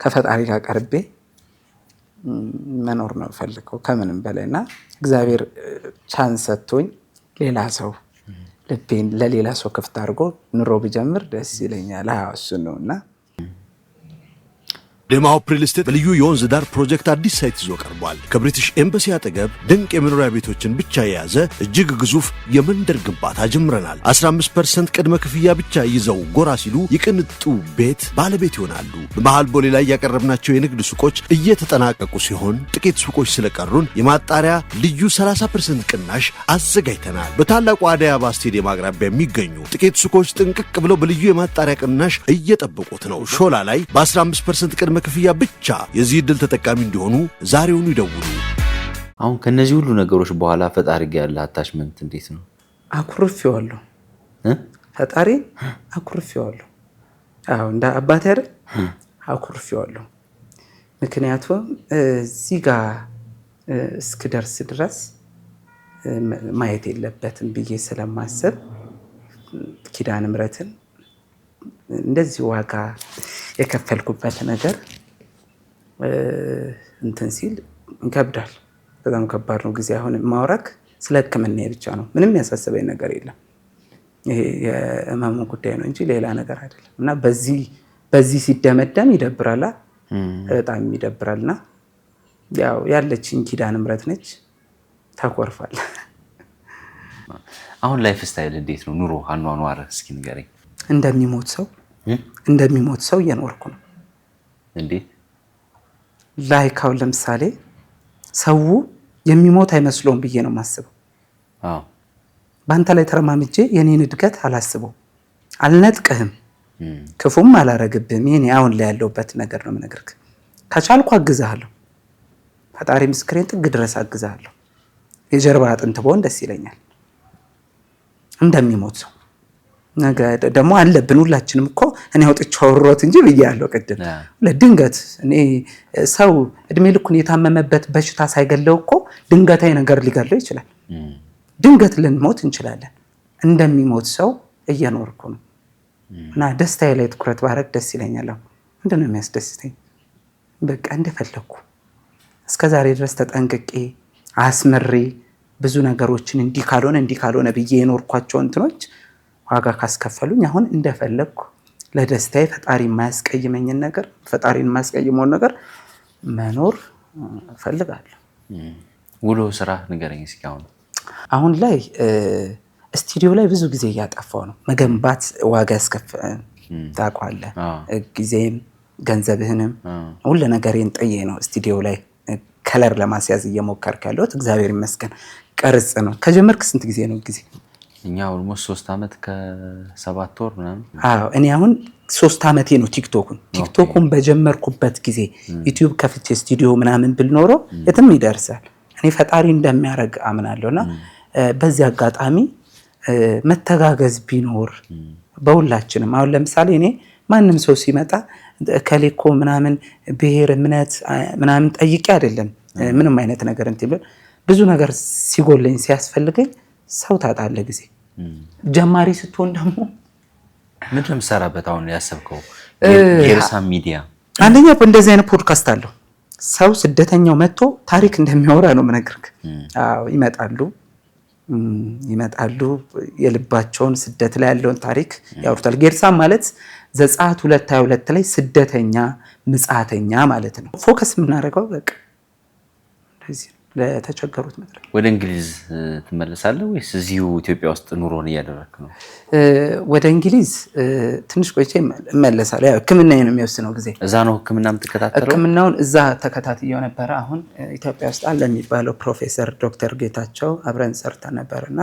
ከፈጣሪ ጋር ቀርቤ መኖር ነው ፈልገው ከምንም በላይ እና እግዚአብሔር ቻንስ ሰጥቶኝ ሌላ ሰው ልቤን ለሌላ ሰው ክፍት አድርጎ ኑሮ ቢጀምር ደስ ይለኛል። እሱ ነው እና ዴማሆፕ ሪል ስቴት በልዩ የወንዝ ዳር ፕሮጀክት አዲስ ሳይት ይዞ ቀርቧል። ከብሪቲሽ ኤምባሲ አጠገብ ድንቅ የመኖሪያ ቤቶችን ብቻ የያዘ እጅግ ግዙፍ የመንደር ግንባታ ጀምረናል። 15% ቅድመ ክፍያ ብቻ ይዘው ጎራ ሲሉ የቅንጡ ቤት ባለቤት ይሆናሉ። በመሃል ቦሌ ላይ ያቀረብናቸው የንግድ ሱቆች እየተጠናቀቁ ሲሆን ጥቂት ሱቆች ስለቀሩን የማጣሪያ ልዩ 30% ቅናሽ አዘጋጅተናል። በታላቁ አደይ አበባ ስቴዲየም አቅራቢያ የሚገኙ ጥቂት ሱቆች ጥንቅቅ ብለው በልዩ የማጣሪያ ቅናሽ እየጠበቁት ነው። ሾላ ላይ በ15% ቅድመ ክፍያ ብቻ የዚህ ዕድል ተጠቃሚ እንዲሆኑ ዛሬውኑ ይደውሉ። አሁን ከነዚህ ሁሉ ነገሮች በኋላ ፈጣሪ ጋር ያለ አታችመንት እንዴት ነው? አኩርፌዋለሁ። ፈጣሪ አኩርፌዋለሁ። እንደ አባቴ አይደል አኩርፌዋለሁ። ምክንያቱም እዚህ ጋር እስክደርስ ድረስ ማየት የለበትም ብዬ ስለማሰብ ኪዳነ ምሕረትን እንደዚህ ዋጋ የከፈልኩበት ነገር እንትን ሲል ይከብዳል። በጣም ከባድ ነው ጊዜ። አሁን ማውራክ ስለ ሕክምና ብቻ ነው። ምንም ያሳሰበኝ ነገር የለም። ይሄ የህመሙ ጉዳይ ነው እንጂ ሌላ ነገር አይደለም። እና በዚህ ሲደመደም ይደብራል፣ በጣም ይደብራልና ያው ያለችኝ ኪዳነ ምሕረት ነች። ተኮርፋል። አሁን ላይፍ ስታይል እንዴት ነው? ኑሮ አኗኗር እስኪ ንገረኝ። እንደሚሞት ሰው እየኖርኩ ነው። እንዴት ላይክ አሁን ለምሳሌ ሰው የሚሞት አይመስለውም ብዬ ነው የማስበው። በአንተ ላይ ተረማምጄ የኔን እድገት አላስበው፣ አልነጥቅህም፣ ክፉም አላረግብህም። ይሄኔ አሁን ላይ ያለውበት ነገር ነው የምነግርህ። ከቻልኩ አግዝሃለሁ፣ ፈጣሪ ምስክሬን ጥግ ድረስ አግዝሃለሁ። የጀርባ አጥንት ብሆን ደስ ይለኛል። እንደሚሞት ሰው ነገ ደግሞ አለብን ሁላችንም እኮ እኔ አውጥቼው አወራሁት እንጂ ብያለሁ ቅድም። ለድንገት እኔ ሰው እድሜ ልኩን የታመመበት በሽታ ሳይገለው እኮ ድንገታዊ ነገር ሊገለው ይችላል። ድንገት ልንሞት እንችላለን። እንደሚሞት ሰው እየኖርኩ ነው እና ደስታዬ ላይ ትኩረት ባረግ ደስ ይለኛል። ምንድን ነው የሚያስደስተኝ? በቃ እንደፈለኩ እስከዛሬ ድረስ ተጠንቅቄ አስመሬ ብዙ ነገሮችን እንዲህ ካልሆነ ብዬ የኖርኳቸው እንትኖች ዋጋ ካስከፈሉኝ አሁን እንደፈለኩ ለደስታዬ ፈጣሪ የማያስቀይመኝን ነገር ፈጣሪን የማያስቀይመውን ነገር መኖር እፈልጋለሁ። ውሎ ስራ ንገረኝ እስኪ። አሁን ላይ ስቱዲዮ ላይ ብዙ ጊዜ እያጠፋው ነው። መገንባት ዋጋ ያስከፍላል ታውቀዋለህ። ጊዜም ገንዘብህንም ሁሉ ነገሬን ጥዬ ነው ስቱዲዮ ላይ ከለር ለማስያዝ እየሞከርክ ያለሁት። እግዚአብሔር ይመስገን። ቀርጽ ነው ከጀመርክ ስንት ጊዜ ነው? ጊዜ እኛ ኦልሞስት 3 ዓመት ከ7 ወር ምናምን። እኔ አሁን 3 ዓመቴ ነው ቲክቶኩን በጀመርኩበት ጊዜ ዩቲዩብ ከፍቼ ስቱዲዮ ምናምን ብል ኖሮ የትም ይደርሳል። እኔ ፈጣሪ እንደሚያደርግ አምናለሁና በዚህ አጋጣሚ መተጋገዝ ቢኖር በሁላችንም። አሁን ለምሳሌ እኔ ማንም ሰው ሲመጣ ከሌኮ ምናምን ብሔር እምነት ምናምን ጠይቄ አይደለም ምንም አይነት ነገር እንትን ብዙ ነገር ሲጎለኝ ሲያስፈልገኝ ሰው ታጣለህ ጊዜ። ጀማሪ ስትሆን ደግሞ ምን ለምሰራበት አሁን ያሰብከው ጌርሳም ሚዲያ አንደኛ እንደዚህ አይነት ፖድካስት አለው። ሰው ስደተኛው መጥቶ ታሪክ እንደሚያወራ ነው የምነግርህ። አዎ ይመጣሉ የልባቸውን ስደት ላይ ያለውን ታሪክ ያወሩታል። ጌርሳም ማለት ዘጸአት 2:22 ላይ ስደተኛ ምጽአተኛ ማለት ነው። ፎከስ የምናደርገው በቃ እንደዚህ ለተቸገሩት መድረክ። ወደ እንግሊዝ ትመለሳለህ ወይስ እዚሁ ኢትዮጵያ ውስጥ ኑሮን እያደረግክ ነው? ወደ እንግሊዝ ትንሽ ቆይቼ እመለሳለሁ። ያው ሕክምናዬን ነው የሚወስነው ጊዜ። እዛ ነው ሕክምና የምትከታተለው? ሕክምናውን እዛ ተከታትየው ነበር። አሁን ኢትዮጵያ ውስጥ አለ የሚባለው ፕሮፌሰር ዶክተር ጌታቸው አብረን ሰርተን ነበርና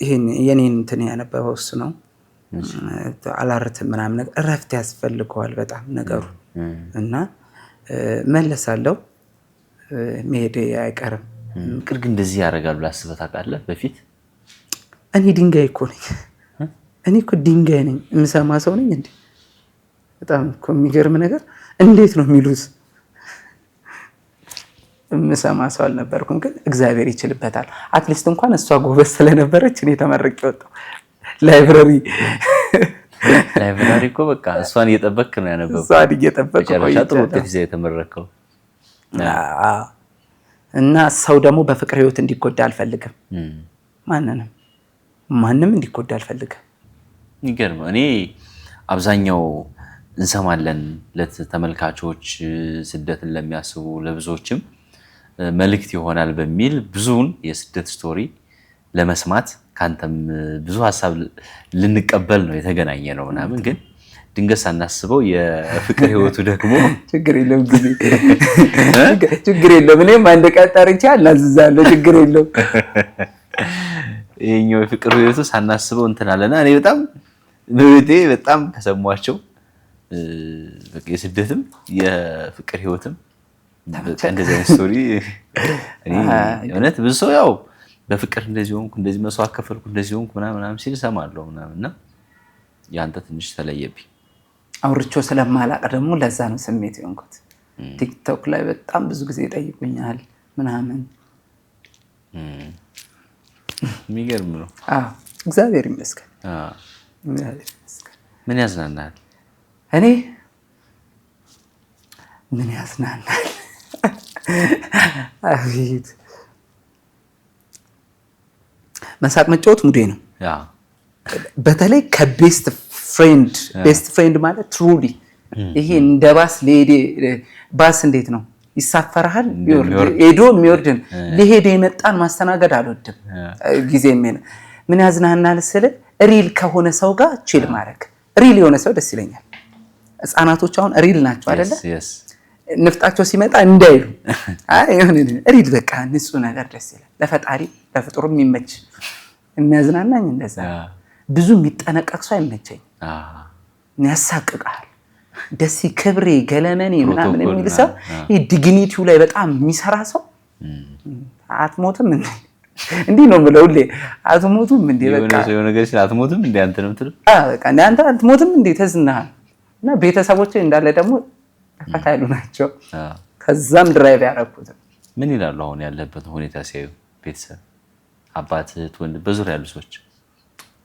ይሄን የኔን እንትን ያነበበው እሱ ነው። አላርትም ምናምን ነገር እረፍት ያስፈልገዋል በጣም ነገሩ እና መለሳለሁ። መሄድ አይቀርም። ፍቅር ግን እንደዚህ ያደርጋል ብለህ አስበህ ታውቃለህ? በፊት እኔ ድንጋይ እኮ ነኝ። እኔ እኮ ድንጋይ ነኝ። የምሰማ ሰው ነኝ እንዴ? በጣም እኮ የሚገርም ነገር። እንዴት ነው የሚሉት? የምሰማ ሰው አልነበርኩም፣ ግን እግዚአብሔር ይችልበታል። አትሊስት እንኳን እሷ ጎበዝ ስለነበረች እኔ ተመርቄ ወጣሁ። ላይብራሪ እኮ በቃ እሷን እየጠበቅክ ነው ያነበብኩት። እሷን እየጠበቅክ ነው ጥሩ ውጤት ይዘህ የተመረከው። እና ሰው ደግሞ በፍቅር ህይወት እንዲጎዳ አልፈልግም። ማንም እንዲጎዳ አልፈልግም። ይገርም። እኔ አብዛኛው እንሰማለን ለተመልካቾች ስደትን ለሚያስቡ ለብዙዎችም መልእክት ይሆናል በሚል ብዙውን የስደት ስቶሪ ለመስማት ካንተም ብዙ ሀሳብ ልንቀበል ነው የተገናኘ ነው ምናምን። ግን ድንገት ሳናስበው የፍቅር ህይወቱ ደግሞ ችግር የለም ጊዜ ችግር የለም። እኔም አንድ ቀን ጠርቼ አላዝዛለሁ። ችግር የለም። ይሄኛው የፍቅር ህይወቱ ሳናስበው እንትን አለና እኔ በጣም ከሰሟቸው የስደትም የፍቅር ህይወትም እንደዚህ አይነት ስቶሪ እኔ እውነት ብዙ ሰው ያው በፍቅር እንደዚህ ሆንኩ እንደዚህ መስዋዕት ከፈልኩ እንደዚህ ሆንኩ ምናምን ሲል እሰማለሁ ምናምንና ያንተ ትንሽ ተለየብኝ። አውርቼው ስለማላቅ ደግሞ ለዛ ነው ስሜት የሆንኩት። ቲክቶክ ላይ በጣም ብዙ ጊዜ ጠይቁኛል ምናምን። የሚገርም ነው። እግዚአብሔር ይመስገን። ምን ያዝናናል? እኔ ምን ያዝናናል? አቤት መሳቅ መጫወት ሙዴ ነው። በተለይ ከቤስት ፍሬንድ ማለት ትሩሊ ይሄ እንደ ባስ ባስ እንዴት ነው ይሳፈርሃል፣ ሄዶ የሚወርድን ሊሄድ የመጣን ማስተናገድ አልወድም። ጊዜ ምን ያዝናናል ስል ሪል ከሆነ ሰው ጋር ቺል ማድረግ። ሪል የሆነ ሰው ደስ ይለኛል። ህፃናቶች አሁን ሪል ናቸው አይደለ? ንፍጣቸው ሲመጣ እንዳይሉ የሆነ ሪል በቃ ንጹህ ነገር ደስ ይላል። ለፈጣሪ ለፍጡሩ የሚመች የሚያዝናናኝ እንደዛ። ብዙ የሚጠነቀቅ ሰው አይመቸኝ። ያሳቅቃል። ደስ ክብሬ ገለመኔ ምናምን የሚል ሰው ይሄ ዲግኒቲው ላይ በጣም የሚሰራ ሰው አትሞትም እንዲህ ነው ብለው ሁሌ አትሞቱም እንዴ በቃ የሆነ ነገር ሲል አትሞትም እንዴ አንተ ነው የምትለው? በቃ አንተ አትሞትም እንዴ ተዝናሃል። እና ቤተሰቦቼ እንዳለ ደግሞ ፈታ ያሉ ናቸው። ከዛም ድራይቭ ያደረኩት ምን ይላሉ አሁን ያለበት ሁኔታ ሲያዩ ቤተሰብ አባት ወንድ በዙሪያ ያሉ ሰዎች?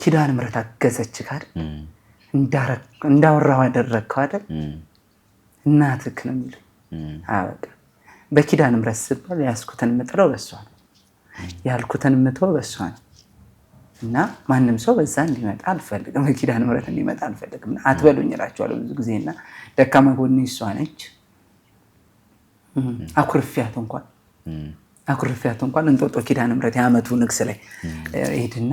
ኪዳነ ምሕረት አገዘች ካል እንዳወራው አደረግከው አይደል እናትህ ነው የሚሉኝ። በቃ በኪዳነ ምሕረት ስባል ያስኩትን ምጥለው በሷ ነው ያልኩትን ምተው በሷ ነው። እና ማንም ሰው በዛ እንዲመጣ አልፈልግም፣ በኪዳነ ምሕረት እንዲመጣ አልፈልግም። አትበሉኝ እላቸዋለሁ ብዙ ጊዜና ደካማ ጎኔ እሷ ነች። አኩርፊያት እንኳን እንጦጦ ኪዳነ ምሕረት የዓመቱ ንግስ ላይ ሄድና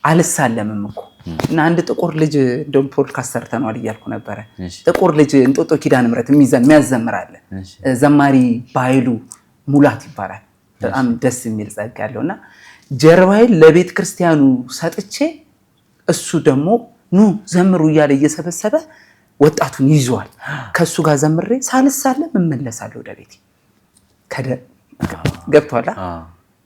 አልሳለምም እኮ እና አንድ ጥቁር ልጅ እንደውም ፖድካስት ሰርተነዋል እያልኩ ነበረ። ጥቁር ልጅ እንጦጦ ኪዳነ ምሕረት የሚያዘምራለ ዘማሪ ባይሉ ሙላት ይባላል። በጣም ደስ የሚል ጸጋ ያለውና ጀርባዬን ለቤተ ክርስቲያኑ ሰጥቼ እሱ ደግሞ ኑ ዘምሩ እያለ እየሰበሰበ ወጣቱን ይዟል። ከሱ ጋር ዘምሬ ሳልሳለም እመለሳለሁ ወደ ቤቴ። ገብቷላ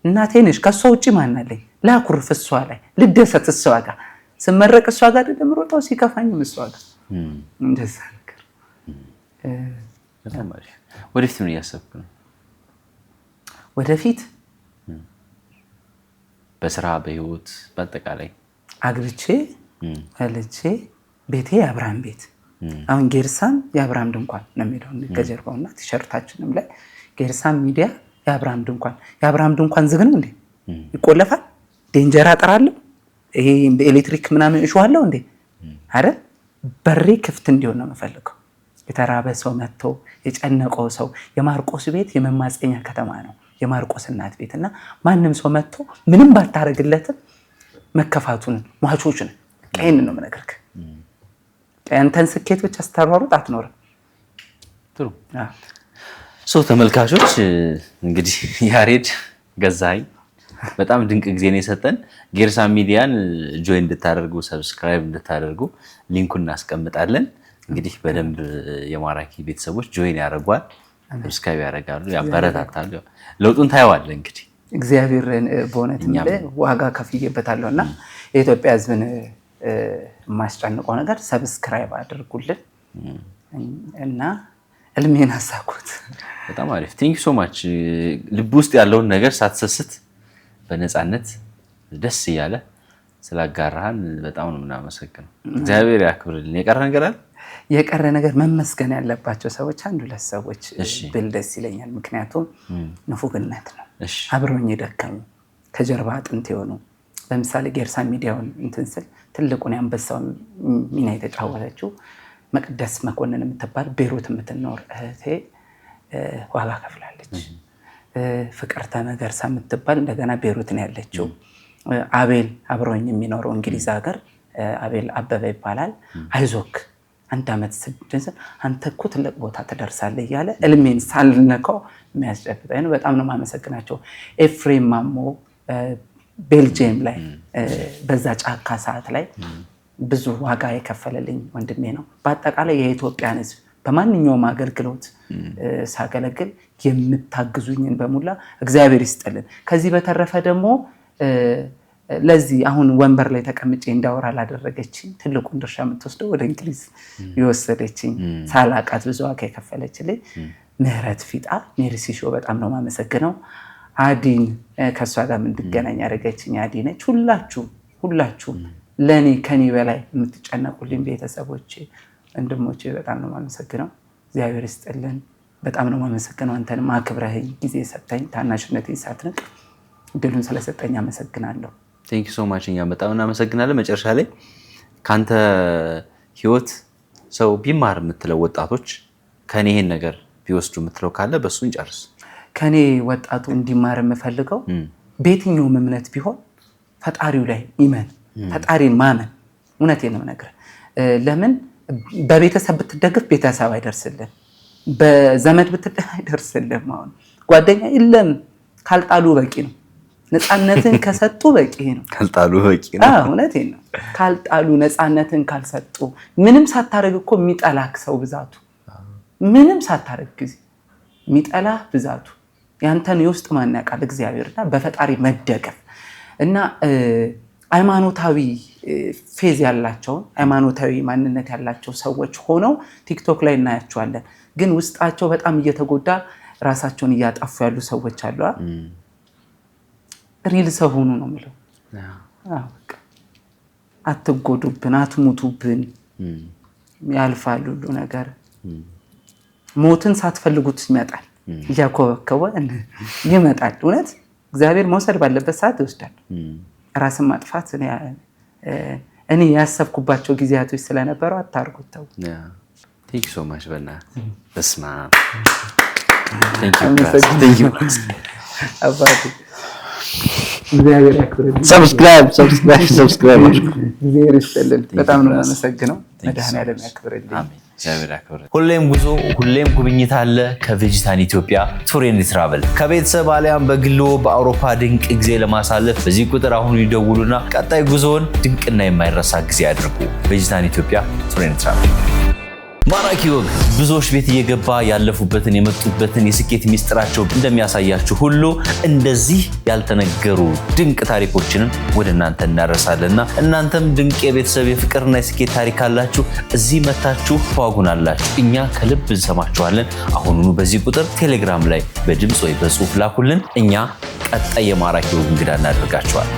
እናቴ ነሽ ከሷ ውጪ ማን አለኝ? ላኩርፍ እሷ ላይ ልደሰት እሷ ጋር ስመረቅ እሷ ጋር ደግሞ ሮጣው ሲከፋኝም እሷ ጋር እንደዛ ነገር። ወደፊት ምን እያሰብክ ነው? ወደፊት በስራ በህይወት በአጠቃላይ አግብቼ ልጄ ቤቴ የአብርሃም ቤት አሁን ጌርሳም የአብርሃም ድንኳን ነው የሚለው ከጀርባውና ቲሸርታችንም ላይ ጌርሳም ሚዲያ የአብርሃም ድንኳን ዝግ ነው እንዴ? ይቆለፋል? ዴንጀር አጠራለሁ? ይሄ በኤሌክትሪክ ምናምን እሾሃለሁ እንዴ? አይደል? በሬ ክፍት እንዲሆን ነው የምፈልገው። የተራበ ሰው መጥቶ የጨነቀው ሰው የማርቆስ ቤት የመማፀኛ ከተማ ነው የማርቆስ እናት ቤትና ማንም ሰው መጥቶ ምንም ባታረግለትም መከፋቱን ሟቾችን ቀይን ነው የምነግርህ። አንተን ስኬት ብቻ ስታሯሩጥ አትኖርም። ጥሩ ሰው ተመልካቾች እንግዲህ ያሬድ ገዛኸኝ በጣም ድንቅ ጊዜ ነው የሰጠን። ጌርሳም ሚዲያን ጆይን እንድታደርጉ ሰብስክራይብ እንድታደርጉ ሊንኩን እናስቀምጣለን። እንግዲህ በደንብ የማራኪ ቤተሰቦች ጆይን ያደርጓል፣ ሰብስክራይብ ያደርጋሉ፣ ያበረታታሉ። ለውጡን ታየዋለህ። እንግዲህ እግዚአብሔርን በእውነት ዋጋ ከፍዬበታለሁና የኢትዮጵያ ሕዝብን የማስጨንቀው ነገር ሰብስክራይብ አድርጉልን እና እልሜን አሳኩት። በጣም አሪፍ ቴንክ ዩ ሶ ማች። ልብ ውስጥ ያለውን ነገር ሳትሰስት በነፃነት ደስ እያለ ስላጋራሃን በጣም ነው የምናመሰግነው። እግዚአብሔር ያክብርልን። የቀረ ነገር አለ? የቀረ ነገር መመስገን ያለባቸው ሰዎች አንድ ሁለት ሰዎች ብል ደስ ይለኛል። ምክንያቱም ንፉግነት ነው። አብረውኝ የደከሙ ከጀርባ አጥንት የሆኑ ለምሳሌ ጌርሳም ሚዲያውን እንትን ስል ትልቁን የአንበሳውን ሚና የተጫወተችው መቅደስ መኮንን የምትባል ቤሩት የምትኖር እህቴ ዋጋ ከፍላለች። ፍቅርተ መገርሳ የምትባል እንደገና ቤሩት ነው ያለችው። አቤል አብሮኝ የሚኖረው እንግሊዝ ሀገር አቤል አበበ ይባላል። አይዞክ 1 ዓመት 6 አንተ እኮ ትልቅ ቦታ ትደርሳለህ እያለ እልሜን ሳልነካው የሚያስጨብጠኝ ነው። በጣም ነው የማመሰግናቸው። ኤፍሬም ማሞ ቤልጅየም ላይ በዛ ጫካ ሰዓት ላይ ብዙ ዋጋ የከፈለልኝ ወንድሜ ነው። በአጠቃላይ የኢትዮጵያን ሕዝብ በማንኛውም አገልግሎት ሳገለግል የምታግዙኝን በሙላ እግዚአብሔር ይስጥልን። ከዚህ በተረፈ ደግሞ ለዚህ አሁን ወንበር ላይ ተቀምጬ እንዳወራ ላደረገችኝ ትልቁን ድርሻ የምትወስደው ወደ እንግሊዝ የወሰደችኝ ሳላቃት ብዙ ዋጋ የከፈለችልኝ ምህረት ፊጣ ሜርሲ ሾው በጣም ነው የማመሰግነው። አዲን ከሷ ጋር እንድገናኝ ያደረገችኝ አዲ ነች። ሁላችሁ ሁላችሁም ለኔ ከኔ በላይ የምትጨነቁልኝ ቤተሰቦቼ ወንድሞቼ በጣም ነው የማመሰግነው። እግዚአብሔር ይስጥልን። በጣም ነው የማመሰግነው። አንተንም አክብረህኝ ጊዜ ሰጠኝ ታናሽነቴን ሳትንቅ እድሉን ስለሰጠኝ አመሰግናለሁ። ቴንክ ዩ ሶ ማች። እኛም በጣም እናመሰግናለን። መጨረሻ ላይ ካንተ ህይወት ሰው ቢማር የምትለው ወጣቶች ከኔ ይሄን ነገር ቢወስዱ የምትለው ካለ በሱ እንጨርስ። ከኔ ወጣቱ እንዲማር የምፈልገው በየትኛውም እምነት ቢሆን ፈጣሪው ላይ ይመን፣ ፈጣሪን ማመን። እውነቴን ነው የምነግርህ። ለምን በቤተሰብ ብትደግፍ ቤተሰብ አይደርስልህም፣ በዘመድ ብትደግፍ አይደርስልህም። አሁን ጓደኛ የለም ካልጣሉ በቂ ነው። ነፃነትን ከሰጡ በቂ ነው። ካልጣሉ በቂ ነው። እውነቴን ነው። ካልጣሉ ነፃነትን ካልሰጡ ምንም ሳታረግ እኮ የሚጠላክ ሰው ብዛቱ፣ ምንም ሳታረግ ጊዜ የሚጠላህ ብዛቱ ያንተን የውስጥ ማን ያውቃል? እግዚአብሔርና በፈጣሪ መደገፍ እና ሃይማኖታዊ ፌዝ ያላቸውን ሃይማኖታዊ ማንነት ያላቸው ሰዎች ሆነው ቲክቶክ ላይ እናያቸዋለን። ግን ውስጣቸው በጣም እየተጎዳ ራሳቸውን እያጠፉ ያሉ ሰዎች አሉ። ሪል ሰው ሆኑ ነው የምለው። አትጎዱብን፣ አትሙቱብን። ያልፋል ሁሉ ነገር። ሞትን ሳትፈልጉት ይመጣል፣ እያኮበከበ ይመጣል። እውነት እግዚአብሔር መውሰድ ባለበት ሰዓት ይወስዳል። ራስን ማጥፋት እኔ ያሰብኩባቸው ጊዜያቶች ስለነበሩ አታርጉት። ተው። ቴንክ ዩ ሶ ማች። በእናትህ በስመ አብ። አባቴ እግዚአብሔር ያክብርልኝ። ሰብስክራይብ እግዚአብሔር ይስጥልን። በጣም ነው የማመሰግነው። መድኃኔዓለም ያክብርልኝ። እግዚአብሔር ያክብርልኝ። ሁሌም ጉዞ፣ ሁሌም ጉብኝት አለ ከቬጂታን ኢትዮጵያ ቱር ኤንድ ትራቨል። ከቤተሰብ አሊያም በግሎ በአውሮፓ ድንቅ ጊዜ ለማሳለፍ በዚህ ቁጥር አሁን ይደውሉና ቀጣይ ጉዞውን ድንቅና የማይረሳ ጊዜ ያድርጉ። ቬጂታን ኢትዮጵያ ቱር ኤንድ ትራቨል። ማራኪ ወግ ብዙዎች ቤት እየገባ ያለፉበትን የመጡበትን የስኬት ሚስጥራቸው እንደሚያሳያችሁ ሁሉ እንደዚህ ያልተነገሩ ድንቅ ታሪኮችንም ወደ እናንተ እናደርሳለንና እናንተም ድንቅ የቤተሰብ የፍቅርና የስኬት ታሪክ አላችሁ፣ እዚህ መታችሁ ተዋጉናላችሁ። እኛ ከልብ እንሰማችኋለን። አሁኑኑ በዚህ ቁጥር ቴሌግራም ላይ በድምፅ ወይ በጽሁፍ ላኩልን። እኛ ቀጣይ የማራኪ ወግ እንግዳ እናደርጋችኋል።